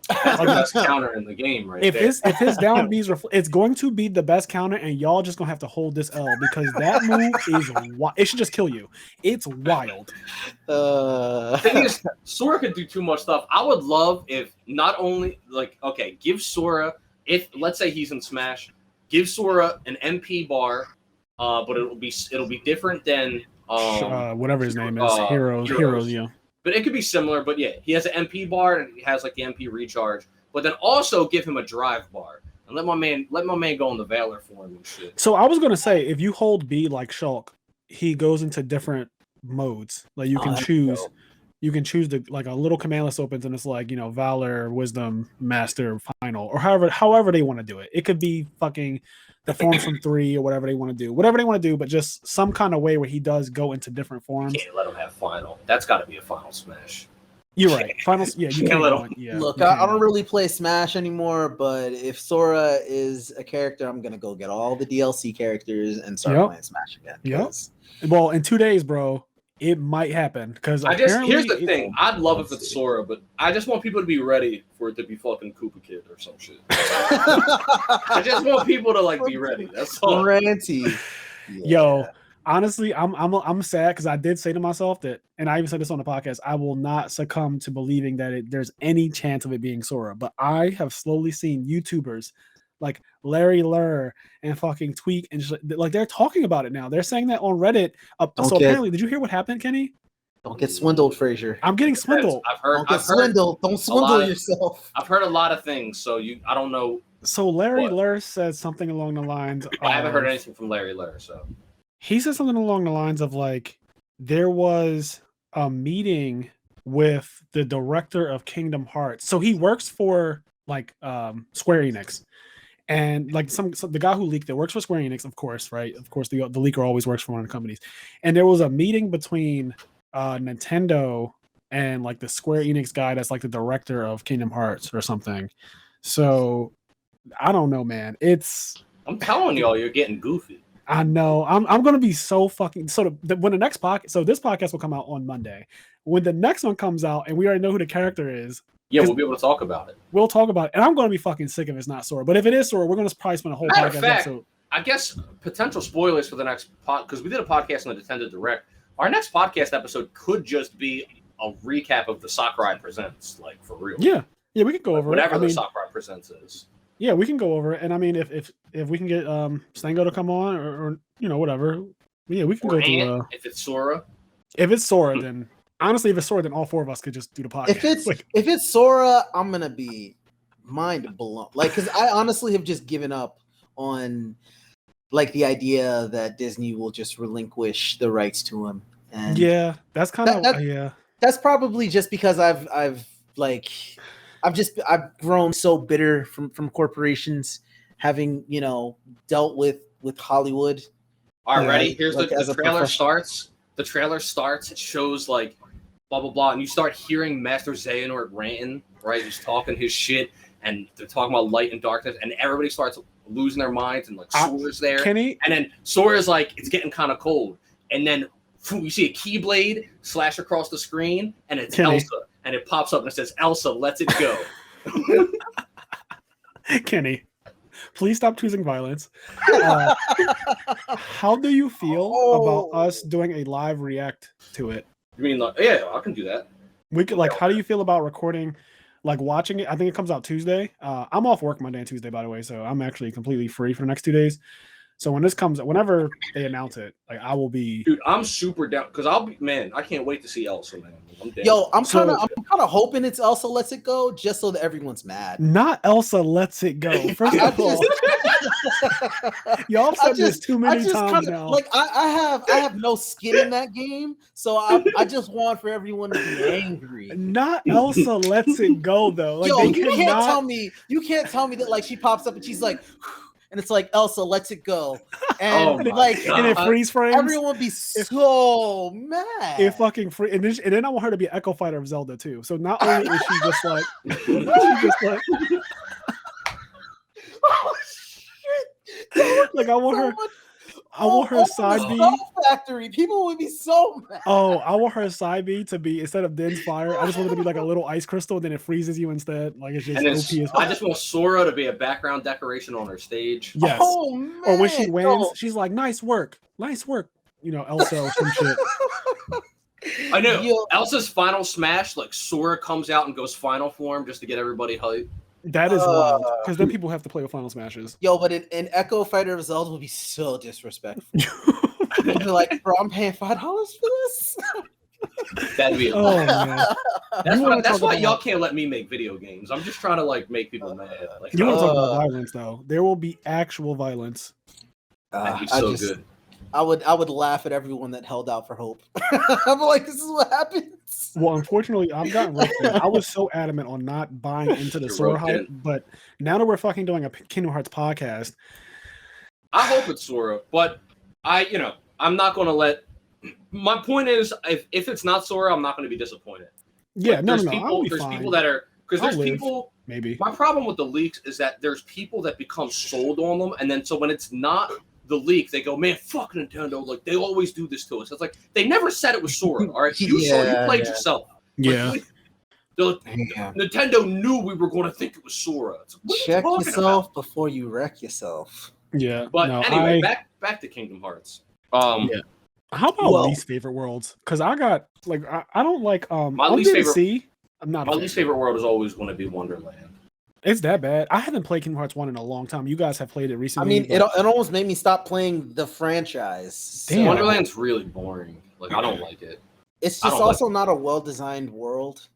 That's the best counter in the game, right? If his down B is it's going to be the best counter, and y'all just gonna have to hold this L because that move is it should just kill you. It's wild. The thing is, Sora could do too much stuff. I would love if not only give Sora, if let's say he's in Smash, give Sora an MP bar, but it'll be different than whatever his name is, Heroes, yeah. But it could be similar, but yeah, he has an MP bar and he has like the MP recharge. But then also give him a drive bar and let my man go in the Valor form and shit. So I was gonna say, if you hold B like Shulk, he goes into different modes. Like you can choose the like a little command list opens and it's like, you know, Valor, Wisdom, Master, Final, or however they want to do it. It could be fucking the forms from 3 or whatever they want to do, but just some kind of way where he does go into different forms. You can't let him have Final. That's got to be a Final Smash. You're right. Finals, yeah, you can't let him. Yeah, look, I don't really play Smash anymore, but if Sora is a character, I'm gonna go get all the DLC characters and start playing Smash again. Yep. Well, in 2 days, bro, it might happen because here's the thing. I'd love if it's Sora, but I just want people to be ready for it to be fucking Koopa Kid or some shit. I just want people to be ready. That's all. Ranty. Yeah. Yo, honestly, I'm sad because I did say to myself that, and I even said this on the podcast, I will not succumb to believing that there's any chance of it being Sora. But I have slowly seen YouTubers like Larry Lur and fucking Tweak and like they're talking about it now. They're saying that on Reddit. Apparently, did you hear what happened, Kenny? Don't get swindled, Frazier. I'm getting swindled. Don't swindle yourself. I've heard a lot of things, so I don't know. So Larry Lur said something along the lines. I haven't heard anything from Larry Lur, so he said something along the lines of like there was a meeting with the director of Kingdom Hearts. So he works for like Square Enix. And like the guy who leaked it works for Square Enix, of course, right? Of course, the leaker always works for one of the companies. And there was a meeting between Nintendo and like the Square Enix guy that's like the director of Kingdom Hearts or something. So I don't know, man. I'm telling y'all, you're getting goofy. I know. I'm gonna be so fucking when the next podcast. So this podcast will come out on Monday. When the next one comes out, and we already know who the character is. Yeah, we'll be able to talk about it. We'll talk about it. And I'm going to be fucking sick if it's not Sora. But if it is Sora, we're going to probably spend a whole podcast episode. I guess potential spoilers for the next pod, because we did a podcast on the Nintendo Direct. Our next podcast episode could just be a recap of the Sakurai Presents, like for real. Yeah, we can go over whatever the Sakurai Presents is. Yeah, we can go over it. And I mean, if we can get Stango to come on or you know whatever, yeah, we can go through. If it's Sora. If it's Sora, then. Honestly, if it's Sora, then all 4 of us could just do the podcast. If it's Sora, I'm gonna be mind blown. Like, because I honestly have just given up on like the idea that Disney will just relinquish the rights to him. And yeah, that's kind of yeah. That's probably just because I've grown so bitter from corporations, having dealt with Hollywood. All right, ready? Here's the trailer starts. The trailer starts. It shows like blah blah blah, and you start hearing Master Xehanort ranting. Right, he's talking his shit, and they're talking about light and darkness, and everybody starts losing their minds, and like Sora's there, and then Sora's like, it's getting kind of cold, and then you see a Keyblade slash across the screen, and it's Elsa, and it pops up and it says, "Elsa, let's it go." Kenny, please stop choosing violence. How do you feel about us doing a live react to it? You mean like, yeah, I can do that. We could how do you feel about recording, like watching it? I think it comes out Tuesday. I'm off work Monday and Tuesday, by the way, so I'm actually completely free for the next 2 days. So when this comes, whenever they announce it, like I will be. Dude, I'm super down because I can't wait to see Elsa, man. I'm dead. Yo, I'm kind of hoping it's Elsa Lets It Go, just so that everyone's mad. Not Elsa Lets It Go. First of all, y'all said this too many times now. Like I have no skin in that game, so I just want for everyone to be angry. Not Elsa Lets It Go though. Like, yo, you can't tell me that like she pops up and she's like. And it's like Elsa lets it go, and and it freeze frames. Everyone would be so mad. It fucking free, and then I want her to be an Echo Fighter of Zelda too. So not only is she just like, oh shit! Like I want her. I want her side B. Factory. People would be so mad. Oh, I want her side B to be, instead of Din's fire, I just want it to be like a little ice crystal, and then it freezes you instead. Like it's just OP as I just want Sora to be a background decoration on her stage. Yes. Oh, man. Or when she wins, she's like, nice work. Elsa or some shit. I know. Elsa's final smash, like Sora comes out and goes final form just to get everybody hyped. That is wild, because then people have to play with Final Smashes. Yo, but an Echo Fighter of Zelda would be so disrespectful. They'd be like, bro, I'm paying $5 for this? That'd be man. That's why y'all can't let me make video games. I'm just trying to like make people mad. Like, you want to talk about violence though? There will be actual violence. That'd be so good. I would laugh at everyone that held out for hope. I'm like, this is what happens. Well, unfortunately, I've gotten roped in. I was so adamant on not buying into the Sora hype, but now that we're fucking doing a Kingdom Hearts podcast, I hope it's Sora, but I'm not going to let. My point is, if it's not Sora, I'm not going to be disappointed. Yeah, like, no. There's people that are because there's people. Maybe my problem with the leaks is that there's people that become sold on them, and then so when it's not the leak, they go, man, fuck Nintendo. Like, they always do this to us. It's like, they never said it was Sora, all right? You played yourself. Yeah. Nintendo knew we were going to think it was Sora. Like, check yourself before you wreck yourself. Yeah. But anyway, back to Kingdom Hearts. How about least favorite worlds? Because I got, like, I don't like, my least favorite, my least favorite world is always going to be Wonderland. It's that bad. I haven't played Kingdom Hearts 1 in a long time. You guys have played it recently. I mean, it almost made me stop playing the franchise. Damn. Wonderland's really boring. Like, I don't like it. It's just also not a well-designed world.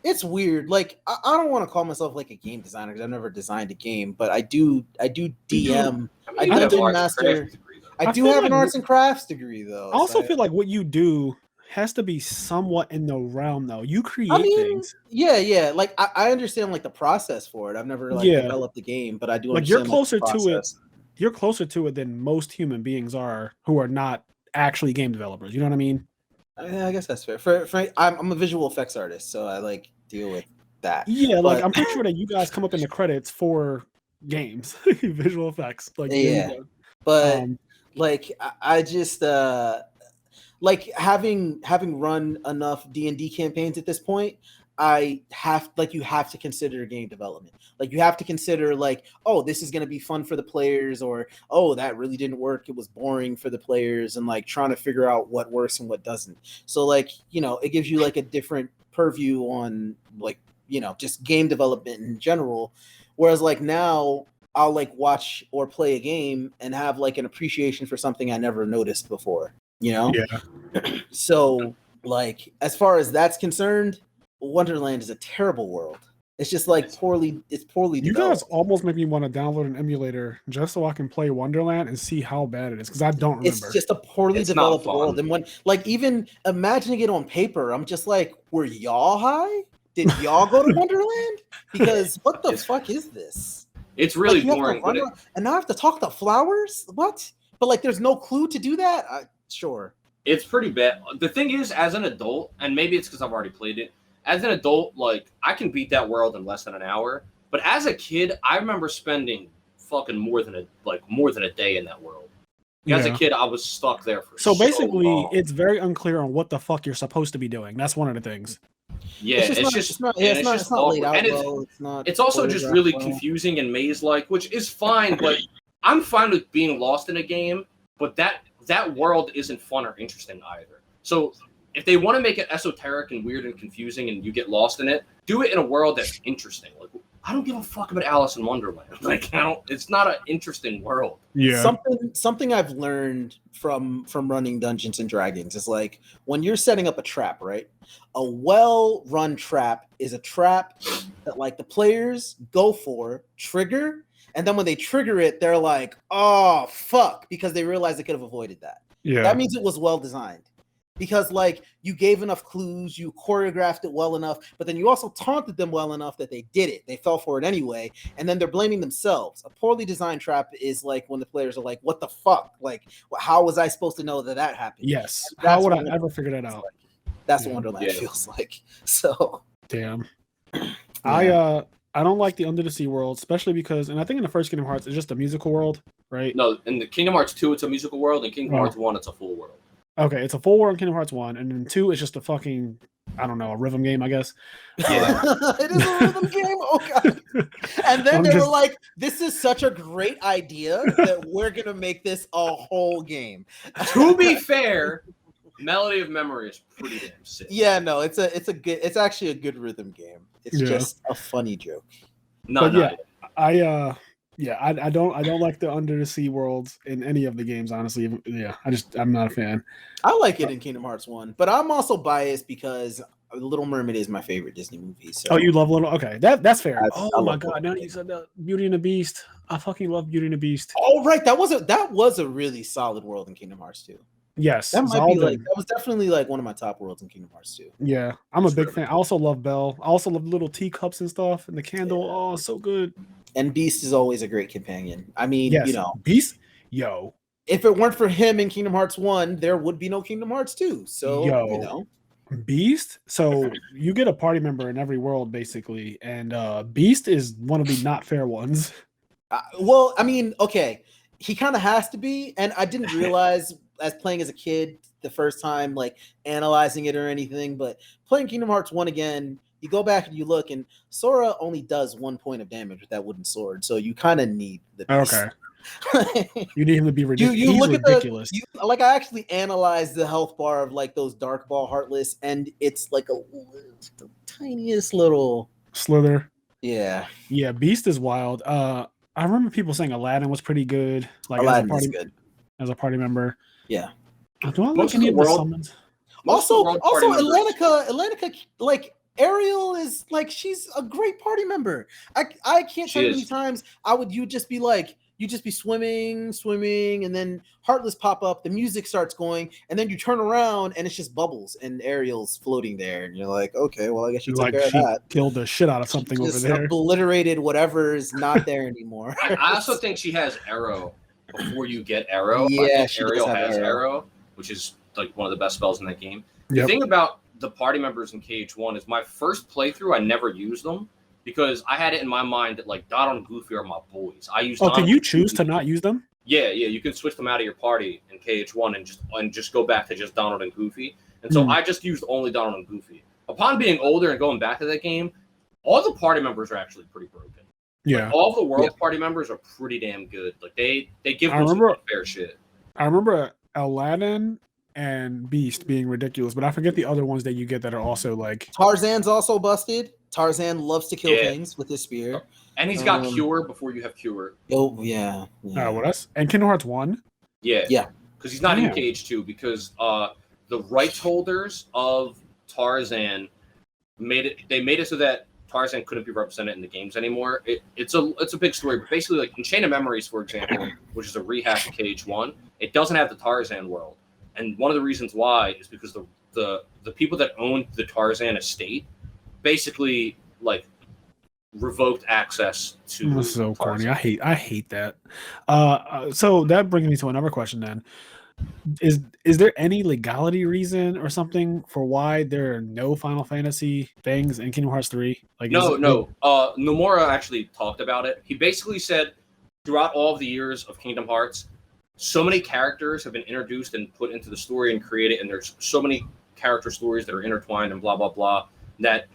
It's weird. Like, I don't want to call myself like a game designer because I've never designed a game, but I do DM. I do have an arts and crafts degree, though. I also feel like what you do has to be somewhat in the realm, though. You create things. Yeah. Like I understand like the process for it. I've never developed the game, but I do. Like, you're closer to it. You're closer to it than most human beings are who are not actually game developers. You know what I mean? I guess that's fair. I'm a visual effects artist, so I like deal with that. Yeah, like I'm pretty sure that you guys come up in the credits for games, visual effects. Like but like I just like having run enough D&D campaigns at this point, you have to consider game development. Like, you have to consider like, oh, this is going to be fun for the players, or oh, that really didn't work, it was boring for the players, and like trying to figure out what works and what doesn't. So like, it gives you like a different purview on like, just game development in general. Whereas like now I'll like watch or play a game and have like an appreciation for something I never noticed before. Yeah. So like, as far as that's concerned, Wonderland is a terrible world. It's just like poorly You developed. guys almost make me want to download an emulator just so I can play Wonderland and see how bad it is because I don't remember. It's just a poorly developed world. And when, like, even imagining it on paper, I'm just like, were y'all high? Did y'all go to Wonderland? Because what the fuck is this? It's really like, boring. And now I have to talk to flowers? What? But like, there's no clue to do that? Sure. It's pretty bad. The thing is, as an adult, and maybe it's because I've already played it, as an adult, like, I can beat that world in less than an hour. But as a kid, I remember spending fucking more than a day in that world. As a kid, I was stuck there for so basically long. It's very unclear on what the fuck you're supposed to be doing. That's one of the things. Yeah, it's not laid out well. It's also just really confusing and maze-like, which is fine, but I'm fine with being lost in a game, but that world isn't fun or interesting either. So if they want to make it esoteric and weird and confusing and you get lost in it, do it in a world that's interesting. Like, I don't give a fuck about Alice in Wonderland. Like, it's not an interesting world. Yeah. Something I've learned from running Dungeons and Dragons is, like, when you're setting up a trap, right? A well-run trap is a trap that, like, the players go for, trigger, and then when they trigger it, they're like, oh, fuck, because they realize they could have avoided that. Yeah. That means it was well designed. Because, like, you gave enough clues, you choreographed it well enough, but then you also taunted them well enough that they did it. They fell for it anyway, and then they're blaming themselves. A poorly designed trap is like when the players are like, what the fuck? Like, how was I supposed to know that happened? Yes. How would I ever figure that out? Like. That's what Wonderland feels like. So. Damn. Yeah. I don't like the Under the Sea world, especially because, and I think in the first Kingdom Hearts, it's just a musical world, right? No, in the Kingdom Hearts 2, it's a musical world, and Kingdom Hearts 1, it's a full world. Okay, it's a full world in Kingdom Hearts 1, and then 2 is just a fucking, I don't know, a rhythm game, I guess. Yeah. It is a rhythm game? Oh, God. And then were like, this is such a great idea that we're going to make this a whole game. To be fair, Melody of Memory is pretty damn sick. Yeah, no, it's actually a good rhythm game. It's just a funny joke. I don't like the Under the Sea worlds in any of the games, honestly. Yeah, I'm not a fan. I like it in Kingdom Hearts 1, but I'm also biased because Little Mermaid is my favorite Disney movie. So. Oh, you love Little? Okay, that's fair. I my God, now you said that Beauty and the Beast. I fucking love Beauty and the Beast. Oh, right, that was a really solid world in Kingdom Hearts 2. Yes, that was definitely like one of my top worlds in Kingdom Hearts 2. Yeah, I'm a big fan. I also love Belle. I also love little teacups and stuff, and the candle. Yeah. Oh, so good. And Beast is always a great companion. I mean, you know, Beast. If it weren't for him in Kingdom Hearts 1, there would be no Kingdom Hearts 2. So, you know. Beast. So you get a party member in every world, basically, and Beast is one of the not fair ones. Well, I mean, okay, he kind of has to be, and I didn't realize as playing as a kid the first time, like analyzing it or anything, but playing Kingdom Hearts 1 again, you go back and you look, and Sora only does 1 point of damage with that wooden sword, so you kind of need the Beast. Okay. You need him to be ridiculous. You look ridiculous. At like I actually analyzed the health bar of like those Dark Ball Heartless, and it's like the tiniest little slither. Yeah. Yeah, Beast is wild. I remember people saying Aladdin was pretty good. Like Aladdin is good as a party member. Yeah. Do I like any of the summons? Also, Atlantica, like Ariel is like, she's a great party member. I can't tell you how many times you'd just be swimming, and then Heartless pop up, the music starts going, and then you turn around and it's just Bubbles and Ariel's floating there, and you're like, okay, well, I guess you took care of that. Killed the shit out of something over there. Obliterated whatever is not there anymore. I also think she has Arrow before you get Arrow. Yeah, Ariel has Arrow, which is like one of the best spells in that game. Yep. The thing about the party members in KH1 is my first playthrough, I never used them because I had it in my mind that like Donald and Goofy are my boys. I used. Oh, can you choose to not use them? Yeah, you can switch them out of your party in KH1 and just go back to just Donald and Goofy. And so I just used only Donald and Goofy. Upon being older and going back to that game, all the party members are actually pretty broken. Yeah, like, all the world party members are pretty damn good. Like they give them some fair shit. I remember Aladdin and Beast being ridiculous, but I forget the other ones that you get that are also like Tarzan's also busted. Tarzan loves to kill things with his spear. And he's got Cure before you have Cure. Oh, yeah. What else? And Kingdom Hearts 1? Yeah. Because he's not in KH2 because the rights holders of Tarzan made it so that Tarzan couldn't be represented in the games anymore. It's a big story, but basically, like in Chain of Memories, for example, which is a rehash of KH1, it doesn't have the Tarzan world, and one of the reasons why is because the people that owned the Tarzan estate basically like revoked access to. That's so corny. Tarzan. I hate that. So that brings me to another question then. Is there any legality reason or something for why there are no Final Fantasy things in Kingdom Hearts 3? Like No. Nomura actually talked about it. He basically said throughout all of the years of Kingdom Hearts, so many characters have been introduced and put into the story and created, and there's so many character stories that are intertwined and blah blah blah. That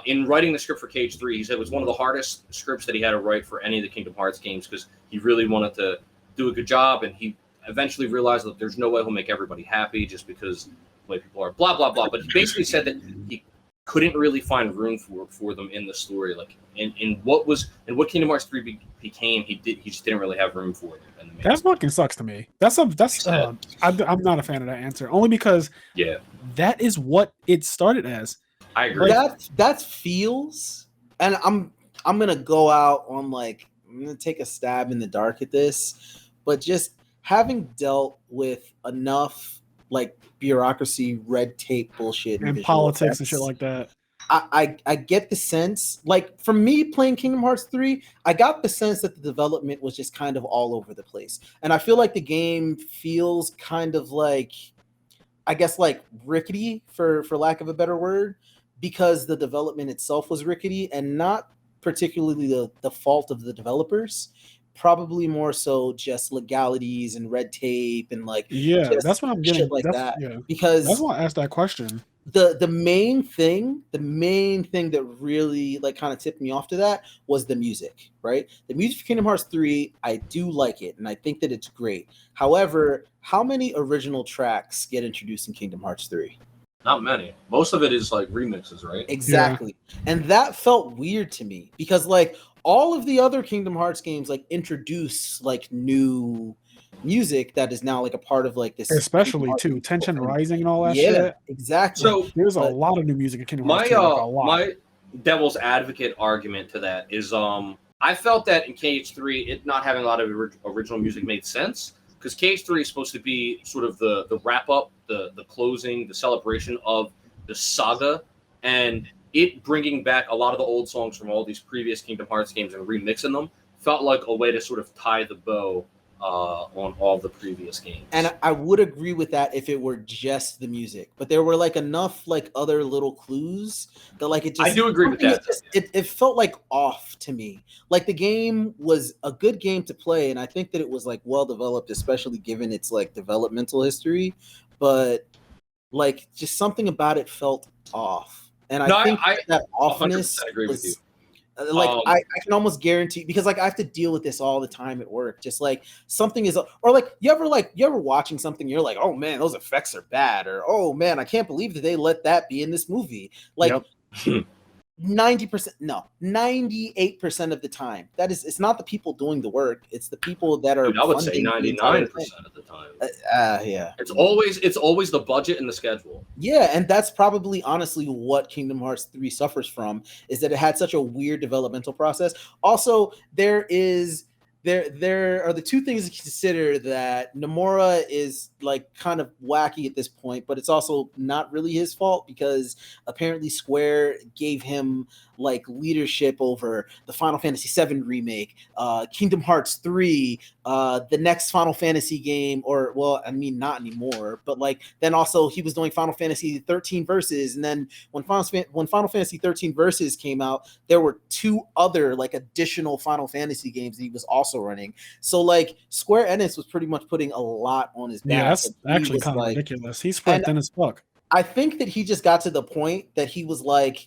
in writing the script for KH3, he said it was one of the hardest scripts that he had to write for any of the Kingdom Hearts games because he really wanted to do a good job, and he eventually realized that there's no way he'll make everybody happy just because the way people are, blah blah blah. But he basically said that he couldn't really find room for them in the story, like in what Kingdom Hearts 3 became. He just didn't really have room for them. That fucking sucks to me. I'm not a fan of that answer, only because that is what it started as. I agree. That feels, and I'm gonna go out on like I'm gonna take a stab in the dark at this, but just having dealt with enough like bureaucracy, red tape bullshit, and politics and shit like that, I get the sense, like for me playing Kingdom Hearts 3, I got the sense that the development was just kind of all over the place. And I feel like the game feels kind of like, I guess like rickety for lack of a better word, because the development itself was rickety and not particularly the fault of the developers. Probably more so just legalities and red tape and like that's what I'm getting like that. Yeah. Because that's why I asked that question. The main thing that really like kind of tipped me off to that was the music, right? The music for Kingdom Hearts 3, I do like it and I think that it's great. However, how many original tracks get introduced in Kingdom Hearts 3? Not many. Most of it is like remixes, right? Exactly. Yeah. And that felt weird to me because like all of the other Kingdom Hearts games like introduce like new music that is now like a part of like this, especially too Tension Rising and all that shit. Yeah, exactly. So there's a lot of new music in Kingdom Hearts 2, my devil's advocate argument to that is I felt that in KH3 it not having a lot of original music made sense because KH3 is supposed to be sort of the wrap up, the closing, the celebration of the saga, and it bringing back a lot of the old songs from all these previous Kingdom Hearts games and remixing them felt like a way to sort of tie the bow on all the previous games. And I would agree with that if it were just the music, but there were like enough like other little clues that like it just. I do agree with that. It felt like off to me. Like the game was a good game to play, and I think that it was like well developed, especially given its like developmental history. But like just something about it felt off. And I think that offness agree with you. Like I can almost guarantee because like I have to deal with this all the time at work. Just like something is, or like you ever watching something, you're like, oh man, those effects are bad, or oh man, I can't believe that they let that be in this movie. Like 90%, no, 98% of the time, it's not the people doing the work, it's the people that are. Dude, I would say 99% of the time. Yeah, it's always the budget and the schedule. Yeah, and that's probably honestly what Kingdom Hearts 3 suffers from, is that it had such a weird developmental process. Also, there are the two things to consider, that Nomura is like kind of wacky at this point, but it's also not really his fault because apparently Square gave him like leadership over the Final Fantasy VII remake, Kingdom Hearts 3, the next Final Fantasy game, or well, I mean not anymore, but like then also he was doing Final Fantasy 13 Versus, and then when Final Fantasy 13 Versus came out, there were two other like additional Final Fantasy games that he was also running. So like Square Enix was pretty much putting a lot on his back. Yeah, that's actually kind of ridiculous. He's spread thin as fuck. I think that he just got to the point that he was like,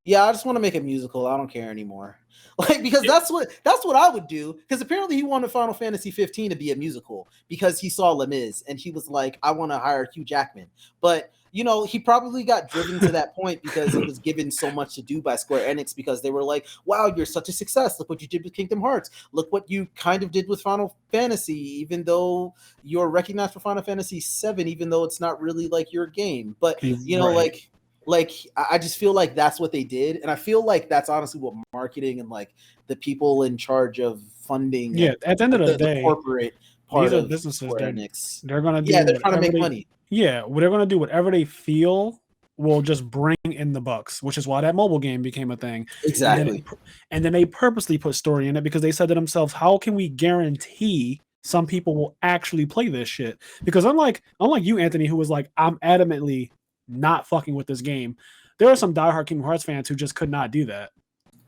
yeah, I just want to make a musical. I don't care anymore. Like, because that's what I would do. Because apparently he wanted Final Fantasy 15 to be a musical because he saw Les Mis and he was like, I want to hire Hugh Jackman. But you know, he probably got driven to that point because he was given so much to do by Square Enix, because they were like, wow, you're such a success. Look what you did with Kingdom Hearts. Look what you kind of did with Final Fantasy, even though you're recognized for Final Fantasy 7, even though it's not really like your game. But, you know, like, Like, I just feel like that's what they did, and I feel like that's honestly what marketing and like the people in charge of funding. Yeah, at the end of the day, corporate part these are of businesses. Square Enix. They're gonna do. Yeah, they're trying to make money. Yeah, they're gonna do whatever they feel will just bring in the bucks, which is why that mobile game became a thing. Exactly. And then they purposely put story in it because they said to themselves, "How can we guarantee some people will actually play this shit?" Because unlike you, Anthony, who was like, "I'm adamantly not fucking with this game," there are some diehard Kingdom Hearts fans who just could not do that.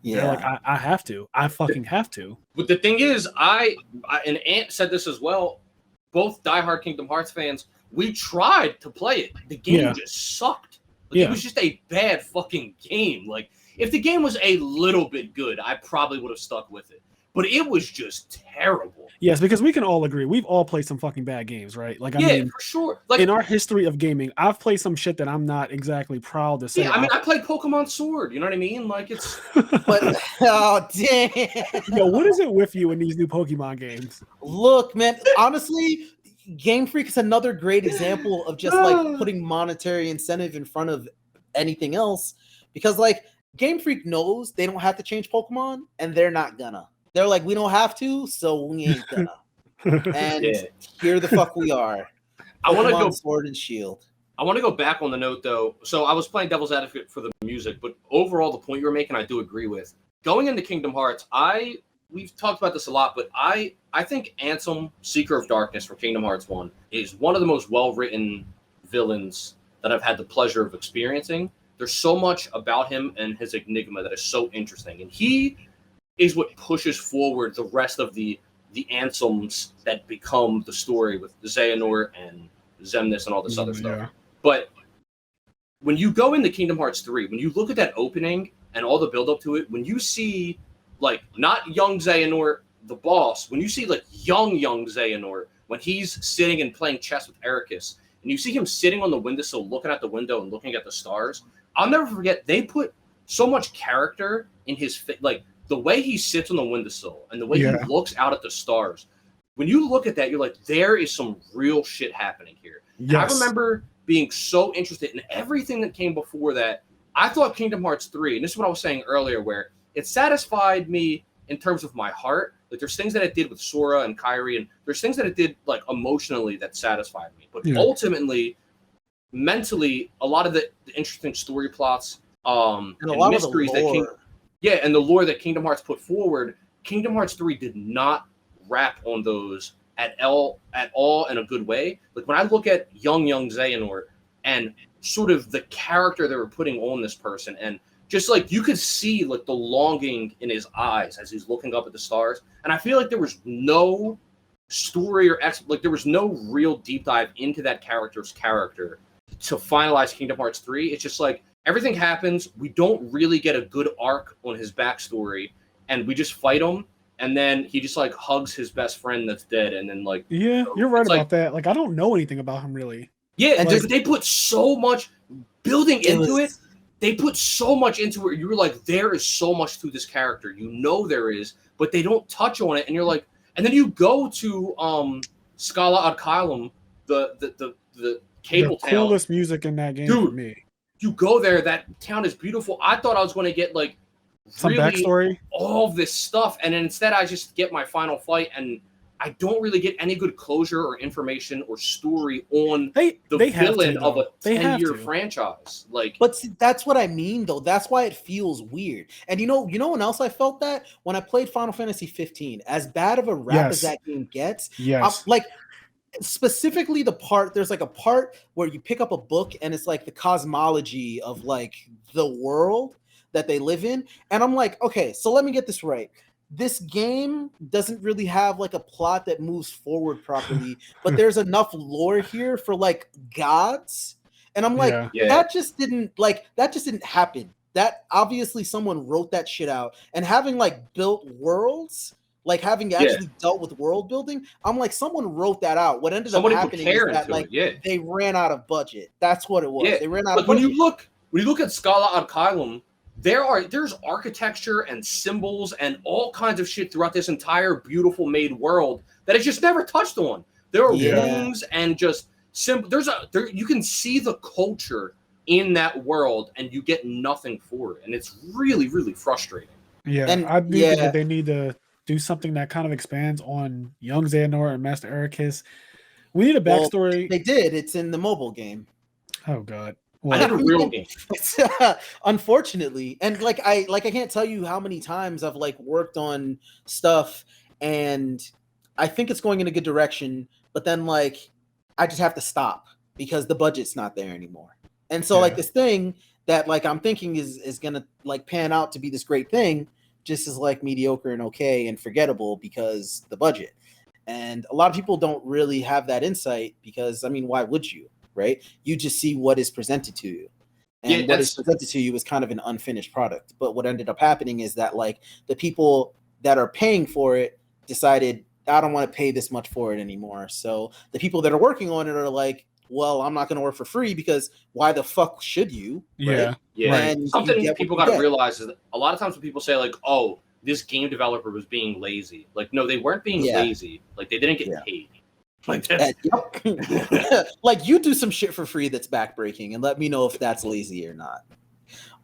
Yeah, they're like, I have to. I fucking have to. But the thing is, I and Ant said this as well. Both diehard Kingdom Hearts fans, we tried to play it. The game just sucked. Like, it was just a bad fucking game. Like, if the game was a little bit good, I probably would have stuck with it. But it was just terrible. Yes, because we can all agree we've all played some fucking bad games, right? Like, I mean, for sure. Like, in our history of gaming, I've played some shit that I'm not exactly proud to say. Yeah, I mean, I played Pokemon Sword. You know what I mean? Like, it's. But oh damn! Yo, what is it with you in these new Pokemon games? Look, man. Honestly, Game Freak is another great example of just like putting monetary incentive in front of anything else, because like Game Freak knows they don't have to change Pokemon, and they're not gonna. They're like, we don't have to, so we ain't gonna. And here the fuck we are. I want to go Sword and Shield. I want to go back on the note though. So I was playing devil's advocate for the music, but overall the point you were making, I do agree with. Going into Kingdom Hearts, we've talked about this a lot, but I think Ansem, Seeker of Darkness for Kingdom Hearts 1 is one of the most well-written villains that I've had the pleasure of experiencing. There's so much about him and his enigma that is so interesting, and he is what pushes forward the rest of the Ansems that become the story with Xehanort and Xemnas and all this other stuff. But when you go into Kingdom Hearts 3, when you look at that opening and all the build up to it, when you see like not young Xehanort, the boss, when you see like young Xehanort, when he's sitting and playing chess with Ericus, and you see him sitting on the windowsill looking at the window and looking at the stars, I'll never forget, they put so much character in his like the way he sits on the windowsill and the way he looks out at the stars. When you look at that, you're like, there is some real shit happening here. Yes. I remember being so interested in everything that came before that. I thought Kingdom Hearts 3, and this is what I was saying earlier, where it satisfied me in terms of my heart. Like, there's things that it did with Sora and Kairi, and there's things that it did like emotionally that satisfied me. But ultimately, mentally, a lot of the interesting story plots and a lot mysteries of the lore. And the lore that Kingdom Hearts put forward, Kingdom Hearts 3 did not rap on those at all in a good way. Like, when I look at young Xehanort and sort of the character they were putting on this person, and just like you could see like the longing in his eyes as he's looking up at the stars. And I feel like there was no story or like there was no real deep dive into that character's character to finalize Kingdom Hearts 3. It's just like everything happens. We don't really get a good arc on his backstory, and we just fight him. And then he just like hugs his best friend that's dead. And then like, you're right about that. Like, I don't know anything about him really. Yeah. And like, they put so much building into it. They put so much into it. You were like, there is so much to this character. You know there is, but they don't touch on it. And you're like, and then you go to Scala ad Caelum, the cable town. Coolest music in that game for me. You go there, that town is beautiful. I thought I was going to get like some backstory, all of this stuff, and then instead I just get my final fight, and I don't really get any good closure or information or story on the villain of a 10-year franchise. Like, but see, that's what I mean, though. That's why it feels weird. And you know when else I felt that? When I played Final Fantasy 15. As bad of a rap as that game gets, like specifically there's like a part where you pick up a book and it's like the cosmology of like the world that they live in, and I'm like, okay, so let me get this right. This game doesn't really have like a plot that moves forward properly, but there's enough lore here for like gods. And I'm like, that just didn't happen. That obviously someone wrote that shit out, and having like built worlds, like having actually dealt with world building, I'm like, someone wrote that out. What ended up happening is that like they ran out of budget. That's what it was. They ran out of budget. When you look at Scala ad Caelum, there's architecture and symbols and all kinds of shit throughout this entire beautiful made world that is just never touched on. There are rooms and just you can see the culture in that world and you get nothing for it, and it's really, really frustrating. Yeah, And I do think that they need to do something that kind of expands on young Xehanort and Master Ericus. We need a backstory. They did. It's in the mobile game. Oh God. I need a real game. It's, unfortunately, and I can't tell you how many times I've like worked on stuff, and I think it's going in a good direction, but then like I just have to stop because the budget's not there anymore. And so like this thing that like I'm thinking is gonna like pan out to be this great thing, just as like mediocre and okay and forgettable because the budget. And a lot of people don't really have that insight because I mean, why would you? Right? You just see what is presented to you. And what is presented to you is kind of an unfinished product. But what ended up happening is that like the people that are paying for it decided, I don't want to pay this much for it anymore. So the people that are working on it are like, well, I'm not going to work for free because why the fuck should you? Yeah. Right? Yeah. And something people got to realize is that a lot of times when people say like, oh, this game developer was being lazy. Like, no, they weren't being lazy. Like they didn't get paid. Like like you do some shit for free that's backbreaking and let me know if that's lazy or not.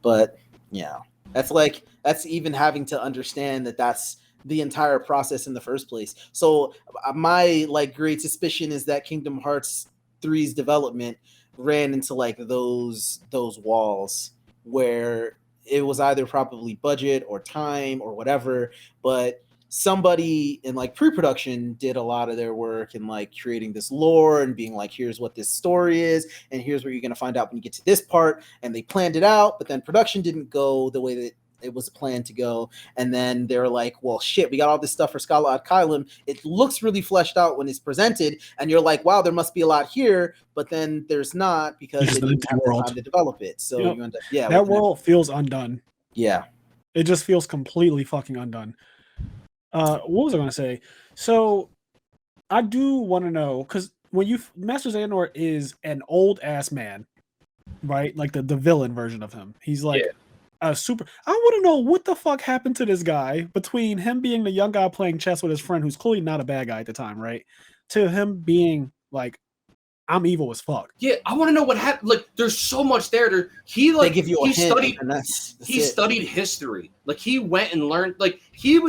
But yeah, that's even having to understand that that's the entire process in the first place. So my like great suspicion is that Kingdom Hearts 3's development ran into like those walls where it was either probably budget or time or whatever, but somebody in like pre-production did a lot of their work in like creating this lore and being like, here's what this story is and here's what you're going to find out when you get to this part, and they planned it out, but then production didn't go the way that it was planned to go, and then they're like, well shit, we got all this stuff for Scala ad Kylum, it looks really fleshed out when it's presented and you're like, wow, there must be a lot here, but then there's not because they didn't have the time to develop it. So you end up that world feels undone. It just feels completely fucking undone. What was I going to say? So I do want to know, because when Master Xehanort is an old ass man, right? Like the villain version of him. He's like a super. I want to know what the fuck happened to this guy between him being the young guy playing chess with his friend, who's clearly not a bad guy at the time, right? To him being like, I'm evil as fuck. Yeah, I want to know what happened. Like, there's so much there. He like they give you a hint, studied. and that's he studied history. Like he went and learned. Like he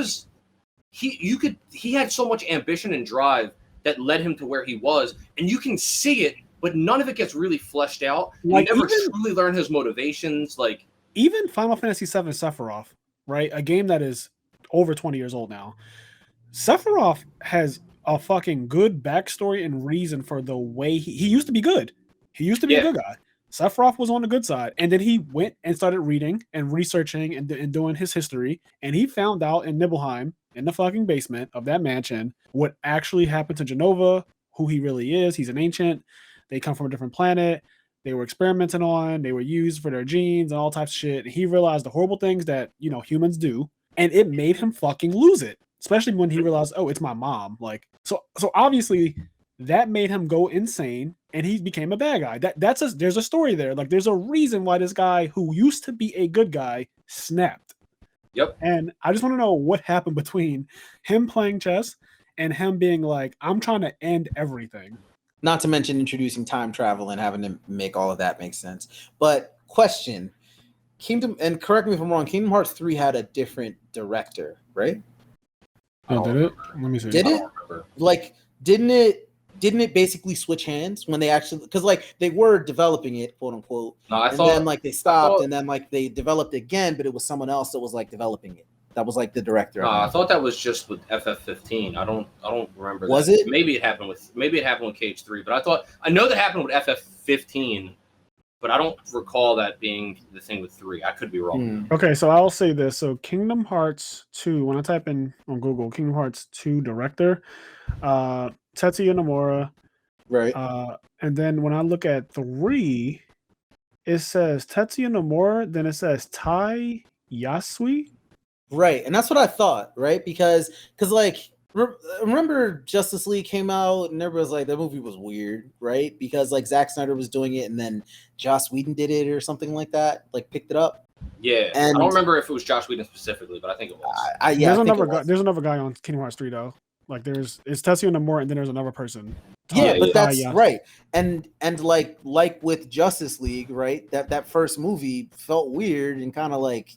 had so much ambition and drive that led him to where he was, and you can see it, but none of it gets really fleshed out. Like, you never truly learn his motivations. Like even Final Fantasy VII Sephiroth, right? A game that is over 20 years old now. Sephiroth has a fucking good backstory and reason for the way he used to be good. He used to be a good guy. Sephiroth was on the good side, and then he went and started reading and researching and doing his history, and he found out in Nibelheim, in the fucking basement of that mansion, what actually happened to Genova, who he really is. He's an ancient. They come from a different planet. They were experimenting on. They were used for their genes and all types of shit. And he realized the horrible things that, humans do, and it made him fucking lose it. Especially when he realized, oh, it's my mom. Like, so obviously that made him go insane, and he became a bad guy. There's a story there. Like, there's a reason why this guy who used to be a good guy snapped. Yep. And I just want to know what happened between him playing chess and him being like, I'm trying to end everything. Not to mention introducing time travel and having to make all of that make sense. But question, and correct me if I'm wrong, Kingdom Hearts 3 had a different director, right? Oh, did it? Let me see. Did it? Like, didn't it basically switch hands when they actually, because like they were developing it, quote unquote, then like they stopped, and then like they developed it again, but it was someone else that was like developing it. That was like the director. I thought that was just with FF15. I don't remember. Was it? Maybe it happened with KH3, but I know that happened with FF15, but I don't recall that being the thing with 3. I could be wrong. Okay, so I'll say this. So Kingdom Hearts 2, when I type in on Google Kingdom Hearts 2 director, Tetsuya Nomura, right? And then when I look at 3, it says Tetsuya Nomura, then it says Tai Yasui. Right, and that's what I thought, right? Because like remember Justice League came out and everybody was like, that movie was weird, right? Because like Zack Snyder was doing it and then Joss Whedon did it or something like that, like picked it up. Yeah, and I don't remember if it was Joss Whedon specifically, but I think it was. There's another guy on Kingdom Hearts 3 though. Like there's it's Tetsuya Nomura and then there's another person. Yeah, but that's yeah. right. And like with Justice League, right? That first movie felt weird and kind of like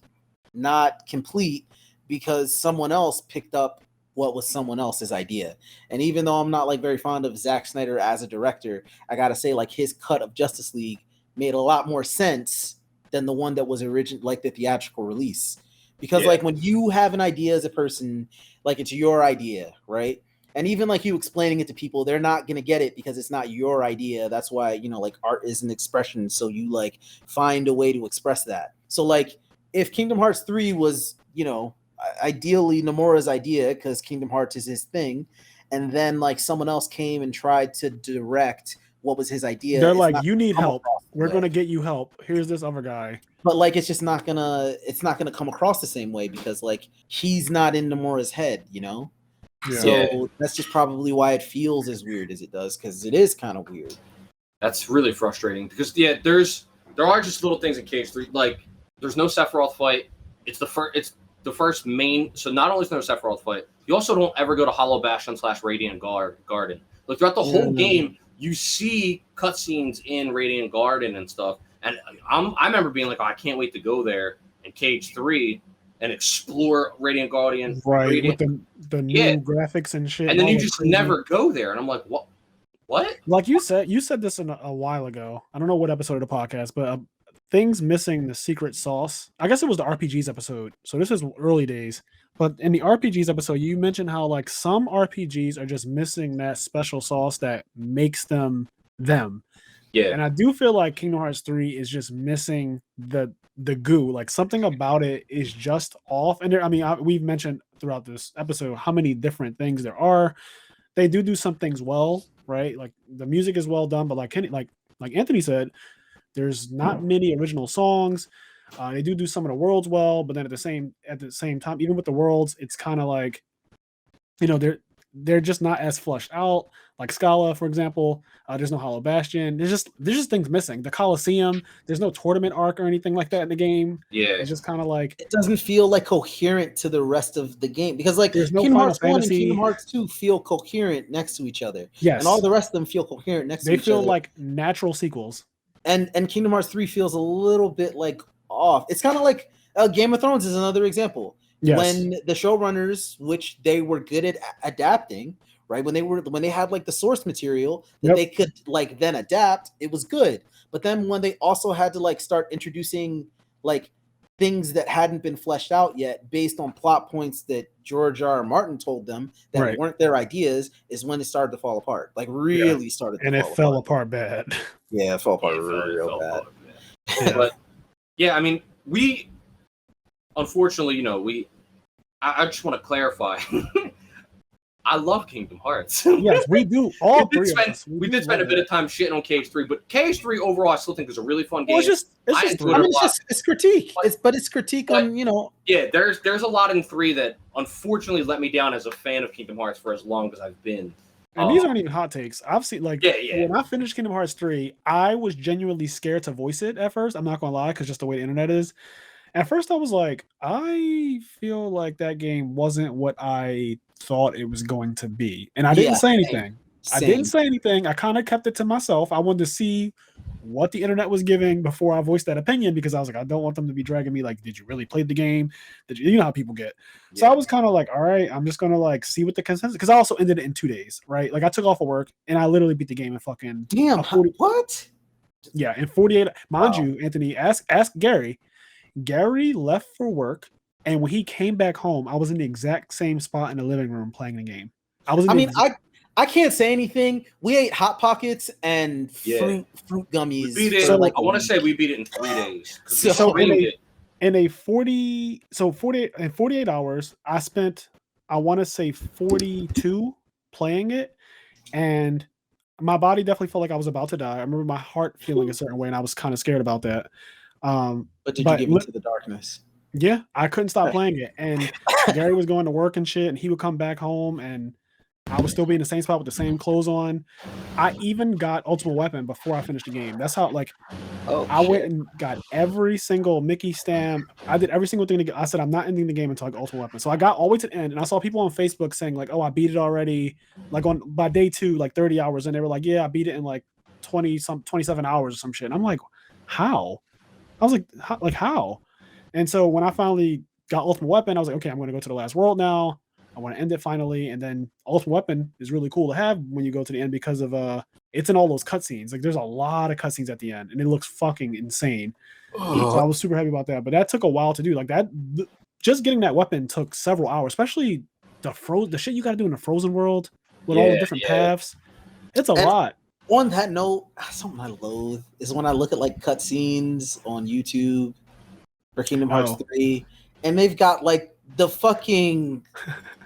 not complete because someone else picked up what was someone else's idea. And even though I'm not like very fond of Zack Snyder as a director, I gotta say like his cut of Justice League made a lot more sense than the one that was like the theatrical release. Because like when you have an idea as a person, like it's your idea, right? And even like you explaining it to people, they're not gonna get it because it's not your idea. That's why, you know, like art is an expression. So you like find a way to express that. So like if Kingdom Hearts 3 was, you know, ideally Nomura's idea, because Kingdom Hearts is his thing, and then like someone else came and tried to direct what was his idea. They're like, you need help. We're gonna get you help. Here's this other guy. But like it's just not gonna come across the same way because like he's not in Nomura's head, you know? Yeah. So that's just probably why it feels as weird as it does, because it is kind of weird. That's really frustrating because there are just little things in Cage 3. Like there's no Sephiroth fight. It's the first main. So not only is there no Sephiroth fight, you also don't ever go to Hollow Bastion / Radiant Garden. Like throughout the whole game, you see cutscenes in Radiant Garden and stuff. And I remember being like, oh, I can't wait to go there in Cage 3 and explore Radiant Guardian. Right, with the new graphics and shit. And then you just never go there. And I'm like, what? What? Like you said this a while ago. I don't know what episode of the podcast, but things missing the secret sauce. I guess it was the RPGs episode. So this is early days. But in the RPGs episode, you mentioned how like some RPGs are just missing that special sauce that makes them them. Yeah. And I do feel like Kingdom Hearts 3 is just missing the goo. Like something about it is just off. And we've mentioned throughout this episode how many different things there are. They do some things well, right? Like the music is well done, but like Anthony said, there's not many original songs. They do some of the worlds well, but then at the same time, even with the worlds, it's kind of like, you know, they're just not as flushed out. Like Scala, for example, there's no Hollow Bastion. There's just things missing. The Colosseum, there's no tournament arc or anything like that in the game. Yeah, it's just kind of like it doesn't feel like coherent to the rest of the game because like there's no Kingdom Final Hearts 1 Fantasy. and Kingdom Hearts 2 feel coherent next to each other. Yes, and all the rest of them feel coherent next to each other. They feel like natural sequels. And Kingdom Hearts 3 feels a little bit like off. It's kind of like Game of Thrones is another example. Yes. When the showrunners, which they were good at adapting, right? When they had like the source material that they could like then adapt, it was good. But then when they also had to like start introducing like things that hadn't been fleshed out yet based on plot points that George R. R. Martin told them that weren't their ideas, is when it started to fall apart. Like really started to and fall it fell apart bad. Yeah, it fell apart real bad. Yeah. But yeah, I mean, we unfortunately, you know, I just want to clarify. I love Kingdom Hearts. Yes, we do. All three of us. We did spend a bit of time shitting on Cage 3, but Cage 3 overall, I still think is a really fun game. Well, it's critique. It's critique on, you know. Yeah, there's a lot in 3 that unfortunately let me down as a fan of Kingdom Hearts for as long as I've been. And these aren't even hot takes. I've seen when I finished Kingdom Hearts 3, I was genuinely scared to voice it at first. I'm not gonna lie, because just the way the internet is. At first, I was like, I feel like that game wasn't what I thought it was going to be. And I didn't say anything. I didn't say anything. I kind of kept it to myself. I wanted to see what the internet was giving before I voiced that opinion, because I was like, I don't want them to be dragging me like, did you really play the game? Did you know how people get? Yeah. So I was kind of like, all right, I'm just going to like see what the consensus, because I also ended it in 2 days, right? Like I took off of work and I literally beat the game in fucking what? Yeah, in 48. Mind you, Anthony, ask Gary. Gary left for work, and when he came back home, I was in the exact same spot in the living room playing the game. I can't say anything. We ate Hot Pockets and fruit gummies. We beat it. I want to say we beat it in 3 days. So in 48 hours, I spent, I want to say 42 playing it, and my body definitely felt like I was about to die. I remember my heart feeling a certain way, and I was kind of scared about that. But did you give into the darkness? Yeah, I couldn't stop playing it. And Gary was going to work and shit, and he would come back home, and I would still be in the same spot with the same clothes on. I even got Ultimate Weapon before I finished the game. That's how, like, Oh, I went shit. and got every single Mickey stamp. I did every single thing. I said I'm not ending the game until I get Ultimate Weapon. So I got all the way to the end, and I saw people on Facebook saying like, "Oh, I beat it already." Like by day 2, like 30 hours, and they were like, "Yeah, I beat it in like 27 hours or some shit." And I'm like, "How?" I was like, how? And so when I finally got Ultimate Weapon, I was like, okay, I'm going to go to the last world now. I want to end it finally. And then Ultimate Weapon is really cool to have when you go to the end because of it's in all those cutscenes. Like there's a lot of cutscenes at the end, and it looks fucking insane. So I was super happy about that. But that took a while to do. Like that, just getting that weapon took several hours, especially the shit you got to do in the frozen world with all the different paths. It's a lot. On that note, something I loathe is when I look at like cutscenes on YouTube for Kingdom Hearts 3, and they've got like the fucking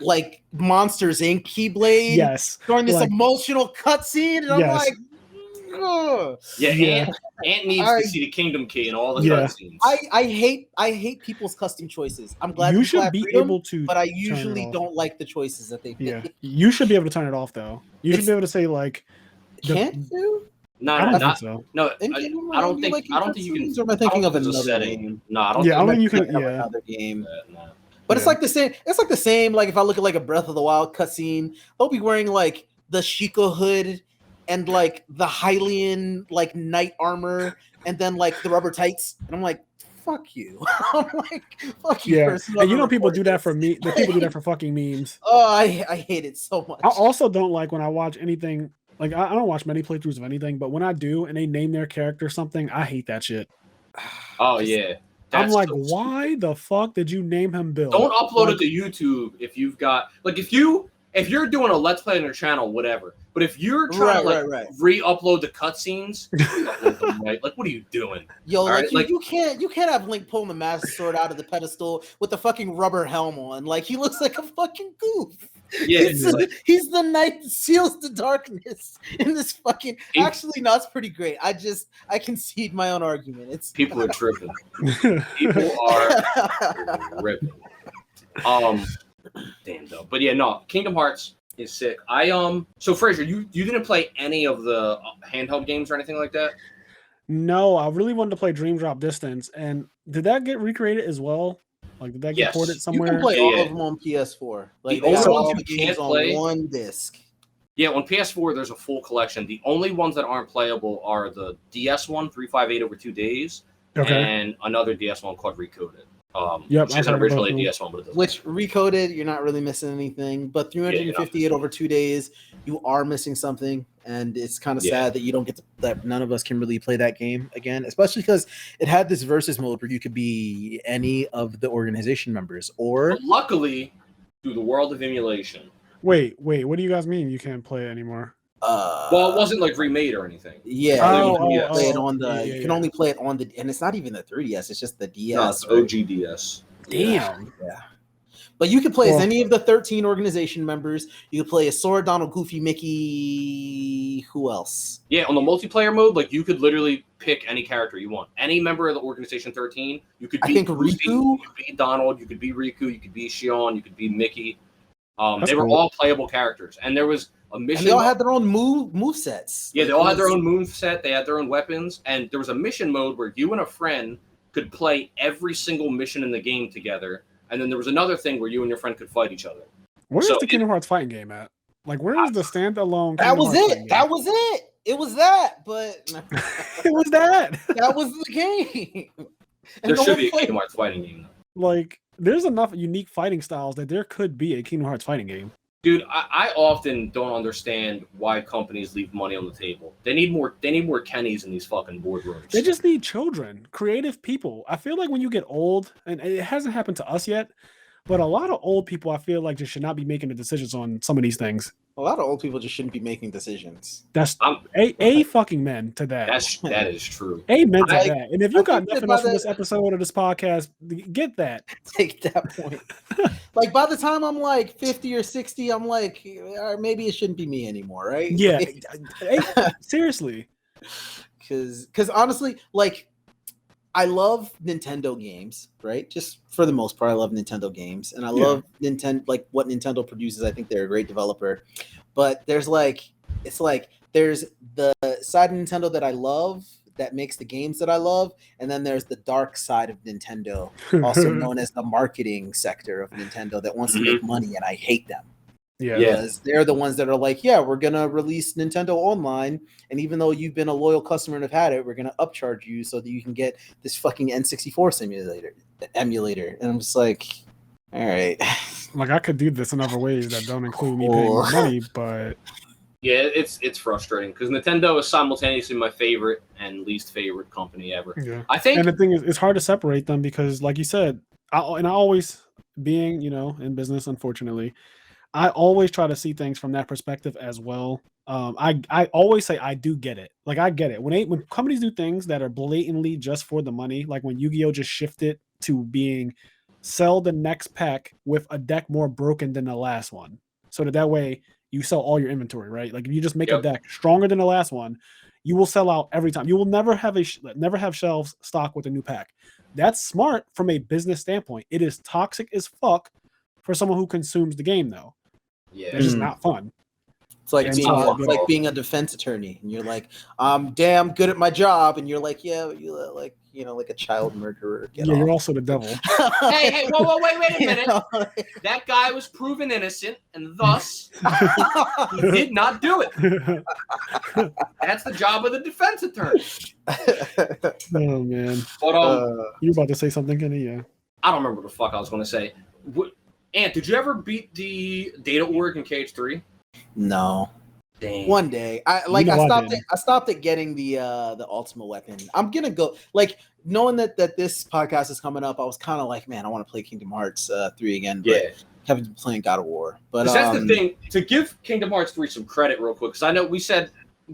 like Monsters Inc. Keyblade during this emotional cutscene, and I'm like, ugh. Ant needs to see the Kingdom Key and all the cutscenes. I hate people's custom choices. I'm glad you should be able to, but I usually don't like the choices that they make. Yeah, you should be able to turn it off though. You should be able to say like. Can't you? No, I don't think so. No, I don't think you can. Or am I thinking of another setting? game? No, I don't. Yeah, I don't think you can. Another game. But it's like the same. It's like the same. Like if I look at like a Breath of the Wild cutscene, they'll be wearing like the Sheikah hood and like the Hylian like knight armor, and then like the rubber tights, and I'm like, fuck you. I'm like, fuck you. Yeah, and you know people do that for me. The people do that for fucking memes. Oh, I hate it so much. I also don't like when I watch anything. Like I don't watch many playthroughs of anything, but when I do and they name their character something, I hate that shit. Oh yeah. I'm like, why the fuck did you name him Bill? Don't upload it to YouTube if you've got like if you're doing a Let's Play on your channel, whatever. But if you're trying to re-upload the cutscenes, like what are you doing? Yo, you can't have Link pulling the Master Sword out of the pedestal with the fucking rubber helm on. Like he looks like a fucking goof. Yeah, he's the knight that seals the darkness in this fucking. Actually, no, it's pretty great. I concede my own argument. It's people are tripping. People are ripping. Damn though, but yeah, no. Kingdom Hearts is sick. So Fraser, you didn't play any of the handheld games or anything like that? No, I really wanted to play Dream Drop Distance, and did that get recreated as well? Like, did that get ported somewhere? You can play all of them on PS4. Like, the only ones you can't play on one disc. Yeah, on PS4, there's a full collection. The only ones that aren't playable are the DS one, 358 over 2 days, and another DS one called Recoded. Which isn't originally a DS one, but it doesn't. Which Recoded, you're not really missing anything. But 358 over 2 days, you are missing something, and it's kind of sad that you don't get that. None of us can really play that game again, especially because it had this versus mode where you could be any of the organization members. But luckily, through the world of emulation. Wait, what do you guys mean you can't play it anymore? Well, it wasn't like remade or anything. Yeah, you can play it on the. You can only play it on the, and it's not even the 3DS. It's just the DS. No, it's OG DS. Damn. Yeah. But you can play as any of the 13 organization members. You can play as Sora, Donald, Goofy, Mickey. Who else? Yeah, on the multiplayer mode, like you could literally pick any character you want. Any member of the Organization 13. You could be Riku. You could be Donald. You could be Riku. You could be Shion. You could be Mickey. They were all playable characters, and there was a mission. And they all had their own move sets. Yeah, they all had their own move set. They had their own weapons, and there was a mission mode where you and a friend could play every single mission in the game together. And then there was another thing where you and your friend could fight each other. Where's the Kingdom Hearts fighting game at? Like, where is the standalone? That was it. That was it. It was that. But it was that. That was the game. There should be a Kingdom Hearts fighting game, though. Like, there's enough unique fighting styles that there could be a Kingdom Hearts fighting game. Dude, I often don't understand why companies leave money on the table. They need more Kennys in these fucking boardrooms. They just need children, creative people. I feel like when you get old, and it hasn't happened to us yet, but a lot of old people, I feel like, just should not be making the decisions on some of these things. A lot of old people just shouldn't be making decisions. That's a fucking men to that. That is true. Amen to that. And if you got nothing else from this episode or this podcast, get that. Take that point. Like by the time I'm like 50 or 60, I'm like, maybe it shouldn't be me anymore, right? Yeah. Seriously. Because honestly, like, I love Nintendo games, right? Just for the most part, I love Nintendo games, and I love Nintendo, like what Nintendo produces. I think they're a great developer, but there's there's the side of Nintendo that I love that makes the games that I love, and then there's the dark side of Nintendo, also known as the marketing sector of Nintendo that wants to make money, and I hate them. Yeah. Because they're the ones that are like, yeah, we're gonna release Nintendo Online, and even though you've been a loyal customer and have had it, we're gonna upcharge you so that you can get this fucking N64 emulator. And I'm just like, all right. Like, I could do this in other ways that don't include me paying more money, but yeah, it's frustrating because Nintendo is simultaneously my favorite and least favorite company ever. Yeah. I think, and the thing is, it's hard to separate them because, like you said, I always, being in business, unfortunately, I always try to see things from that perspective as well. I always say I do get it. Like, I get it. When companies do things that are blatantly just for the money, like when Yu-Gi-Oh! Just shifted to being sell the next pack with a deck more broken than the last one. So that way you sell all your inventory, right? Like if you just make a deck stronger than the last one, you will sell out every time. You will never have never have shelves stocked with a new pack. That's smart from a business standpoint. It is toxic as fuck for someone who consumes the game, though. yeah, It's just not fun. It's like, And being, being a defense attorney, and you're like, I'm damn good at my job, and you're like, yeah, you like, like a child murderer. You're also the devil. hey, whoa, wait a minute. That guy was proven innocent, and thus he did not do it. That's the job of the defense attorney. Oh man! But you were about to say something, Kenny? Yeah. I don't remember what the fuck I was going to say. Ant, did you ever beat the data org in KH3? No. Dang. One day, I stopped at getting the ultimate weapon. I'm gonna go, like, knowing that this podcast is coming up. I was kind of like, man, I want to play Kingdom Hearts 3 again. But haven't been playing God of War. But that's the thing. To give Kingdom Hearts 3 some credit, real quick, because I know we said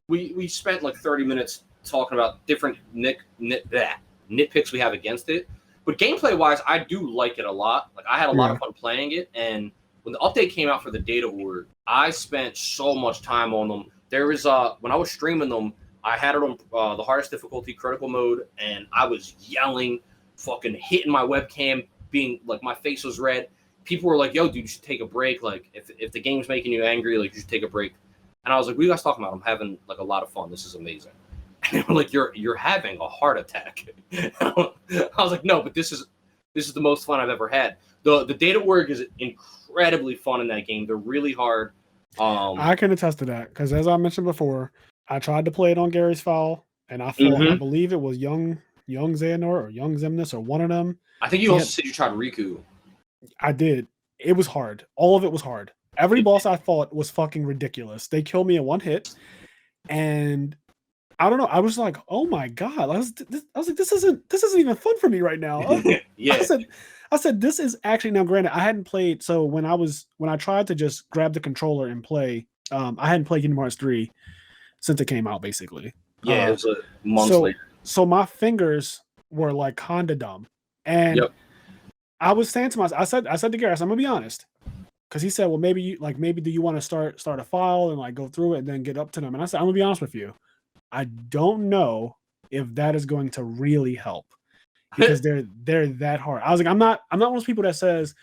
we spent like 30 minutes talking about different nitpicks we have against it. But gameplay-wise, I do like it a lot. Like, I had a lot of fun playing it, and when the update came out for the data org, I spent so much time on them. There was when I was streaming them, I had it on the hardest difficulty, critical mode, and I was yelling, fucking hitting my webcam, being like, my face was red. People were like, "Yo, dude, you should take a break. Like, if the game's making you angry, like, you should take a break." And I was like, "What are you guys talking about? I'm having like a lot of fun. This is amazing." And they were like, "You're having a heart attack." I was like, "No, but this is the most fun I've ever had." The data org is incredibly fun in that game. They're really hard. I can attest to that because, as I mentioned before, I tried to play it on Gary's file, and I thought I believe it was young Xehanort or young Zemnis or one of them. I think you also said you tried Riku. I did. It was hard. All of it was hard. Every boss I fought was fucking ridiculous. They killed me in one hit, and I don't know. I was like, "Oh my god!" I was like, "This isn't even fun for me right now." Yeah. I said, "This is actually." Now, granted, I hadn't played. So when I tried to just grab the controller and play, I hadn't played Kingdom Hearts 3 since it came out, basically. Yeah, it was a month later. So my fingers were like kinda dumb, and I was saying to myself, I said to Gary, I'm gonna be honest, because he said, "Well, maybe do you want to start a file and like go through it and then get up to them?" And I said, "I'm gonna be honest with you, I don't know if that is going to really help because they're that hard." I was like, I'm not one of those people that says,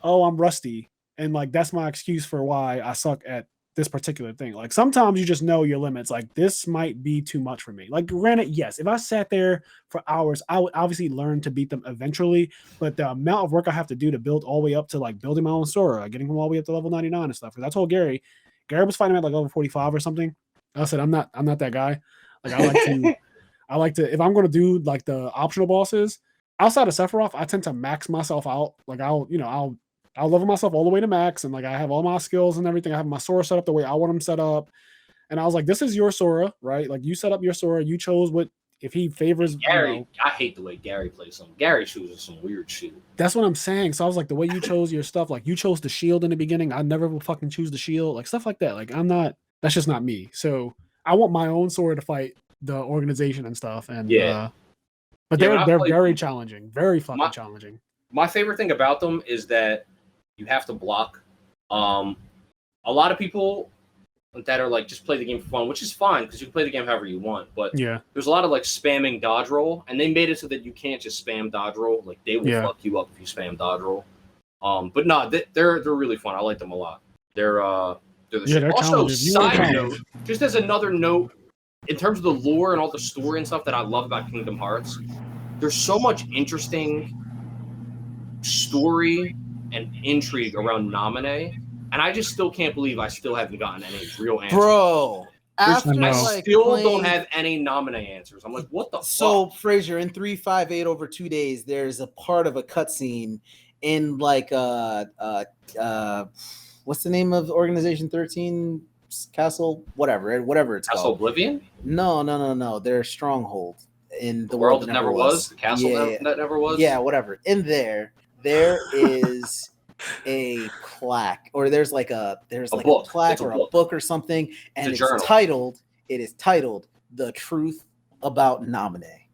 "Oh, I'm rusty," and like that's my excuse for why I suck at this particular thing. Like sometimes you just know your limits. Like this might be too much for me. Like granted, yes, if I sat there for hours, I would obviously learn to beat them eventually. But the amount of work I have to do to build all the way up to like building my own Sora, getting them all the way up to level 99 and stuff. Because I told Gary was fighting at like level 45 or something. I said, I'm not that guy. Like I like to, if I'm going to do like the optional bosses outside of Sephiroth, I tend to max myself out. Like I'll level myself all the way to max. And like, I have all my skills and everything. I have my Sora set up the way I want them set up. And I was like, this is your Sora, right? Like you set up your Sora. You chose what, if he favors Gary. I hate the way Gary plays something. Gary chooses some weird shit. That's what I'm saying. So I was like, the way you chose your stuff, like you chose the shield in the beginning. I never will fucking choose the shield, like stuff like that. Like that's just not me. So I want my own Sora to fight the organization and stuff. And but they're very challenging, very fucking challenging. My favorite thing about them is that you have to block. A lot of people that are like just play the game for fun, which is fine because you can play the game however you want. But there's a lot of like spamming dodge roll, and they made it so that you can't just spam dodge roll. Like they will fuck you up if you spam dodge roll. But no, they're really fun. I like them a lot. They're the shit. Also, side note, just as another note, in terms of the lore and all the story and stuff that I love about Kingdom Hearts, there's so much interesting story and intrigue around Naminé, and I just still can't believe I still haven't gotten any real answers. Bro, after I like still playing... don't have any Naminé answers. I'm like, what the so, fuck? Fraser, in 358 over 2 days, there's a part of a cutscene in like what's the name of Organization 13 Castle? Whatever it's Castle called. Oblivion? No. They're Stronghold in the world that never was. The castle that never was. Yeah, whatever. In there is a plaque, or there's like a plaque or a book or something, and it is titled "The Truth About Naminé."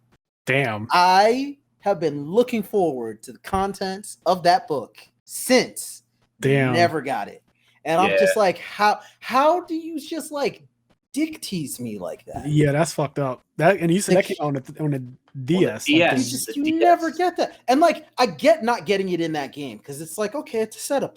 Damn. I have been looking forward to the contents of that book since. Damn. Never got it. And I'm just like, how do you just like dick tease me like that? Yeah, that's fucked up. That, and you said that came on the DS. You never get that. And like, I get not getting it in that game because it's like, okay, it's a setup.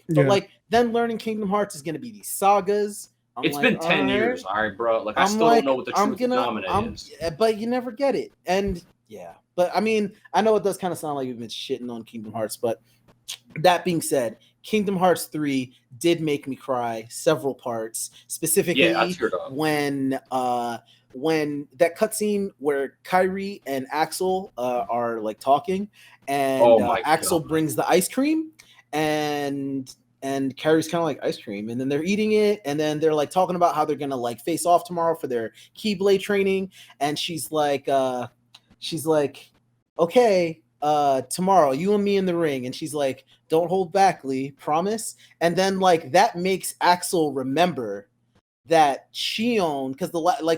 But like, then learning Kingdom Hearts is going to be these sagas. It's been 10 years, all right, bro. Like, I still don't know what the truth of Naminé is. But you never get it. And yeah, but I mean, I know it does kind of sound like you've been shitting on Kingdom Hearts, but that being said, Kingdom Hearts 3 did make me cry several parts, specifically when that cutscene where Kairi and Axel are like talking, and Axel brings the ice cream, and Kairi's kind of like, ice cream, and then they're eating it, and then they're like talking about how they're gonna like face off tomorrow for their Keyblade training, and she's like, okay, tomorrow you and me in the ring, and she's like, don't hold back, Lee, promise. And then like that makes Axel remember that Shion, because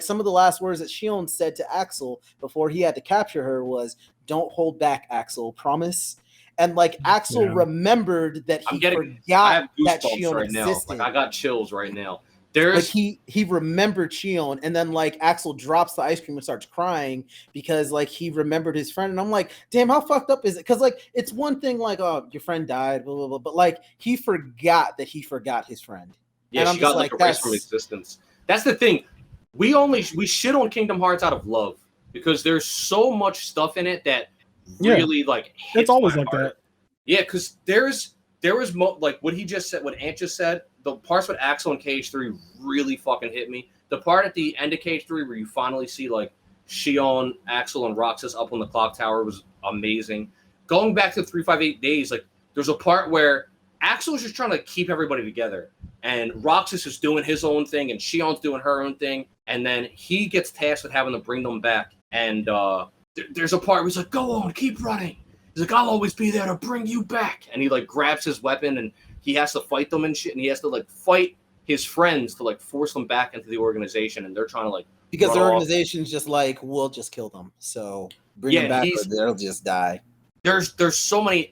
some of the last words that Shion said to Axel before he had to capture her was, don't hold back, Axel, promise. And like Axel remembered that he forgot that Shion right existed. Now. Like, I got chills right now. There's like he remembered Shion, and then like Axel drops the ice cream and starts crying because like he remembered his friend. And I'm like, damn, how fucked up is it? Because like it's one thing like, oh, your friend died, blah blah blah, but like he forgot that he forgot his friend. Yeah, and I'm she got like erased from existence. That's the thing. We shit on Kingdom Hearts out of love because there's so much stuff in it that really like hits it's always my like heart. that. Yeah, because there was like what he just said, what Ant just said. The parts with Axel and Cage 3 really fucking hit me. The part at the end of Cage 3 where you finally see like Shion, Axel, and Roxas up on the clock tower was amazing. Going back to 358 Days, like there's a part where Axel's just trying to keep everybody together, and Roxas is doing his own thing, and Shion's doing her own thing, and then he gets tasked with having to bring them back. And there's a part where he's like, "Go on, keep running." He's like, "I'll always be there to bring you back," and he like grabs his weapon and he has to fight them and shit, and he has to like fight his friends to like force them back into the organization, and they're trying to like because the organization's just like, we'll just kill them, so bring them back or they'll just die. There's so many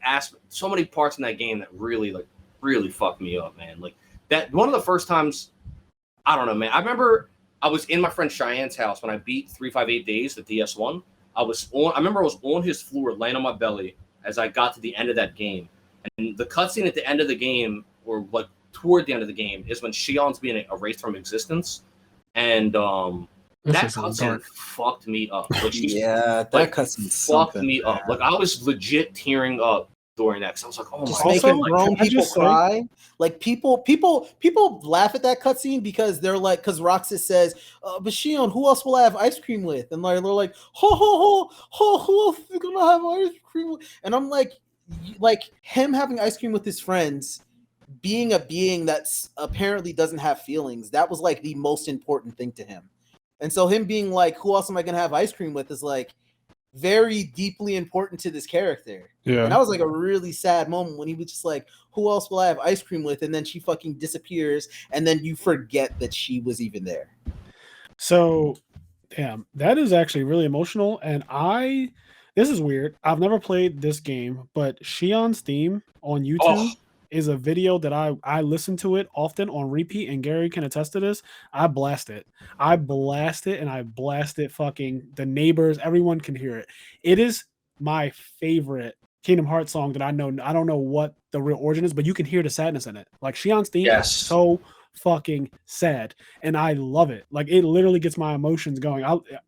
parts in that game that really fucked me up, man. Like that one of the first times, I don't know, man. I remember I was in my friend Cheyenne's house when I beat 358 Days, the DS1. I remember I was on his floor, laying on my belly as I got to the end of that game. And the cutscene at the end of the game, or like toward the end of the game, is when Shion's being erased from existence, and that cutscene fucked me up. Like, that cutscene fucked me up. Like I was legit tearing up during that because I was like, "Oh just my making grown people cry." Like people laugh at that cutscene because they're like, because Roxas says, "But Shion, who else will I have ice cream with?" And they're like, "Ho ho ho, who else is gonna have ice cream with?" And I'm like him having ice cream with his friends, being a being that's apparently doesn't have feelings, that was like the most important thing to him. And so him being like, who else am I gonna have ice cream with, is like very deeply important to this character. Yeah. And that was like a really sad moment when he was just like, who else will I have ice cream with? And then she fucking disappears, and then you forget that she was even there. So damn, that is actually really emotional. And this is weird. I've never played this game, but Shion's theme on YouTube is a video that I listen to it often on repeat, and Gary can attest to this. I blast it and I blast it fucking the neighbors, everyone can hear it. It is my favorite Kingdom Hearts song that I know. I don't know what the real origin is, but you can hear the sadness in it. Like Shion's theme is so fucking sad, and I love it. Like it literally gets my emotions going.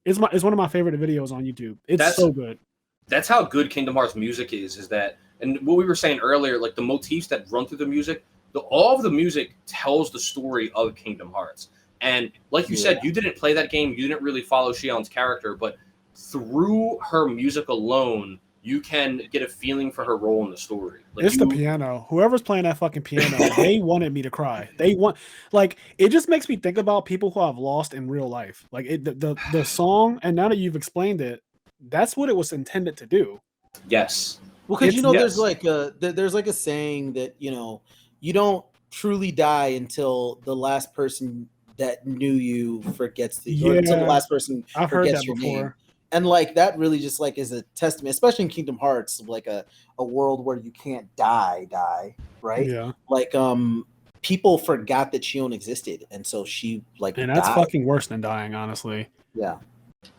It's one of my favorite videos on YouTube. It's so good. That's how good Kingdom Hearts music is that, and what we were saying earlier, like the motifs that run through the music, all of the music tells the story of Kingdom Hearts. And like you said, you didn't play that game, you didn't really follow Shion's character, but through her music alone, you can get a feeling for her role in the story. Like it's the piano. Whoever's playing that fucking piano, they wanted me to cry. It just makes me think about people who I've lost in real life. Like the song, and now that you've explained it, that's what it was intended to do. Yes. Well, because there's like a saying that you don't truly die until the last person that knew you forgets or until the last person forgets your name. And like that really just like is a testament, especially in Kingdom Hearts, like a world where you can't die, right? Yeah. Like people forgot that Shion existed, and so she like and that's died. fucking worse than dying, honestly. Yeah.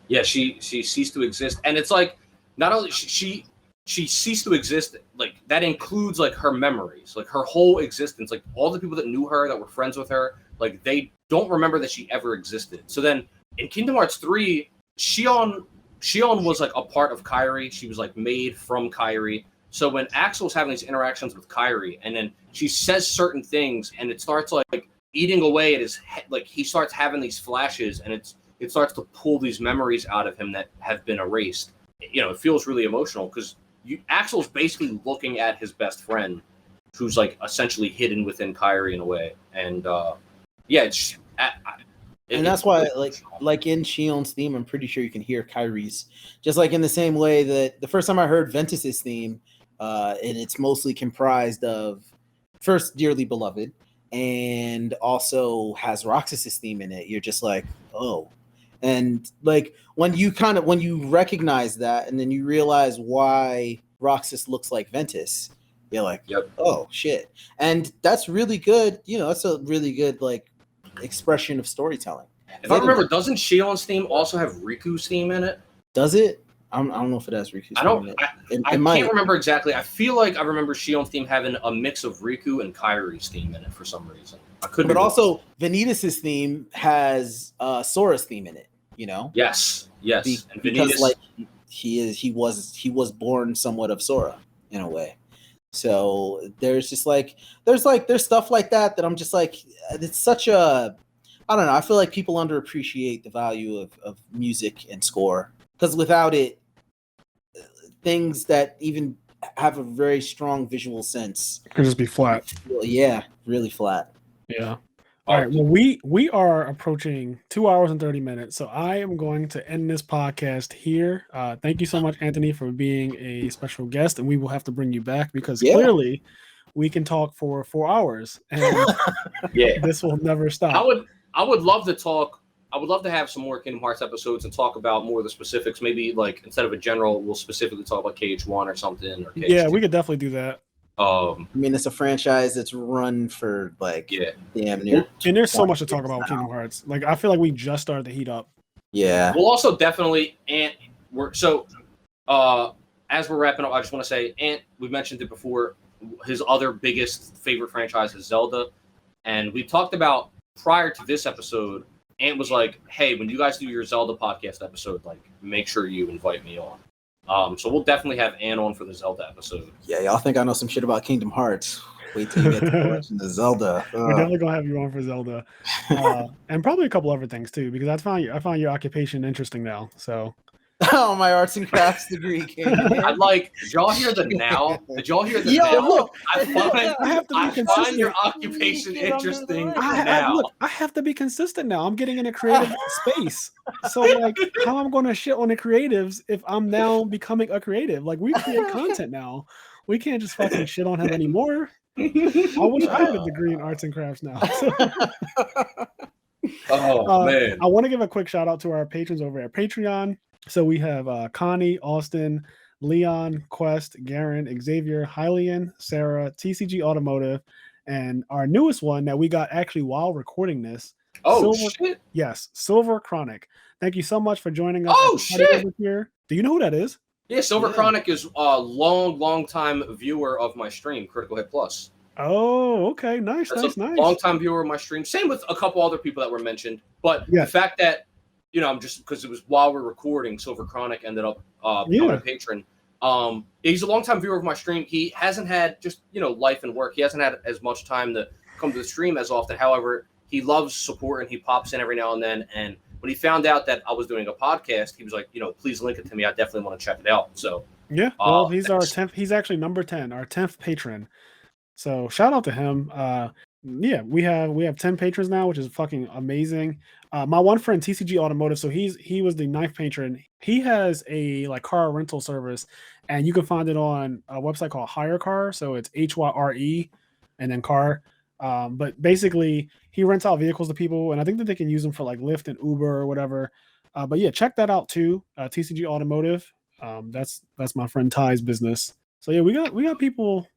Yeah, she ceased to exist, and it's like not only she ceased to exist, like that includes like her memories, like her whole existence, like all the people that knew her, that were friends with her, like they don't remember that she ever existed. So then in Kingdom Hearts 3, Shion was like a part of Kairi. She was like made from Kairi. So when Axel was having these interactions with Kairi, and then she says certain things, and it starts like eating away at his head, like he starts having these flashes, and it starts to pull these memories out of him that have been erased. It feels really emotional because Axel's basically looking at his best friend, who's like essentially hidden within Kairi in a way, and and that's why, like in Shion's theme, I'm pretty sure you can hear Kairi's, just like in the same way that the first time I heard Ventus's theme, and it's mostly comprised of first Dearly Beloved, and also has Roxas's theme in it. You're just like, oh, and like when you recognize that, and then you realize why Roxas looks like Ventus, you're like, oh shit, and that's really good. That's a really good like expression of storytelling. If I remember, doesn't Shion's theme also have Riku's theme in it? Does it? I don't know if it has Riku's theme in it. I can't remember exactly. I feel like I remember Shion's theme having a mix of Riku and Kairi's theme in it for some reason. I could, but also Vanitas' theme has Sora's theme in it. Yes. Because Vanitas, like he was born somewhat of Sora in a way. So there's stuff like that I'm just like, it's such a, I don't know. I feel like people underappreciate the value of music and score, because without it, things that even have a very strong visual sense could just be flat. Yeah, really flat. Yeah. All right. Well, we are approaching 2 hours and 30 minutes, so I am going to end this podcast here. Thank you so much, Anthony, for being a special guest, and we will have to bring you back because clearly we can talk for 4 hours, and this will never stop. I would love to talk. I would love to have some more Kingdom Hearts episodes and talk about more of the specifics. Maybe like instead of a general, we'll specifically talk about KH1 or something. Or KH2. We could definitely do that. I mean, it's a franchise that's run for like damn near. And there's so much to talk about with Kingdom Hearts. Like I feel like we just started to heat up. Yeah. We'll also definitely as we're wrapping up, I just want to say, we mentioned it before. His other biggest favorite franchise is Zelda, and we talked about prior to this episode. Ant was like, "Hey, when you guys do your Zelda podcast episode, like, make sure you invite me on." So we'll definitely have Ann on for the Zelda episode. Yeah, y'all think I know some shit about Kingdom Hearts. Wait till you get to watching the Zelda. We're definitely gonna have you on for Zelda, and probably a couple other things too, because I found your occupation interesting now. So, my arts and crafts degree. I'd like. Did y'all hear the now? Did y'all hear the Yo, now? look, I find your occupation interesting now. I have to be consistent now. I'm getting in a creative space. So like, how I'm going to shit on the creatives if I'm now becoming a creative? Like, we create content now. We can't just fucking shit on him anymore. I wish I had a degree in arts and crafts now. Man. I want to give a quick shout out to our patrons over at Patreon. So we have Connie, Austin, Leon, Quest, Garen, Xavier, Hylian, Sarah, TCG Automotive, and our newest one that we got actually while recording this. Shit. Yes, Silver Chronic. Thank you so much for joining us. Oh, shit. Over here. Do you know who that is? Yeah, Silver Chronic is a long time viewer of my stream, Critical Hit Plus. Oh, okay. Nice. That's a long-time viewer of my stream. Same with a couple other people that were mentioned. But the fact that, I'm just because it was while we're recording, Silver Chronic ended up becoming a patron. He's a long-time viewer of my stream. He hasn't had just, life and work. He hasn't had as much time to come to the stream as often. However, he loves support and he pops in every now and then. And when he found out that I was doing a podcast, he was like, please link it to me. I definitely want to check it out. So yeah, well, he's our 10th. He's actually number 10, our 10th patron. So shout out to him. Yeah, we have 10 patrons now, which is fucking amazing. My one friend TCG Automotive, so he was the 9th patron. He has a car rental service, and you can find it on a website called Hire Car. So it's HYRE and then car. But basically, he rents out vehicles to people, and I think that they can use them for Lyft and Uber or whatever. But yeah, check that out too. TCG Automotive. That's my friend Ty's business. So yeah, we got people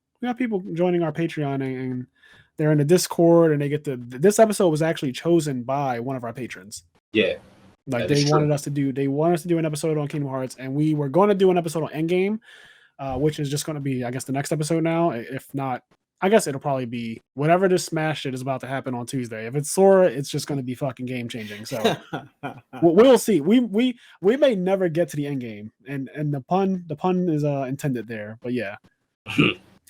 joining our Patreon, and they're in the Discord, and they get this episode was actually chosen by one of our patrons. Yeah. They wanted us to do an episode on Kingdom Hearts, and we were going to do an episode on Endgame, which is just going to be, I guess, the next episode now. If not, I guess it'll probably be whatever this Smash shit is about to happen on Tuesday. If it's Sora, it's just going to be fucking game changing. So we'll see. We may never get to the Endgame, and the pun is intended there. But yeah.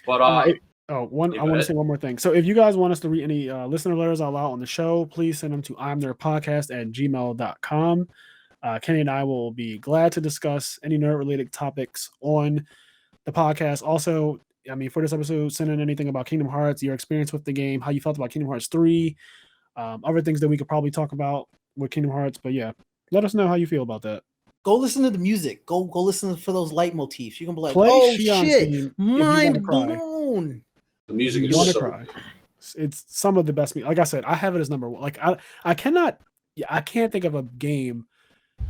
But I want to say one more thing. So if you guys want us to read any listener letters out loud on the show, please send them to imnerdpodcast@gmail.com. Kenny and I will be glad to discuss any nerd-related topics on the podcast. Also, for this episode, send in anything about Kingdom Hearts, your experience with the game, how you felt about Kingdom Hearts 3, other things that we could probably talk about with Kingdom Hearts. But yeah, let us know how you feel about that. Go listen to the music. Go listen for those leitmotifs. You can be like, play oh Shion's shit, theme mind blown. The music is so cry. It's some of the best music. Like I said, I have it as number one. I can't think of a game.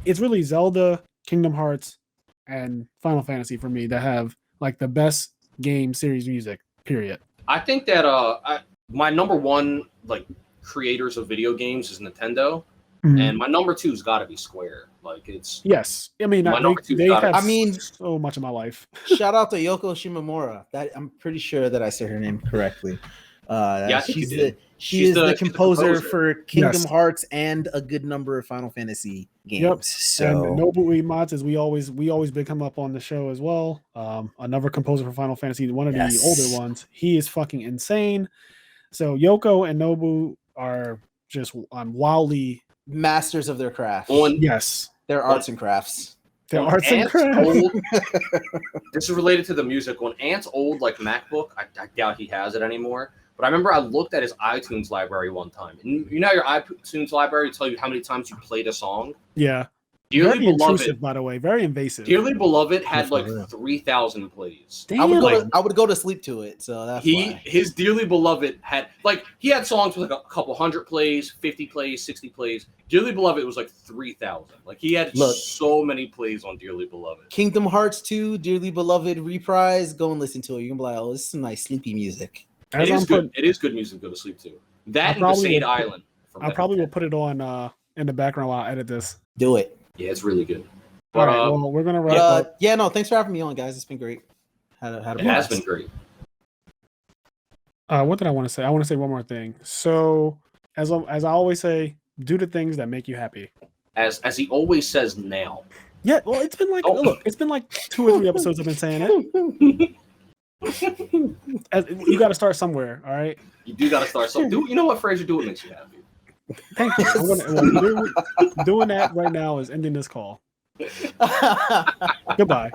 It's really Zelda, Kingdom Hearts, and Final Fantasy for me that have the best game series music. Period. I think that my number one creators of video games is Nintendo, and my number two's got to be Square. Yes. My number two. They have so much of my life. Shout out to Yoko Shimomura. That I'm pretty sure that I said her name correctly. She's the composer for Kingdom Hearts and a good number of Final Fantasy games. Yep. So and Nobu Uematsu, we always big him up on the show as well. Another composer for Final Fantasy, one of the older ones. He is fucking insane. So Yoko and Nobu are just wildly masters of their craft. Their arts and crafts. Their arts and crafts. This is related to the music. When Ant's old MacBook, I doubt he has it anymore. But I remember I looked at his iTunes library one time. And your iTunes library tell you how many times you played a song? Yeah. Dearly very Beloved, intrusive, by the way. Very invasive. Dearly Beloved had 3,000 plays. Damn. I would go to sleep to it. So that's why. His Dearly Beloved had he had songs with a couple hundred plays, 50 plays, 60 plays. Dearly Beloved was 3,000. He had so many plays on Dearly Beloved. Kingdom Hearts 2, Dearly Beloved reprise. Go and listen to it. You can be like, oh, this is some nice sleepy music. It is good music to go to sleep to. That and Besaid Island. I probably will put it on in the background while I edit this. Do it. Yeah, it's really good. But, all right, well, we're gonna wrap up. Yeah, no, thanks for having me on, guys. It's been great. It has been great. What did I want to say? I want to say one more thing. So, as I always say, do the things that make you happy. As he always says now. Yeah, well, it's been it's been 2 or 3 episodes I've been saying it. You got to start somewhere, all right? You do got to start somewhere. You know what, Fraser? Do what makes you happy. Thank you. Doing that right now is ending this call. Goodbye.